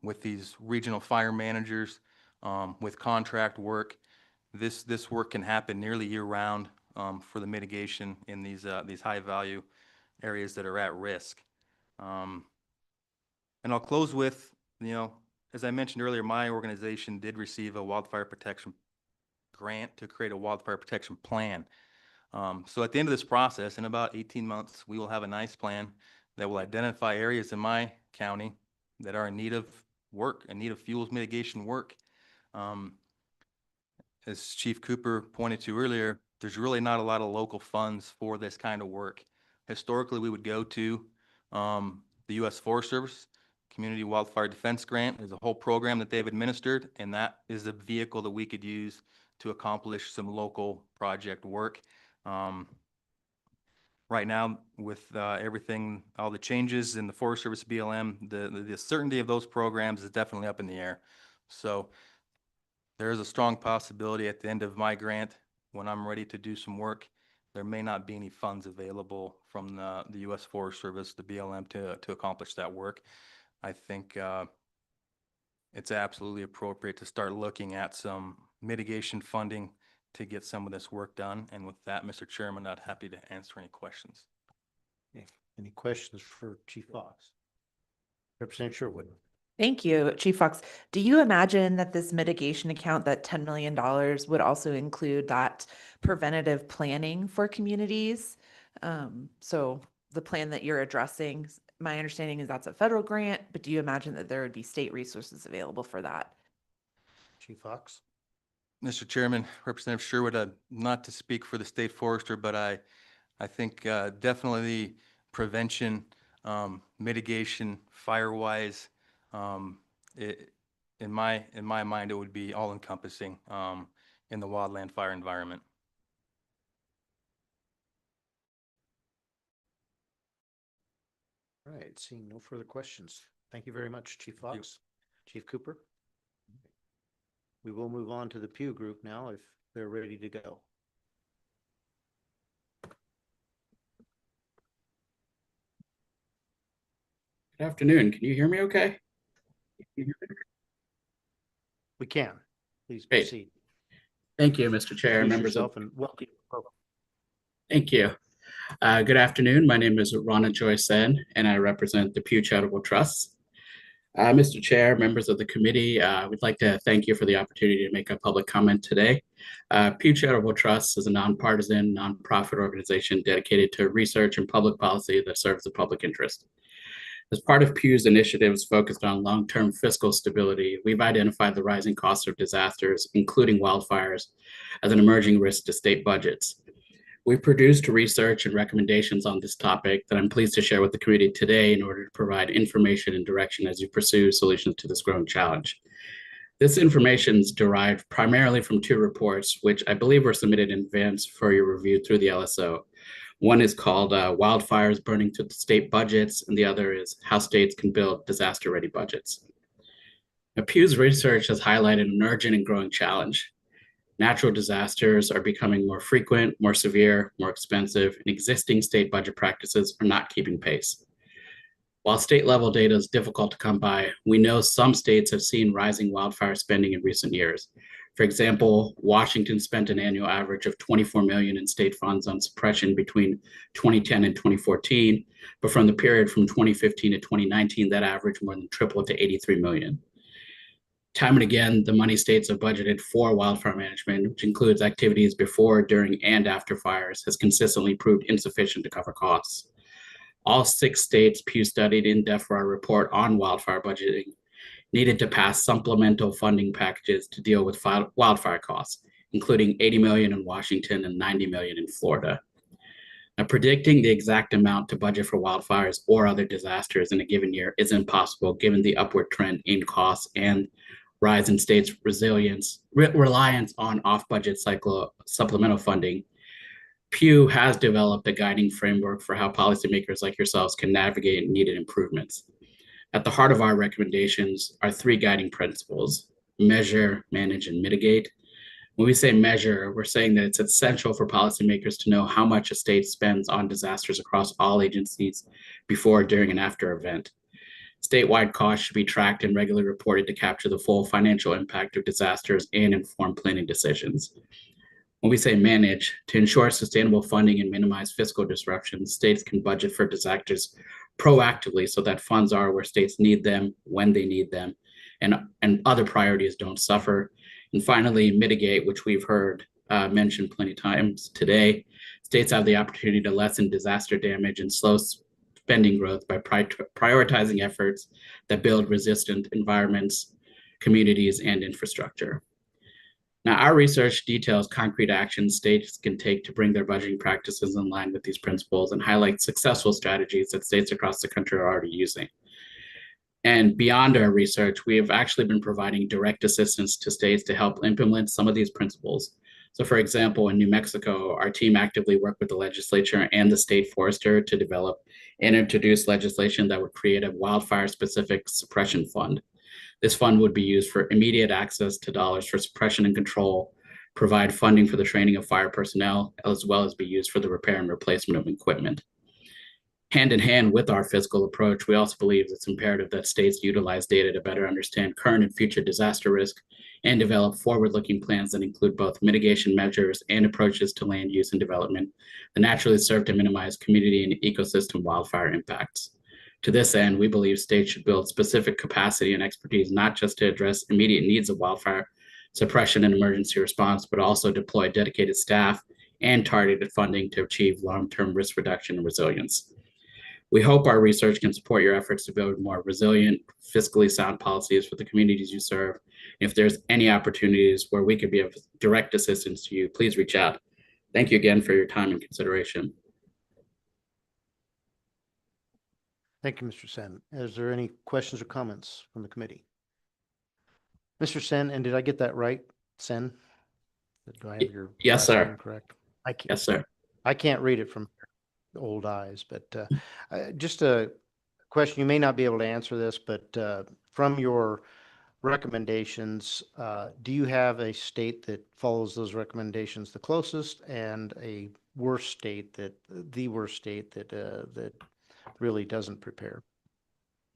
With these regional fire managers, with contract work, this work can happen nearly year-round for the mitigation in these high-value areas that are at risk. And I'll close with, as I mentioned earlier, my organization did receive a wildfire protection grant to create a wildfire protection plan. So at the end of this process, in about 18 months, we will have a nice plan that will identify areas in my county that are in need of work, in need of fuels mitigation work. As Chief Cooper pointed to earlier, there's really not a lot of local funds for this kind of work. Historically, we would go to the U.S. Forest Service, Community Wildfire Defense Grant. There's a whole program that they've administered, and that is the vehicle that we could use to accomplish some local project work. Right now, with everything, all the changes in the Forest Service BLM, the certainty of those programs is definitely up in the air. So there is a strong possibility at the end of my grant, when I'm ready to do some work, there may not be any funds available from the U.S. Forest Service, the BLM, to accomplish that work. I think it's absolutely appropriate to start looking at some mitigation funding to get some of this work done. And with that, Mr. Chairman, I'd happy to answer any questions. Okay. Any questions for Chief Fox? Representative Sherwood. Thank you, Chief Fox. Do you imagine that this mitigation account, that $10 million, would also include that preventative planning for communities? So the plan that you're addressing, my understanding is that's a federal grant, but do you imagine that there would be state resources available for that? Chief Fox? Mr. Chairman, Representative Sherwood, not to speak for the state forester, but I think definitely prevention, mitigation, fire-wise, in my mind, it would be all-encompassing in the wildland fire environment. All right, seeing no further questions. Thank you very much, Chief Fox. Chief Cooper? We will move on to the Pew group now if they're ready to go. Good afternoon. Can you hear me okay? We can. Please Great. proceed. Thank you, Mr. Chair, Introduce members of. yourself and welcome. Thank you. Good afternoon. My name is Rana Joy Sen, and I represent the Pew Charitable Trusts. Mr. Chair, members of the committee, we'd like to thank you for the opportunity to make a public comment today. Pew Charitable Trusts is a nonpartisan, nonprofit organization dedicated to research and public policy that serves the public interest. As part of Pew's initiatives focused on long-term fiscal stability, we've identified the rising costs of disasters, including wildfires, as an emerging risk to state budgets. We've produced research and recommendations on this topic that I'm pleased to share with the committee today in order to provide information and direction as you pursue solutions to this growing challenge. This information is derived primarily from two reports, which I believe were submitted in advance for your review through the LSO. One is called Wildfires Burning Through the State Budgets, and the other is How States Can Build Disaster-Ready Budgets. Now, Pew's research has highlighted an urgent and growing challenge. Natural disasters are becoming more frequent, more severe, more expensive, and existing state budget practices are not keeping pace. While state-level data is difficult to come by, we know some states have seen rising wildfire spending in recent years. For example, Washington spent an annual average of $24 million in state funds on suppression between 2010 and 2014, but from the period from 2015 to 2019, that average more than tripled to $83 million. Time and again, the money states have budgeted for wildfire management, which includes activities before, during, and after fires, has consistently proved insufficient to cover costs. All 6 states Pew studied in depth for our report on wildfire budgeting needed to pass supplemental funding packages to deal with wildfire costs, including $80 million in Washington and $90 million in Florida. Now, predicting the exact amount to budget for wildfires or other disasters in a given year is impossible given the upward trend in costs and rise in states' reliance on off-budget supplemental funding. Pew has developed a guiding framework for how policymakers like yourselves can navigate needed improvements. At the heart of our recommendations are 3 guiding principles: measure, manage, and mitigate. When we say measure, we're saying that it's essential for policymakers to know how much a state spends on disasters across all agencies before, during, and after event. Statewide costs should be tracked and regularly reported to capture the full financial impact of disasters and inform planning decisions. When we say manage, to ensure sustainable funding and minimize fiscal disruptions, states can budget for disasters proactively so that funds are where states need them, when they need them, and other priorities don't suffer. And finally, mitigate, which we've heard mentioned plenty of times today. States have the opportunity to lessen disaster damage and slow spending growth by prioritizing efforts that build resistant environments, communities, and infrastructure. Now, our research details concrete actions states can take to bring their budgeting practices in line with these principles and highlight successful strategies that states across the country are already using. And beyond our research, we have actually been providing direct assistance to states to help implement some of these principles. So for example, in New Mexico, our team actively worked with the legislature and the state forester to develop and introduce legislation that would create a wildfire-specific suppression fund. This fund would be used for immediate access to dollars for suppression and control, provide funding for the training of fire personnel, as well as be used for the repair and replacement of equipment. Hand in hand with our fiscal approach, we also believe it's imperative that states utilize data to better understand current and future disaster risk and develop forward-looking plans that include both mitigation measures and approaches to land use and development that naturally serve to minimize community and ecosystem wildfire impacts. To this end, we believe states should build specific capacity and expertise, not just to address immediate needs of wildfire suppression and emergency response, but also deploy dedicated staff and targeted funding to achieve long-term risk reduction and resilience. We hope our research can support your efforts to build more resilient, fiscally sound policies for the communities you serve. If there's any opportunities where we could be of direct assistance to you, please reach out. Thank you again for your time and consideration. Thank you, Mr. Sen. Is there any questions or comments from the committee? Mr. Sen, and did I get that right, Sen? Do I have your Yes, last sir. name correct? Yes, sir. I can't read it from old eyes, but just a question. You may not be able to answer this, but from your recommendations, do you have a state that follows those recommendations the closest, and a worst state that that really doesn't prepare?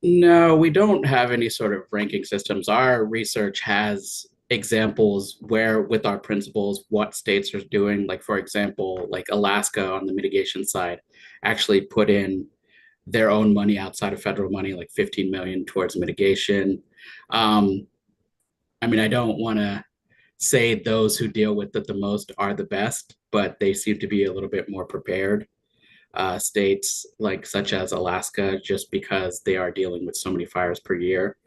No, we don't have any sort of ranking systems. Our research has examples where, with our principles, what states are doing. Like, for example, like Alaska on the mitigation side actually put in their own money outside of federal money, like 15 million towards mitigation. I mean, I don't want to say those who deal with it the most are the best, but they seem to be a little bit more prepared. States like such as Alaska, just because they are dealing with so many fires per year,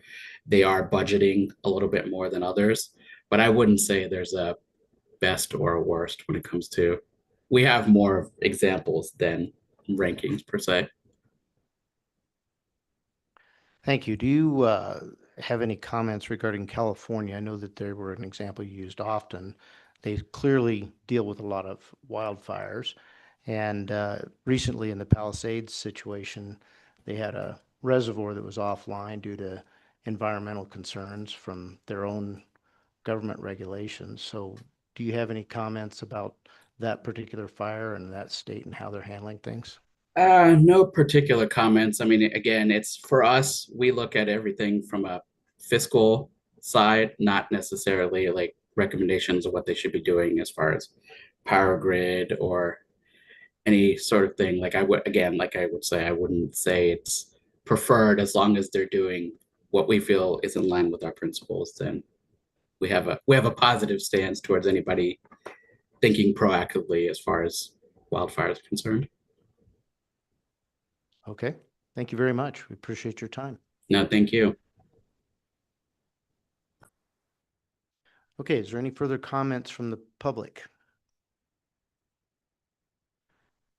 they are budgeting a little bit more than others. But I wouldn't say there's a best or a worst when it comes to. We have more examples than rankings per se. Thank you. Do you have any comments regarding California? I know that they were an example you used often. They clearly deal with a lot of wildfires. And recently in the Palisades situation, they had a reservoir that was offline due to environmental concerns from their own government regulations. So do you have any comments about that particular fire and that state and how they're handling things? No particular comments. I mean, again, it's for us, we look at everything from a fiscal side, not necessarily like recommendations of what they should be doing as far as power grid or any sort of thing. Like I would, again, like I would say, I wouldn't say it's preferred as long as they're doing what we feel is in line with our principles. Then we have a positive stance towards anybody thinking proactively as far as wildfire is concerned. Okay. Thank you very much. We appreciate your time. No, thank you. Okay. Is there any further comments from the public?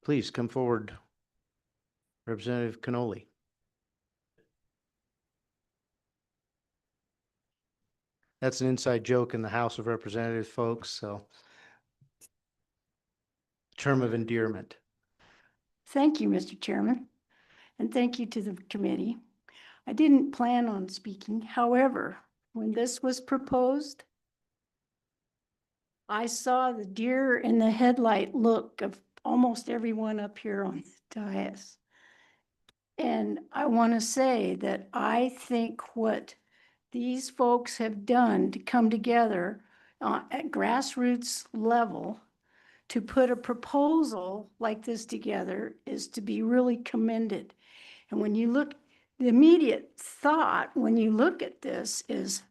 Please come forward, Representative Cannoli. That's an inside joke in the House of Representatives, folks. So, term of endearment. Thank you, Mr. Chairman, and thank you to the committee. I didn't plan on speaking. However, when this was proposed, I saw the deer in the headlight look of almost everyone up here on the dais. And I want to say that I think what these folks have done to come together at grassroots level to put a proposal like this together is to be really commended. And when you look, the immediate thought when you look at this is,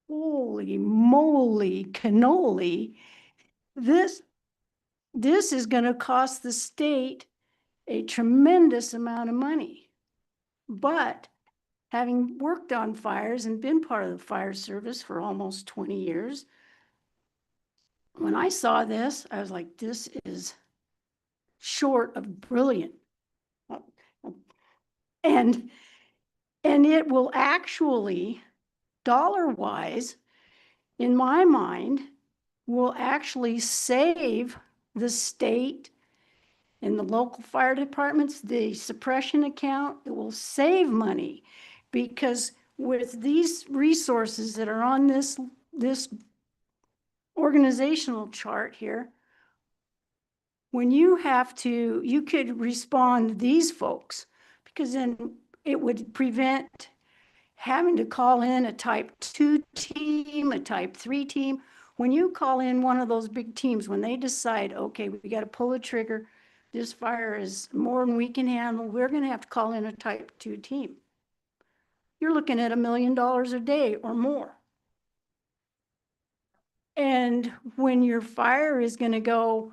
holy moly cannoli, this is going to cost the state a tremendous amount of money. But having worked on fires and been part of the fire service for almost 20 years, when I saw this, I was like, this is short of brilliant. And it will actually, dollar-wise, in my mind, will actually save the state and the local fire departments, the suppression account. It will save money because with these resources that are on this organizational chart here, when you have to, you could respond to these folks, because then it would prevent having to call in a type 2 team, a type 3 team. When you call in one of those big teams, when they decide, okay, we got to pull the trigger, this fire is more than we can handle. We're gonna have to call in a type 2 team. You're looking at $1 million a day or more. And when your fire is gonna go,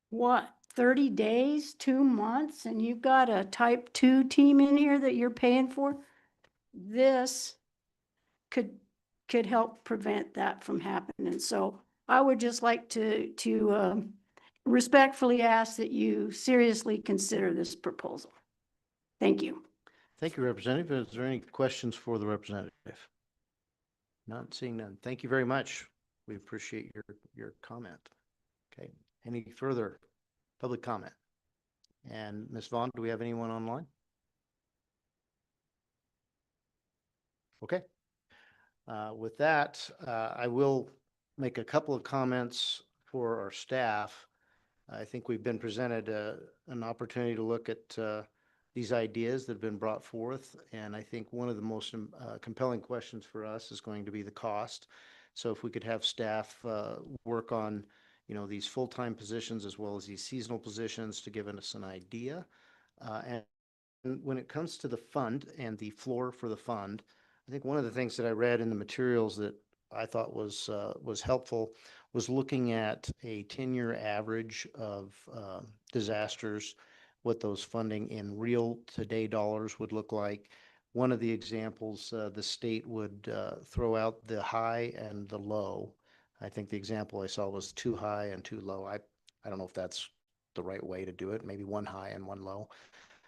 what, 30 days, 2 months, and you've got a type 2 team in here that you're paying for, this could help prevent that from happening. So I would just like to respectfully ask that you seriously consider this proposal. Thank you. Thank you, Representative. Is there any questions for the representative? Not seeing none. Thank you very much. We appreciate your comment. Okay. Any further public comment? And Ms. Vaughn, do we have anyone online? Okay. With that, I will make a couple of comments for our staff. I think we've been presented an opportunity to look at these ideas that have been brought forth. And I think one of the most compelling questions for us is going to be the cost. So if we could have staff work on, these full-time positions as well as these seasonal positions to give us an idea. And when it comes to the fund and the floor for the fund, I think one of the things that I read in the materials that I thought was helpful was looking at a 10-year average of disasters, what those funding in real today dollars would look like. One of the examples, the state would throw out the high and the low. I think the example I saw was too high and too low. I don't know if that's the right way to do it, maybe one high and one low.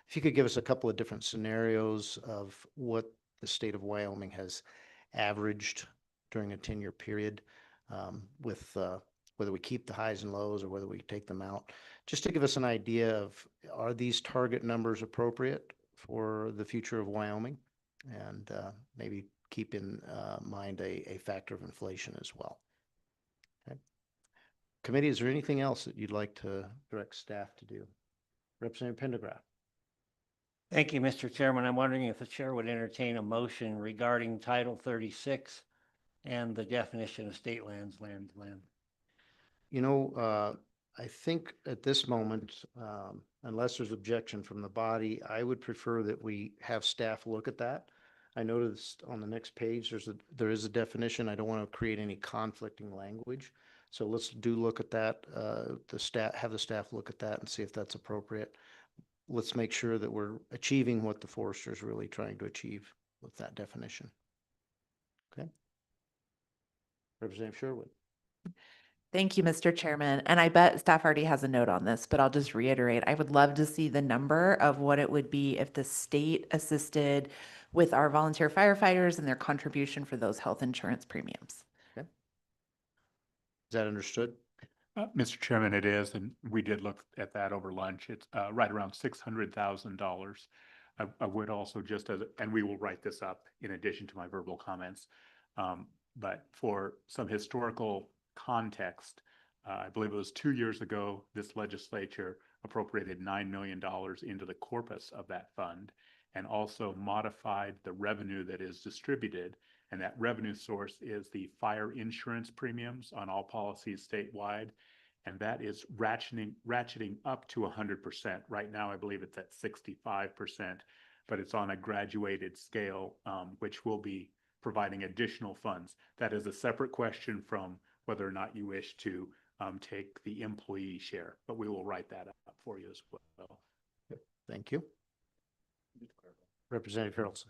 If you could give us a couple of different scenarios of what the state of Wyoming has averaged during a 10-year period, with whether we keep the highs and lows or whether we take them out, just to give us an idea of, are these target numbers appropriate for the future of Wyoming? And maybe keep in mind a factor of inflation as well. Okay. Committee, is there anything else that you'd like to direct staff to do? Representative Pendergraft. Thank you, Mr. Chairman. I'm wondering if the chair would entertain a motion regarding Title 36 and the definition of state lands, land. I think at this moment, unless there's objection from the body, I would prefer that we have staff look at that. I noticed on the next page, there is a definition. I don't want to create any conflicting language. So let's look at that. Have the staff look at that and see if that's appropriate. Let's make sure that we're achieving what the forester is really trying to achieve with that definition. Okay. Representative Sherwood. Thank you, Mr. Chairman. And I bet staff already has a note on this, but I'll just reiterate, I would love to see the number of what it would be if the state assisted with our volunteer firefighters and their contribution for those health insurance premiums. Okay. Is that understood? Mr. Chairman, it is, and we did look at that over lunch. It's right around $600,000. I would also and we will write this up in addition to my verbal comments, but for some historical context, I believe it was 2 years ago, this legislature appropriated $9 million into the corpus of that fund and also modified the revenue that is distributed. And that revenue source is the fire insurance premiums on all policies statewide. And that is ratcheting up to 100%. Right now, I believe it's at 65%, but it's on a graduated scale, which will be providing additional funds. That is a separate question from whether or not you wish to take the employee share, but we will write that up for you as well. Thank you. Representative Harrelson.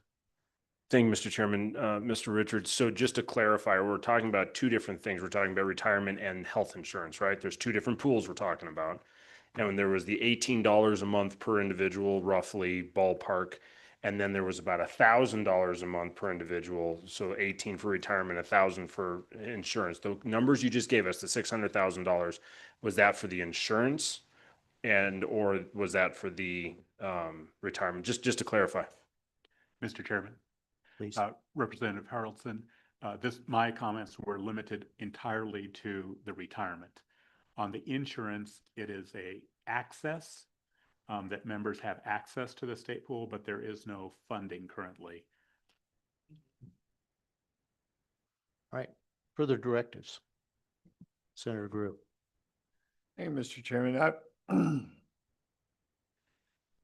Thank you, Mr. Chairman. Mr. Richards, so just to clarify, we're talking about two different things. We're talking about retirement and health insurance, right? There's two different pools we're talking about. And there was the $18 a month per individual, roughly ballpark. And then there was about $1,000 a month per individual. So 18 for retirement, 1,000 for insurance. The numbers you just gave us, the $600,000, was that for the insurance or was that for the retirement? Just to clarify. Mr. Chairman. Please. Representative Harrelson, my comments were limited entirely to the retirement. On the insurance, it is a access that members have access to the state pool, but there is no funding currently. All right. Further directives. Senator Grew. Hey, Mr. Chairman,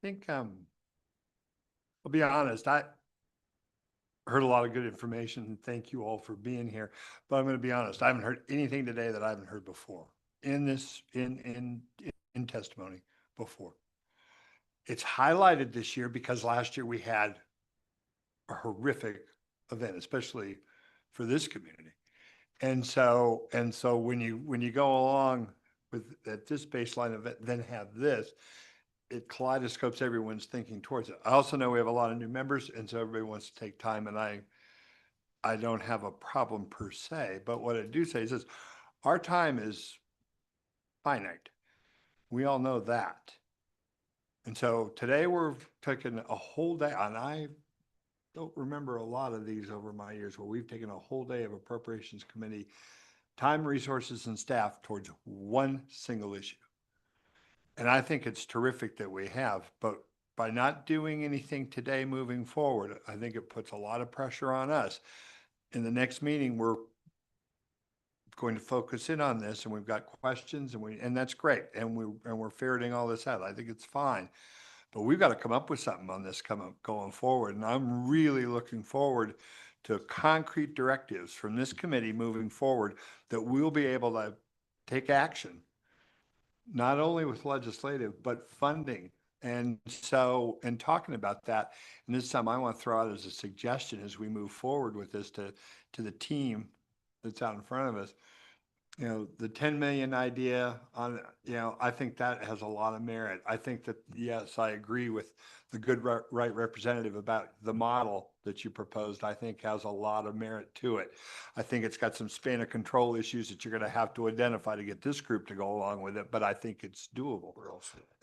think, I'll be honest, I heard a lot of good information and thank you all for being here. But I'm going to be honest, I haven't heard anything today that I haven't heard before in this, in testimony before. It's highlighted this year because last year we had a horrific event, especially for this community. And so when you go along with at this baseline event, then have this, it kaleidoscopes everyone's thinking towards it. I also know we have a lot of new members, and so everybody wants to take time, and I don't have a problem per se, but what I do say is this, our time is finite. We all know that. And so today we're taking a whole day, and I don't remember a lot of these over my years where we've taken a whole day of Appropriations Committee time, resources, and staff towards one single issue. And I think it's terrific that we have, but by not doing anything today moving forward, I think it puts a lot of pressure on us. In the next meeting, we're going to focus in on this, and we've got questions, and that's great. And we're ferreting all this out. I think it's fine. But we've got to come up with something on this going forward. And I'm really looking forward to concrete directives from this committee moving forward that we'll be able to take action, not only with legislative, but funding. And so, in talking about that, and this time I want to throw out as a suggestion as we move forward with this to the team that's out in front of us, you know, the 10 million idea on, you know, I think that has a lot of merit. I think that, yes, I agree with the good right representative about the model that you proposed. I think has a lot of merit to it. I think it's got some span of control issues that you're going to have to identify to get this group to go along with it, but I think it's doable.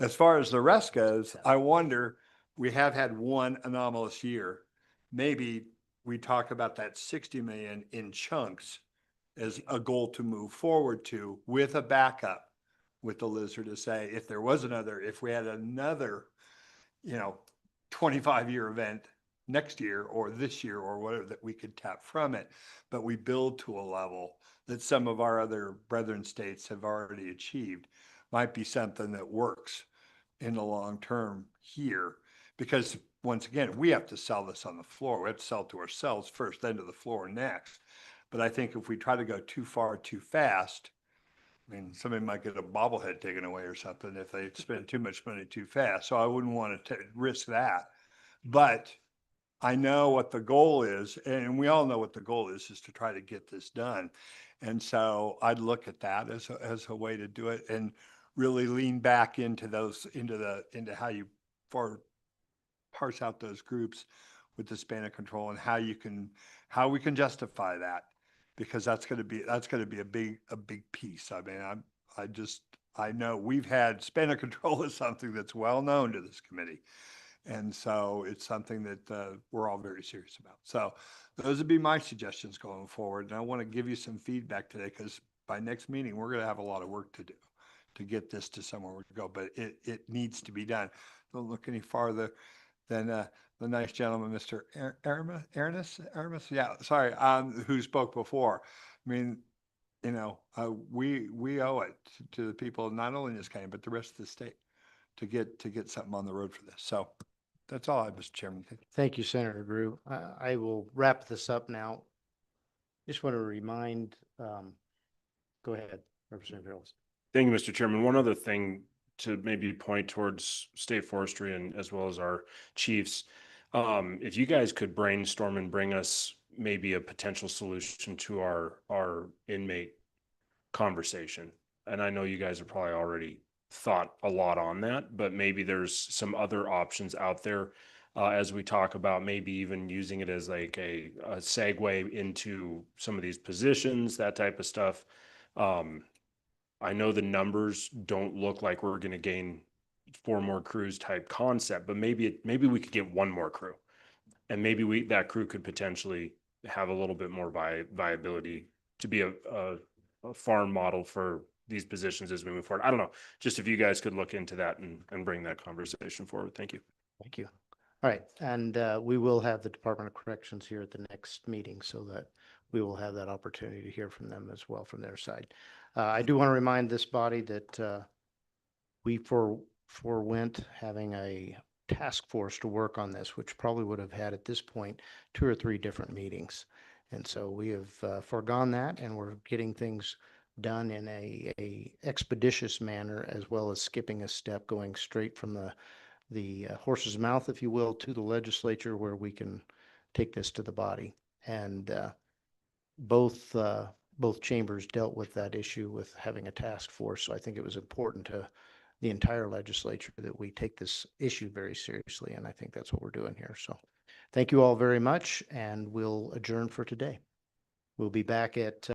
As far as the rest goes, I wonder, we have had one anomalous year. Maybe we talk about that 60 million in chunks as a goal to move forward to, with a backup with the lizard, to say, if we had another, you know, 25-year event next year or this year or whatever, that we could tap from it, but we build to a level that some of our other brethren states have already achieved, might be something that works in the long term here. Because once again, we have to sell this on the floor. We have to sell to ourselves first, then to the floor next. But I think if we try to go too far, too fast, I mean, somebody might get a bobblehead taken away or something if they spend too much money too fast. So I wouldn't want to risk that. But I know what the goal is, and we all know what the goal is to try to get this done. And so I'd look at that as a way to do it, and really lean back into how you parse out those groups with the span of control, and how we can justify that, because that's going to be a big piece. I mean, I know we've had span of control is something that's well known to this committee. And so it's something that we're all very serious about. So those would be my suggestions going forward. And I want to give you some feedback today, because by next meeting, we're going to have a lot of work to do to get this to somewhere we can go, but it needs to be done. Don't look any farther than the nice gentleman, Mr. Aramis, yeah, sorry, who spoke before. I mean, you know, we owe it to the people, not only in this county, but the rest of the state, to get something on the road for this. So that's all I have, Mr. Chairman. Thank you, Senator Drew. I will wrap this up now. Just want to remind, go ahead, Representative Earls. Thank you, Mr. Chairman. One other thing to maybe point towards state forestry and as well as our chiefs. If you guys could brainstorm and bring us maybe a potential solution to our inmate conversation. And I know you guys have probably already thought a lot on that, but maybe there's some other options out there as we talk about maybe even using it as like a segue into some of these positions, that type of stuff. I know the numbers don't look like we're going to gain 4 more crews type concept, but maybe we could get 1 more crew, and maybe that crew could potentially have a little bit more viability to be a farm model for these positions as we move forward. I don't know, just if you guys could look into that and bring that conversation forward. Thank you. Thank you. All right, and we will have the Department of Corrections here at the next meeting, so that we will have that opportunity to hear from them as well from their side. I do want to remind this body that we forewent having a task force to work on this, which probably would have had at this point 2 or 3 different meetings. And so we have foregone that, and we're getting things done in a expeditious manner, as well as skipping a step, going straight from the horse's mouth, if you will, to the legislature, where we can take this to the body. And both chambers dealt with that issue with having a task force. So I think it was important to the entire legislature that we take this issue very seriously. And I think that's what we're doing here. So thank you all very much, and we'll adjourn for today. We'll be back at